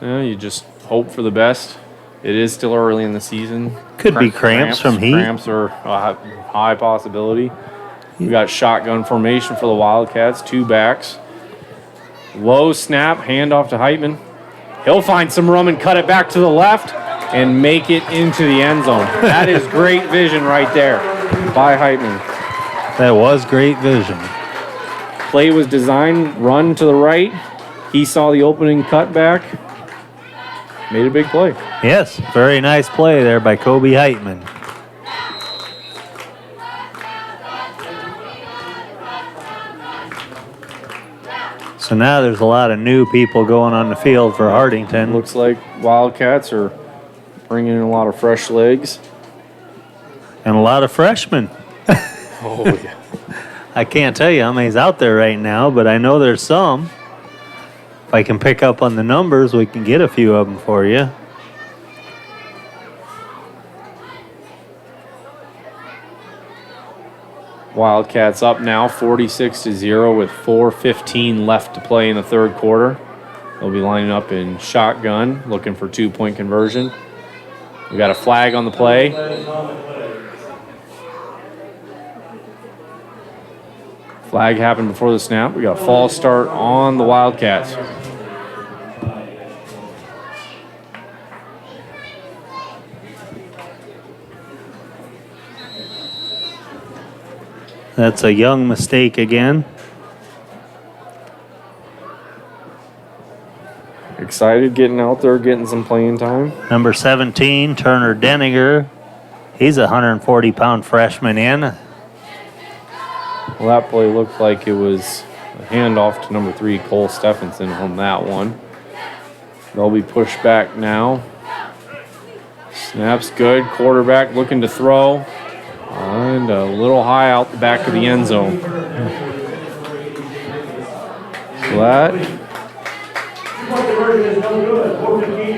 Yeah, you just hope for the best. It is still early in the season. Could be cramps from heat. Cramps are a high possibility. We got shotgun formation for the Wildcats, 2 backs. Low snap, handoff to Heitman. He'll find some room and cut it back to the left and make it into the end zone. That is great vision right there by Heitman. That was great vision. Play was designed, run to the right. He saw the opening cut back. Made a big play. Yes, very nice play there by Kobe Heitman. So now there's a lot of new people going on the field for Hartington. Looks like Wildcats are bringing in a lot of fresh legs. And a lot of freshmen. Oh, yeah. I can't tell you how many's out there right now, but I know there's some. If I can pick up on the numbers, we can get a few of them for you. Wildcats up now 46-0 with 4:15 left to play in the third quarter. They'll be lining up in shotgun, looking for 2-point conversion. We got a flag on the play. Flag happened before the snap. We got a false start on the Wildcats. That's a young mistake again. Excited getting out there, getting some playing time. Number 17, Turner Denninger. He's a 140-pound freshman in. Well, that play looked like it was a handoff to number 3, Cole Stephenson on that one. They'll be pushed back now. Snap's good. Quarterback looking to throw. And a little high out the back of the end zone. Flat.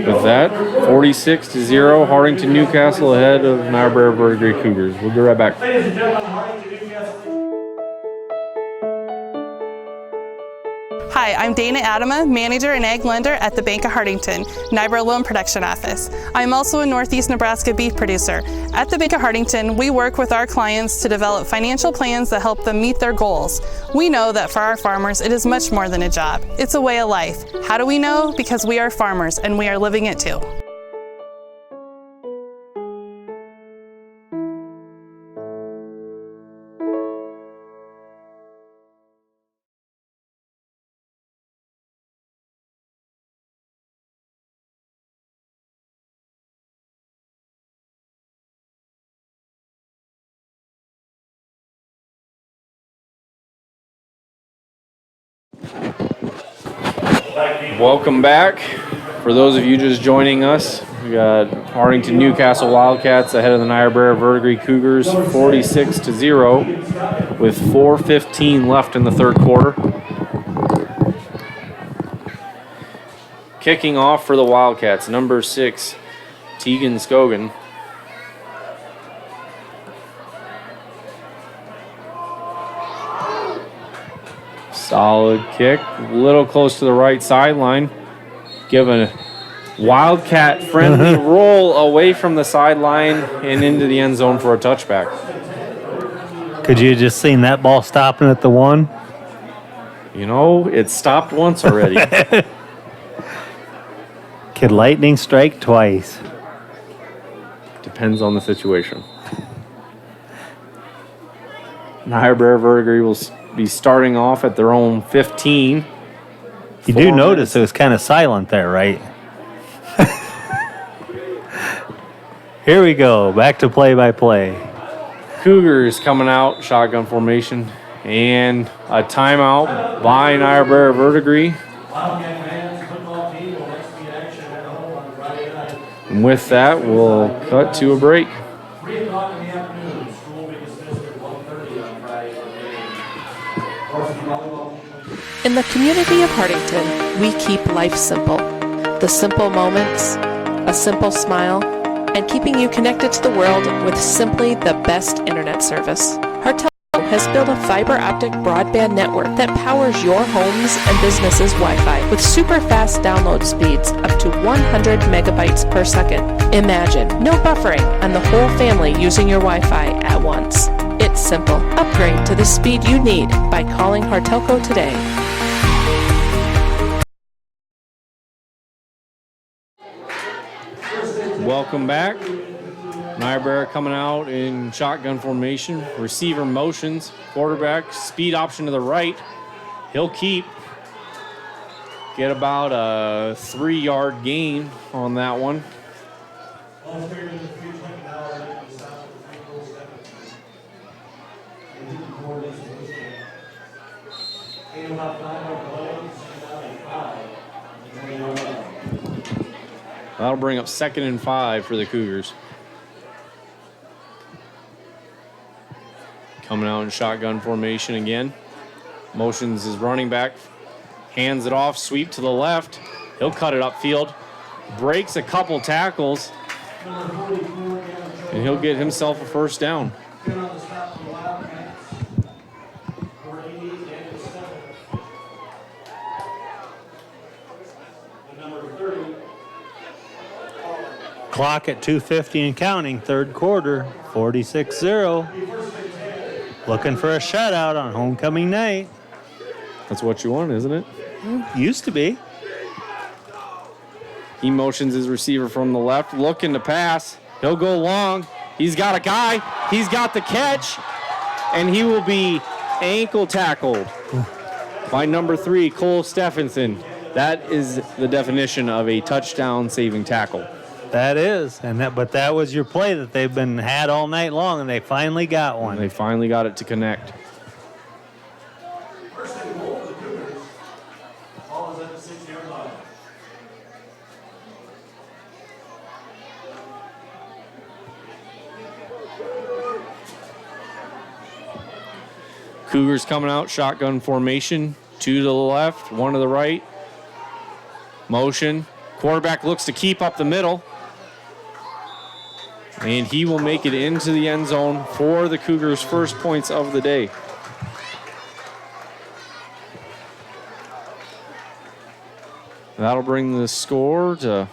With that, 46-0, Hartington-Newcastle ahead of Niobrara Verdigre Cougars. We'll be right back. Hi, I'm Dana Adama, Manager and Ag Lender at the Bank of Hartington, Niobrara Loan Production Office. I'm also a Northeast Nebraska beef producer. At the Bank of Hartington, we work with our clients to develop financial plans that help them meet their goals. We know that for our farmers, it is much more than a job. It's a way of life. How do we know? Because we are farmers and we are living it too. Welcome back. For those of you just joining us, we got Hartington-Newcastle Wildcats ahead of the Niobrara Verdigre Cougars 46-0 with 4:15 left in the third quarter. Kicking off for the Wildcats, number 6, Tegan Scogan. Solid kick, a little close to the right sideline. Give a Wildcat-friendly roll away from the sideline and into the end zone for a touchback. Could you have just seen that ball stopping at the 1? You know, it stopped once already. Could lightning strike twice? Depends on the situation. Niobrara Verdigre will be starting off at their own 15. You do notice it was kind of silent there, right? Here we go, back to play-by-play. Cougars coming out, shotgun formation, and a timeout by Niobrara Verdigre. And with that, we'll cut to a break. 3 o'clock in the afternoon, school will be dismissed at 1:30 on Friday for meeting. In the community of Hartington, we keep life simple. The simple moments, a simple smile, and keeping you connected to the world with simply the best internet service. Hartelco has built a fiber optic broadband network that powers your homes and businesses' Wi-Fi with super fast download speeds up to 100 megabytes per second. Imagine no buffering and the whole family using your Wi-Fi at once. It's simple. Upgrade to the speed you need by calling Hartelco today. Welcome back. Niobrara coming out in shotgun formation. Receiver motions. Quarterback, speed option to the right. He'll keep. Get about a 3-yard gain on that one. That'll bring up 2nd and 5 for the Cougars. Coming out in shotgun formation again. Motions his running back. Hands it off, sweep to the left. He'll cut it upfield. Breaks a couple tackles. And he'll get himself a first down. Clock at 2:50 and counting, third quarter, 46-0. Looking for a shutout on homecoming night. That's what you want, isn't it? Used to be. He motions his receiver from the left, looking to pass. He'll go long. He's got a guy. He's got the catch. And he will be ankle tackled by number 3, Cole Stephenson. That is the definition of a touchdown saving tackle. That is, but that was your play that they've been had all night long, and they finally got one. And they finally got it to connect. First and goal for the Cougars. Ball is at the 6-yard line. Cougars coming out, shotgun formation. 2 to the left, 1 to the right. Motion. Quarterback looks to keep up the middle. And he will make it into the end zone for the Cougars' first points of the day. That'll bring the score to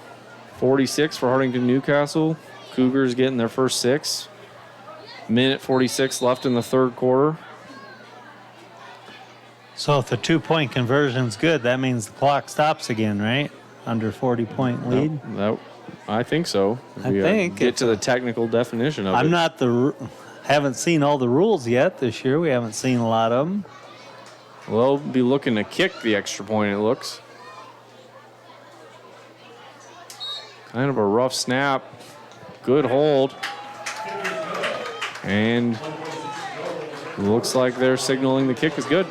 46 for Hartington-Newcastle. Cougars getting their first 6. Minute 46 left in the third quarter. So if the 2-point conversion's good, that means the clock stops again, right? Under 40-point lead? I think so. I think. Get to the technical definition of it. I'm not haven't seen all the rules yet this year. We haven't seen a lot of them. Well, be looking to kick the extra point, it looks. Kind of a rough snap. Good hold. And looks like they're signaling the kick is good.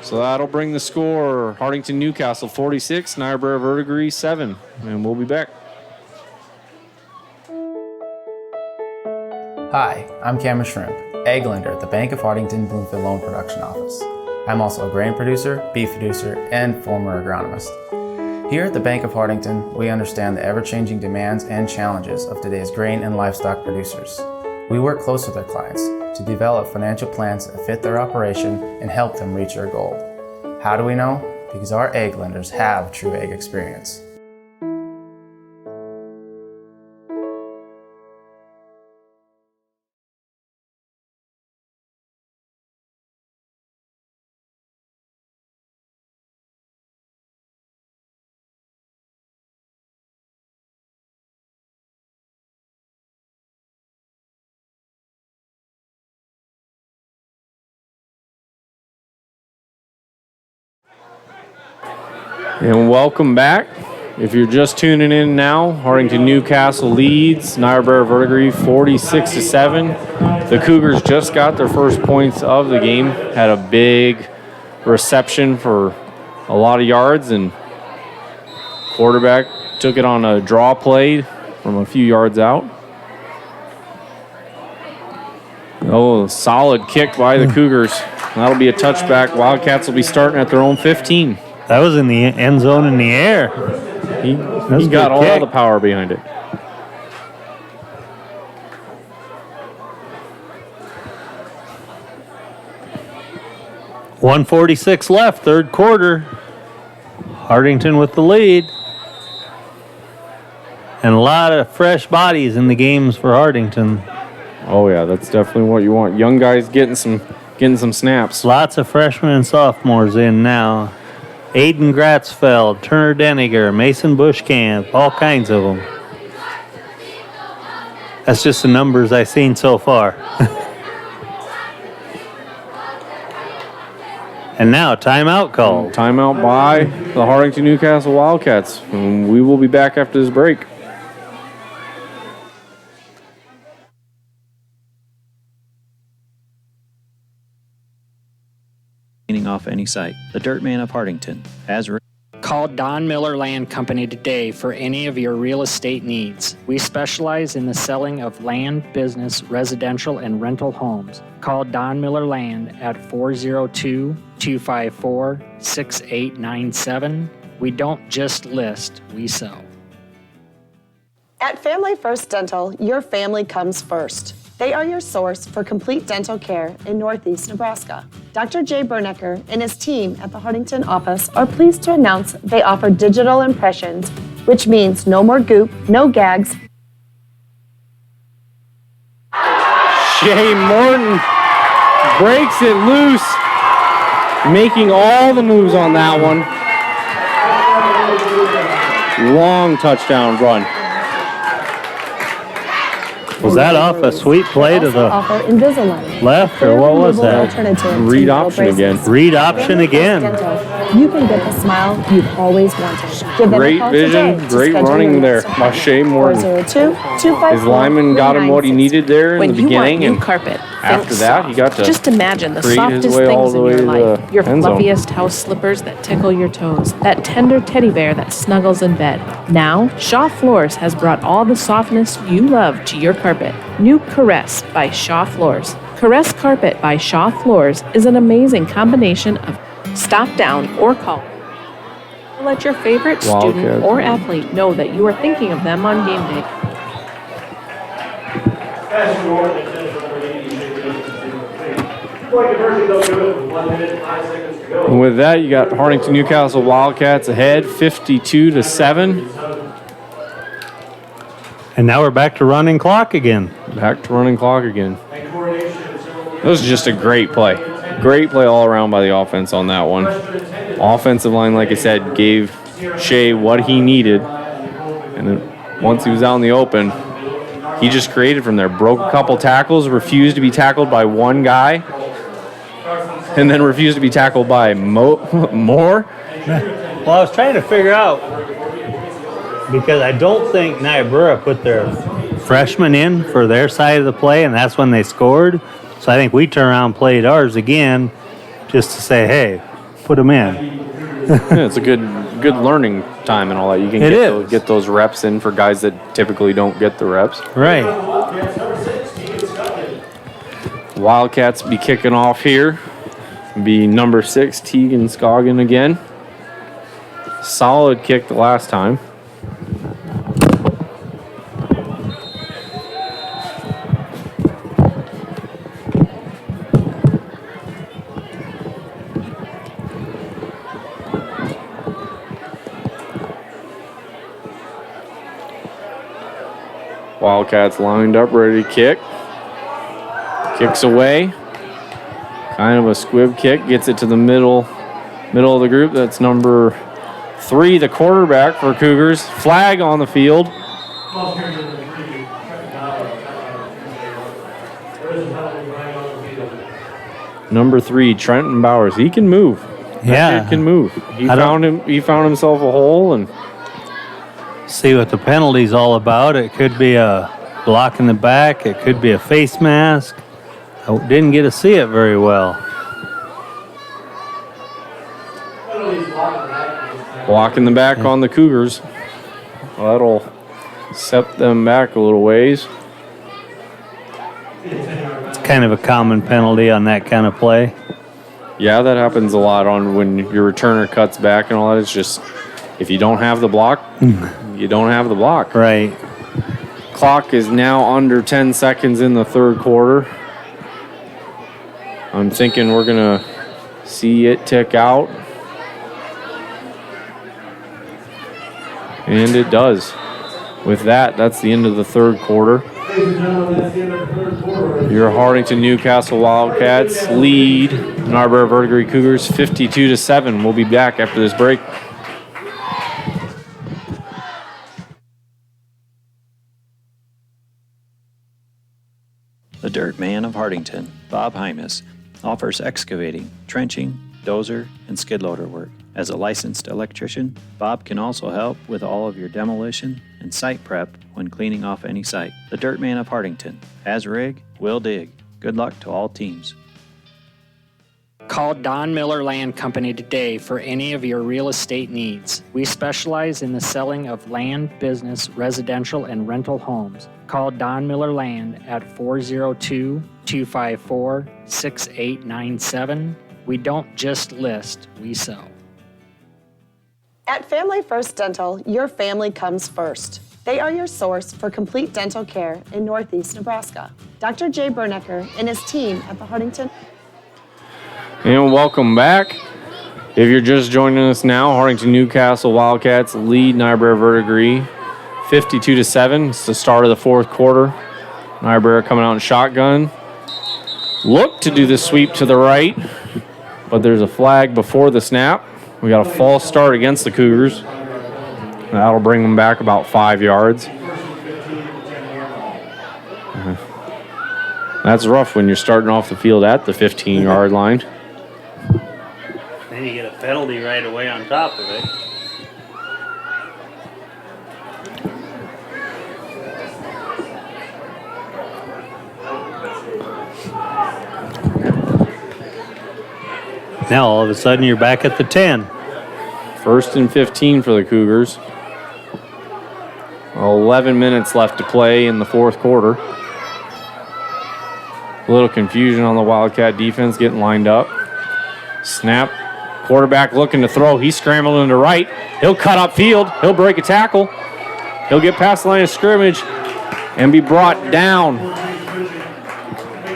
So that'll bring the score, Hartington-Newcastle 46, Niobrara Verdigre 7. And we'll be back. Hi, I'm Cameron Shrimp, egg lender at the Bank of Hartington Bloomfield Loan Production Office. I'm also a grain producer, beef producer, and former agronomist. Here at the Bank of Hartington, we understand the ever-changing demands and challenges of today's grain and livestock producers. We work close with our clients to develop financial plans that fit their operation and help them reach their goal. How do we know? Because our egg lenders have true egg experience. And welcome back. If you're just tuning in now, Hartington-Newcastle leads Niobrara Verdigre 46-7. The Cougars just got their first points of the game, had a big reception for a lot of yards, and quarterback took it on a draw play from a few yards out. Oh, solid kick by the Cougars. That'll be a touchback. Wildcats will be starting at their own 15. That was in the end zone in the air. He got all the power behind it. .146 left, third quarter. Hartington with the lead. And a lot of fresh bodies in the games for Hartington. Oh yeah, that's definitely what you want. Young guys getting some snaps. Lots of freshmen and sophomores in now. Aiden Gratzfeld, Turner Deniger, Mason Bushcamp, all kinds of them. That's just the numbers I've seen so far. And now, timeout call. Timeout by the Hartington-Newcastle Wildcats. And we will be back after this break. Off any site. The Dirt Man of Hartington has Call Don Miller Land Company today for any of your real estate needs. We specialize in the selling of land, business, residential, and rental homes. Call Don Miller Land at 402-254-6897. We don't just list, we sell. At Family First Dental, your family comes first. They are your source for complete dental care in Northeast Nebraska. Dr. Jay Bernecker and his team at the Hartington office are pleased to announce they offer digital impressions, which means no more goop, no gags. Shay Morton breaks it loose, making all the moves on that one. Long touchdown run. Was that off a sweet play to the left, or what was that? Read option again. Read option again. You can get the smile you've always wanted. Give them a Great call vision, today to great schedule running your there next by Shay Morton. 402-254-3963. His lineman got him what he needed there in When the you want beginning, new and carpet, after that, he got to just imagine the create his softest way all things the in way your to life. the Your end zone. fluffiest house slippers that tickle your toes. That tender teddy bear that snuggles in bed. Now, Shaw Floors has brought all the softness you love to your carpet. New Caress by Shaw Floors. Caress Carpet by Shaw Floors is an amazing combination of stop down or call. Let your favorite student Wildcats. or athlete know that you are thinking of them on game day. And with that, you got Hartington-Newcastle Wildcats ahead, 52-7. And now we're back to running clock again. Back to running clock again. That was just a great play. Great play all around by the offense on that one. Offensive line, like I said, gave Shea what he needed. And then once he was out in the open, he just created from there. Broke a couple tackles, refused to be tackled by one guy, and then refused to be tackled by more. Well, I was trying to figure out, because I don't think Niobrara put their freshmen in for their side of the play, and that's when they scored. So I think we turned around and played ours again just to say, hey, put them in. Yeah, it's a good learning time and all that. You can get those reps in for guys that typically don't get the reps. Right. Wildcats be kicking off here. Be number 6, Tegan Scoggin again. Solid kick the last time. Wildcats lined up, ready to kick. Kicks away. Kind of a squib kick. Gets it to the middle of the group. That's number 3, the quarterback for Cougars. Flag on the field. Number 3, Trenton Bowers. He can move. Yeah. That kid can move. He found himself a hole, and See what the penalty's all about. It could be a block in the back. It could be a face mask. I didn't get to see it very well. Block in the back on the Cougars. Well, that'll set them back a little ways. It's kind of a common penalty on that kind of play. Yeah, that happens a lot on when your returner cuts back and all that. It's just, if you don't have the block, you don't have the block. Right. Clock is now under 10 seconds in the third quarter. I'm thinking we're going to see it tick out. And it does. With that, that's the end of the third quarter. Your Hartington-Newcastle Wildcats lead Niobrara Verdigre Cougars 52-7. We'll be back after this break. The Dirt Man of Hartington, Bob Hymas, offers excavating, trenching, dozer, and skid loader work. As a licensed electrician, Bob can also help with all of your demolition and site prep when cleaning off any site. The Dirt Man of Hartington has rig, will dig. Good luck to all teams. Call Don Miller Land Company today for any of your real estate needs. We specialize in the selling of land, business, residential, and rental homes. Call Don Miller Land at 402-254-6897. We don't just list, we sell. At Family First Dental, your family comes first. They are your source for complete dental care in Northeast Nebraska. Dr. Jay Bernecker and his team at the Hartington. And welcome back. If you're just joining us now, Hartington-Newcastle Wildcats lead Niobrara Verdigre 52-7. It's the start of the fourth quarter. Niobrara coming out in shotgun. Look to do the sweep to the right, but there's a flag before the snap. We got a false start against the Cougars. That'll bring them back about 5 yards. That's rough when you're starting off the field at the 15-yard line. Then you get a penalty right away on top of it. Now all of a sudden you're back at the 10. 1st and 15 for the Cougars. 11 minutes left to play in the fourth quarter. A little confusion on the Wildcat defense getting lined up. Snap. Quarterback looking to throw. He's scrambling to right. He'll cut up field. He'll break a tackle. He'll get past the line of scrimmage and be brought down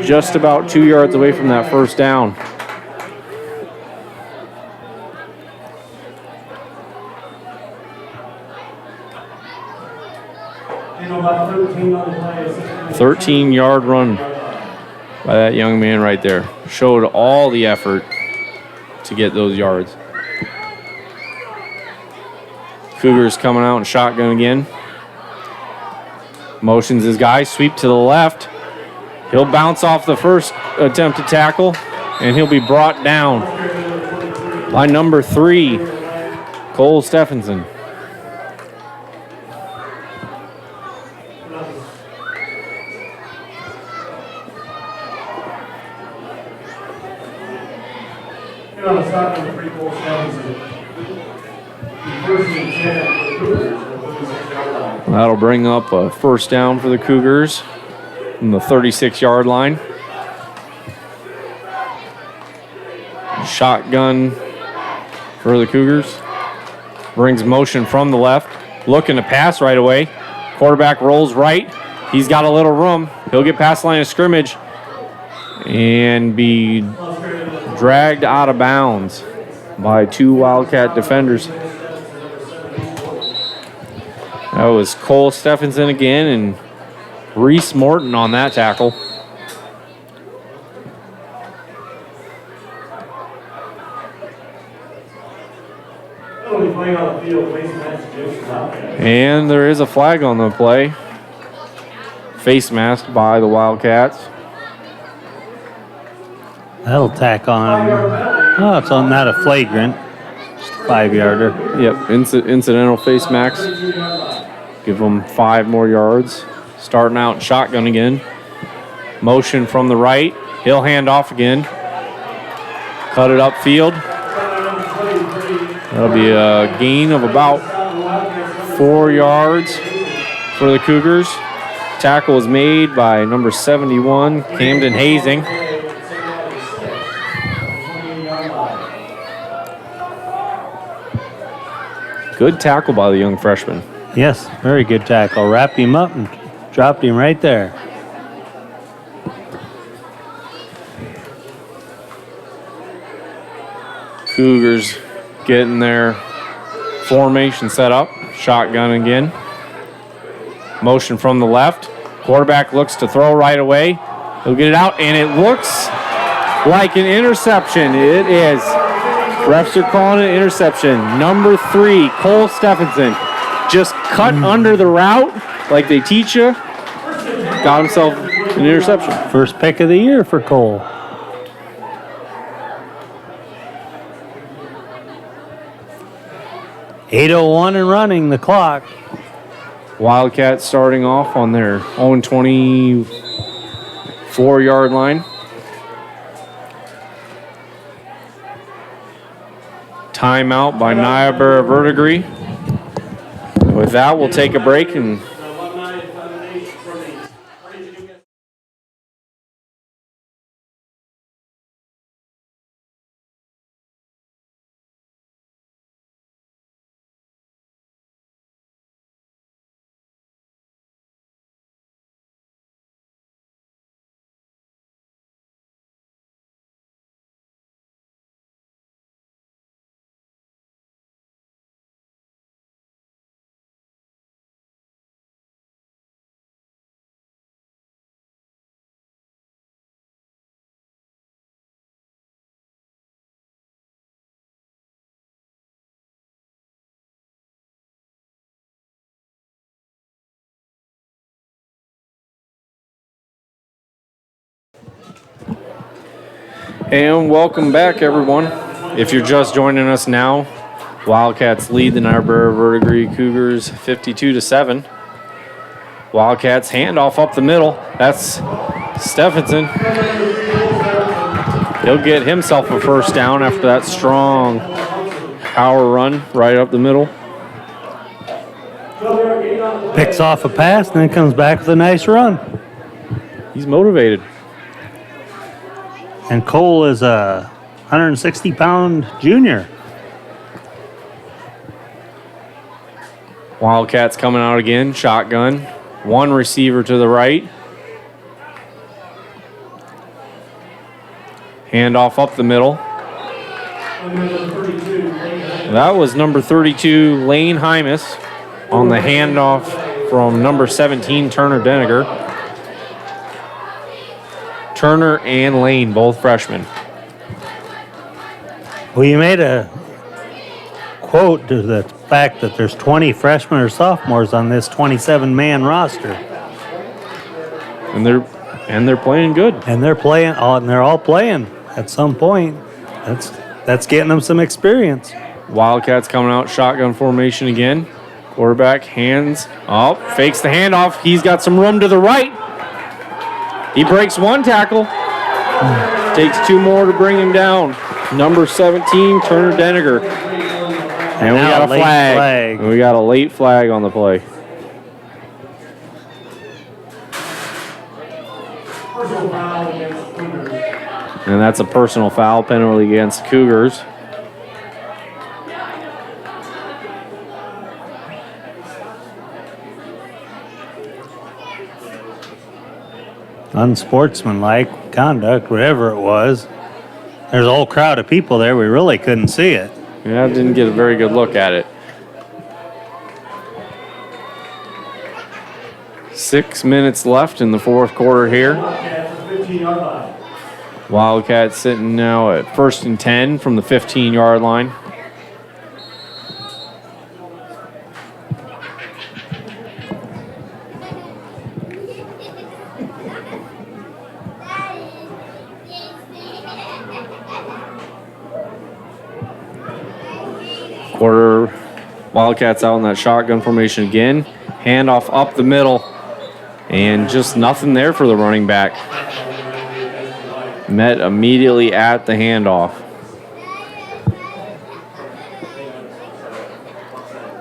just about 2 yards away from that first down. About 13 on the play. 13-yard run by that young man right there. Showed all the effort to get those yards. Cougars coming out in shotgun again. Motions his guy, sweep to the left. He'll bounce off the first attempt to tackle, and he'll be brought down by number 3, Cole Stephenson. On the stop number 3, Cole Stephenson. First and 10 for the Cougars. That'll bring up a first down for the Cougars from the 36-yard line. Shotgun for the Cougars. Brings motion from the left. Looking to pass right away. Quarterback rolls right. He's got a little room. He'll get past the line of scrimmage and be dragged out of bounds by 2 Wildcat defenders. That was Cole Stephenson again and Reese Morton on that tackle. And there is a flag on the play. Face masked by the Wildcats. That'll tack on. Oh, it's on not a flagrant. Just a 5-yarder. Yep, incidental face mask. Give them 5 more yards. Starting out shotgun again. Motion from the right. He'll hand off again. Cut it upfield. That'll be a gain of about 4 yards for the Cougars. Tackle was made by number 71, Camden Hazing. Good tackle by the young freshman. Yes, very good tackle. Wrapped him up and dropped him right there. Cougars getting their formation set up. Shotgun again. Motion from the left. Quarterback looks to throw right away. He'll get it out, and it looks like an interception. It is. Refs are calling it an interception. Number 3, Cole Stephenson, just cut under the route like they teach you. Got himself an interception. First pick of the year for Cole. .801 and running the clock. Wildcats starting off on their own 24-yard line. Timeout by Niobrara Verdigre. With that, we'll take a break and welcome back, everyone. If you're just joining us now, Wildcats lead the Niobrara Verdigre Cougars 52-7. Wildcats handoff up the middle. That's Stephenson. He'll get himself a first down after that strong power run right up the middle. Picks off a pass and then comes back with a nice run. He's motivated. And Cole is a 160-pound junior. Wildcats coming out again, shotgun. One receiver to the right. Handoff up the middle. That was number 32, Lane Hymas, on the handoff from number 17, Turner Denniger. Turner and Lane, both freshmen. Well, you made a quote to the fact that there's 20 freshmen or sophomores on this 27-man roster. And they're playing good. And they're playing, and they're all playing at some point. That's getting them some experience. Wildcats coming out shotgun formation again. Quarterback hands up, fakes the handoff. He's got some room to the right. He breaks one tackle. Takes 2 more to bring him down. Number 17, Turner Denniger. And we got a flag. And we got a late flag on the play. And that's a personal foul penalty against Cougars. Unsportsmanlike conduct, whatever it was. There's a whole crowd of people there. We really couldn't see it. Yeah, I didn't get a very good look at it. 6 minutes left in the fourth quarter here. Wildcats sitting now at 1st and 10 from the 15-yard line. Wildcats out in that shotgun formation again. Handoff up the middle, and just nothing there for the running back. Met immediately at the handoff.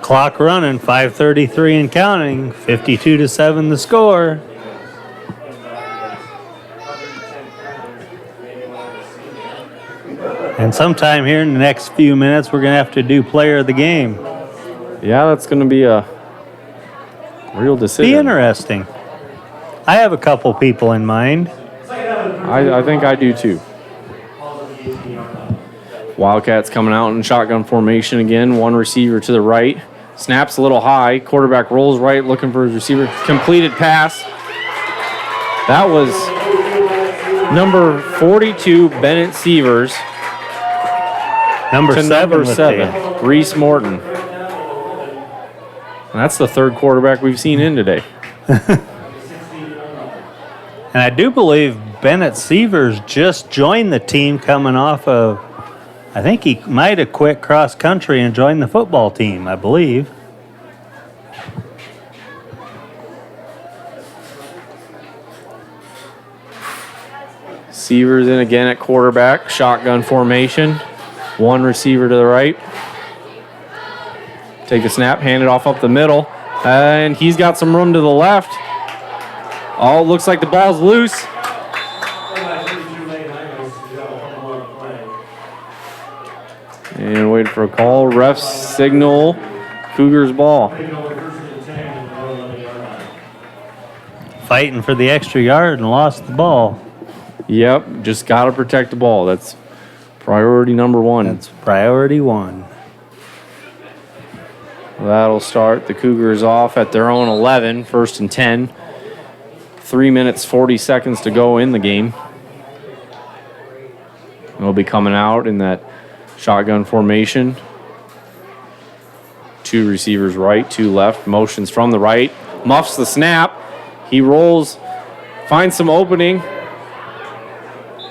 Clock running, 5:33 and counting, 52-7 the score. And sometime here in the next few minutes, we're going to have to do player of the game. Yeah, that's going to be a real decision. Be interesting. I have a couple people in mind. I think I do too. Wildcats coming out in shotgun formation again. One receiver to the right. Snaps a little high. Quarterback rolls right, looking for his receiver. Completed pass. That was number 42, Bennett Sievers. Number 7, Reese Morton. And that's the third quarterback we've seen in today. And I do believe Bennett Sievers just joined the team coming off of, I think he might have quit cross country and joined the football team, I believe. Sievers in again at quarterback, shotgun formation. One receiver to the right. Take a snap, hand it off up the middle, and he's got some room to the left. Oh, looks like the ball's loose. And waiting for a call. Refs signal Cougars ball. Fighting for the extra yard and lost the ball. Yep, just got to protect the ball. That's priority number one. That's priority one. That'll start the Cougars off at their own 11, 1st and 10. 3 minutes, 40 seconds to go in the game. We'll be coming out in that shotgun formation. 2 receivers right, 2 left. Motions from the right. Muffs the snap. He rolls, finds some opening.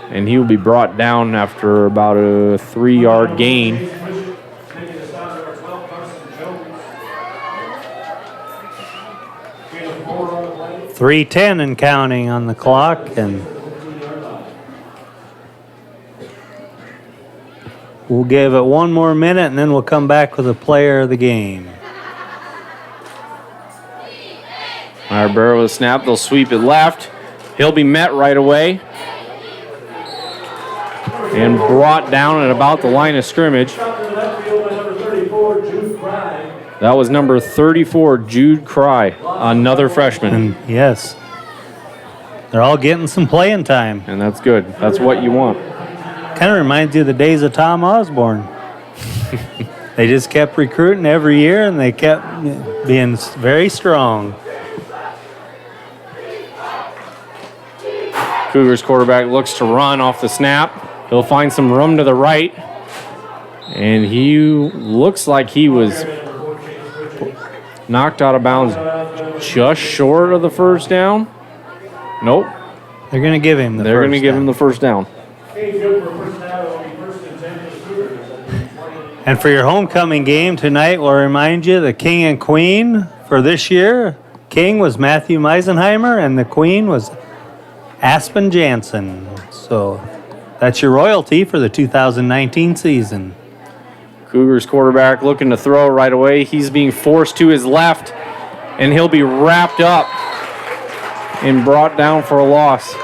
And he will be brought down after about a 3-yard gain. .310 and counting on the clock, and we'll give it one more minute, and then we'll come back with a player of the game. Niobrara with a snap. They'll sweep it left. He'll be met right away and brought down at about the line of scrimmage. That was number 34, Jude Cry, another freshman. And yes, they're all getting some playing time. And that's good. That's what you want. Kind of reminds you of the days of Tom Osborne. They just kept recruiting every year, and they kept being very strong. Cougars quarterback looks to run off the snap. He'll find some room to the right. And he looks like he was knocked out of bounds just short of the first down. Nope. They're going to give him the They're going to give him the first down. And for your homecoming game tonight, we'll remind you the king and queen for this year. King was Matthew Meisenheimer, and the queen was Aspen Jansen. So that's your royalty for the 2019 season. Cougars quarterback looking to throw right away. He's being forced to his left, and he'll be wrapped up and brought down for a loss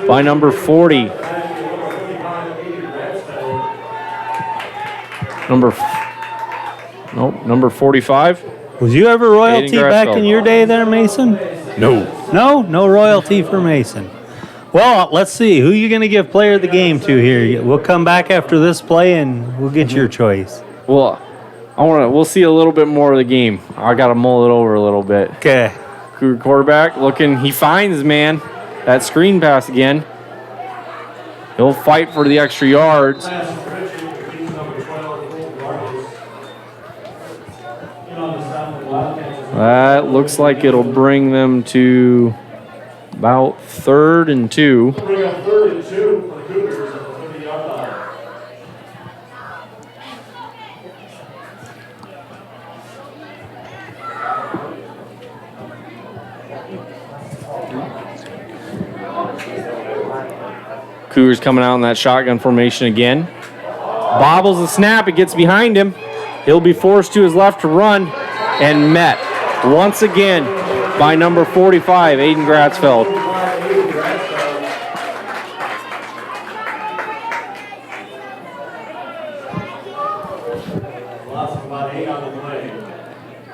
by number 40. Number 45. Was you ever royalty back in your day there, Mason? No. No royalty for Mason. Well, let's see. Who are you going to give player of the game to here? We'll come back after this play, and we'll get your choice. Well, we'll see a little bit more of the game. I got to mull it over a little bit. Okay. Cougar quarterback looking. He finds, man, that screen pass again. He'll fight for the extra yards. That looks like it'll bring them to about 3rd and 2. Cougars coming out in that shotgun formation again. Bobbles the snap. It gets behind him. He'll be forced to his left to run and met once again by number 45, Aiden Gratzfeld. Loss of about 8 on the play.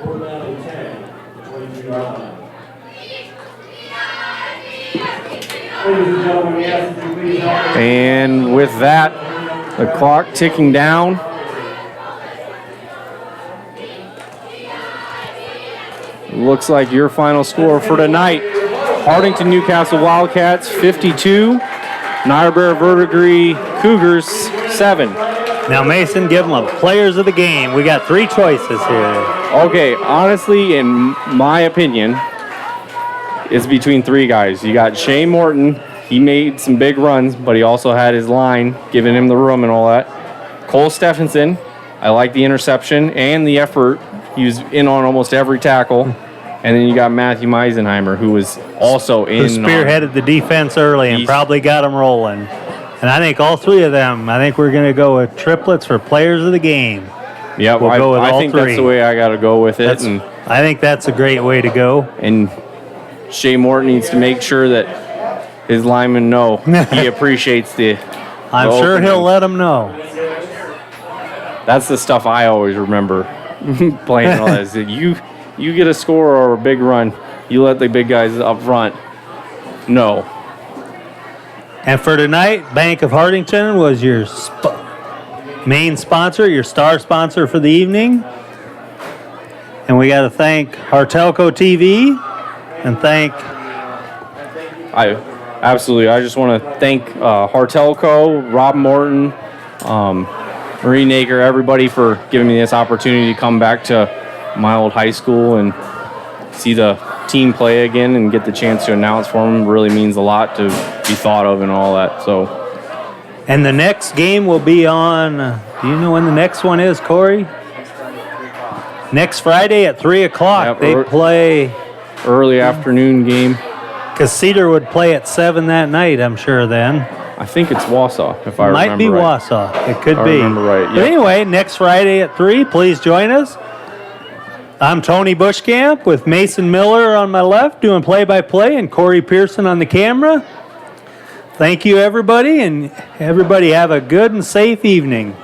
Quarter down and 10, 22-yard line. Ladies and gentlemen, we ask that you please help. And with that, the clock ticking down. Looks like your final score for tonight. Hartington-Newcastle Wildcats 52, Niobrara Verdigre Cougars 7. Now, Mason, give them a players of the game. We got 3 choices here. Okay, honestly, in my opinion, it's between 3 guys. You got Shane Morton. He made some big runs, but he also had his line, giving him the room and all that. Cole Stephenson, I like the interception and the effort. He was in on almost every tackle. And then you got Matthew Meisenheimer, who was also in. Who spearheaded the defense early and probably got them rolling. And I think all 3 of them, I think we're going to go with triplets for players of the game. Yeah, we'll go with I all think 3. that's the way I got to go with it. And I think that's a great way to go. And Shea Morton needs to make sure that his linemen know he appreciates the I'm sure opening. he'll let them know. That's the stuff I always remember playing all that. Is that you get a score or a big run, you let the big guys up front know. And for tonight, Bank of Hartington was your main sponsor, your star sponsor for the evening. And we got to thank Hartelco TV and thank... I just want to thank Hartelco, Rob Morton, Marie Naker, everybody for giving me this opportunity to come back to my old high school and see the team play again and get the chance to announce for them. Really means a lot to be thought of and all that. So, and the next game will be on, do you know when the next one is, Corey? Next Friday at 3 o'clock. Yep, they play early afternoon game. Because Cedar would play at 7 that night, I'm sure then. I think it's Wausau, if I remember right. Might be Wausau. It could be. I remember right, yep. But anyway, next Friday at 3, please join us. I'm Tony Bushcamp with Mason Miller on my left doing play-by-play and Corey Pearson on the camera. Thank you, everybody, and everybody have a good and safe evening.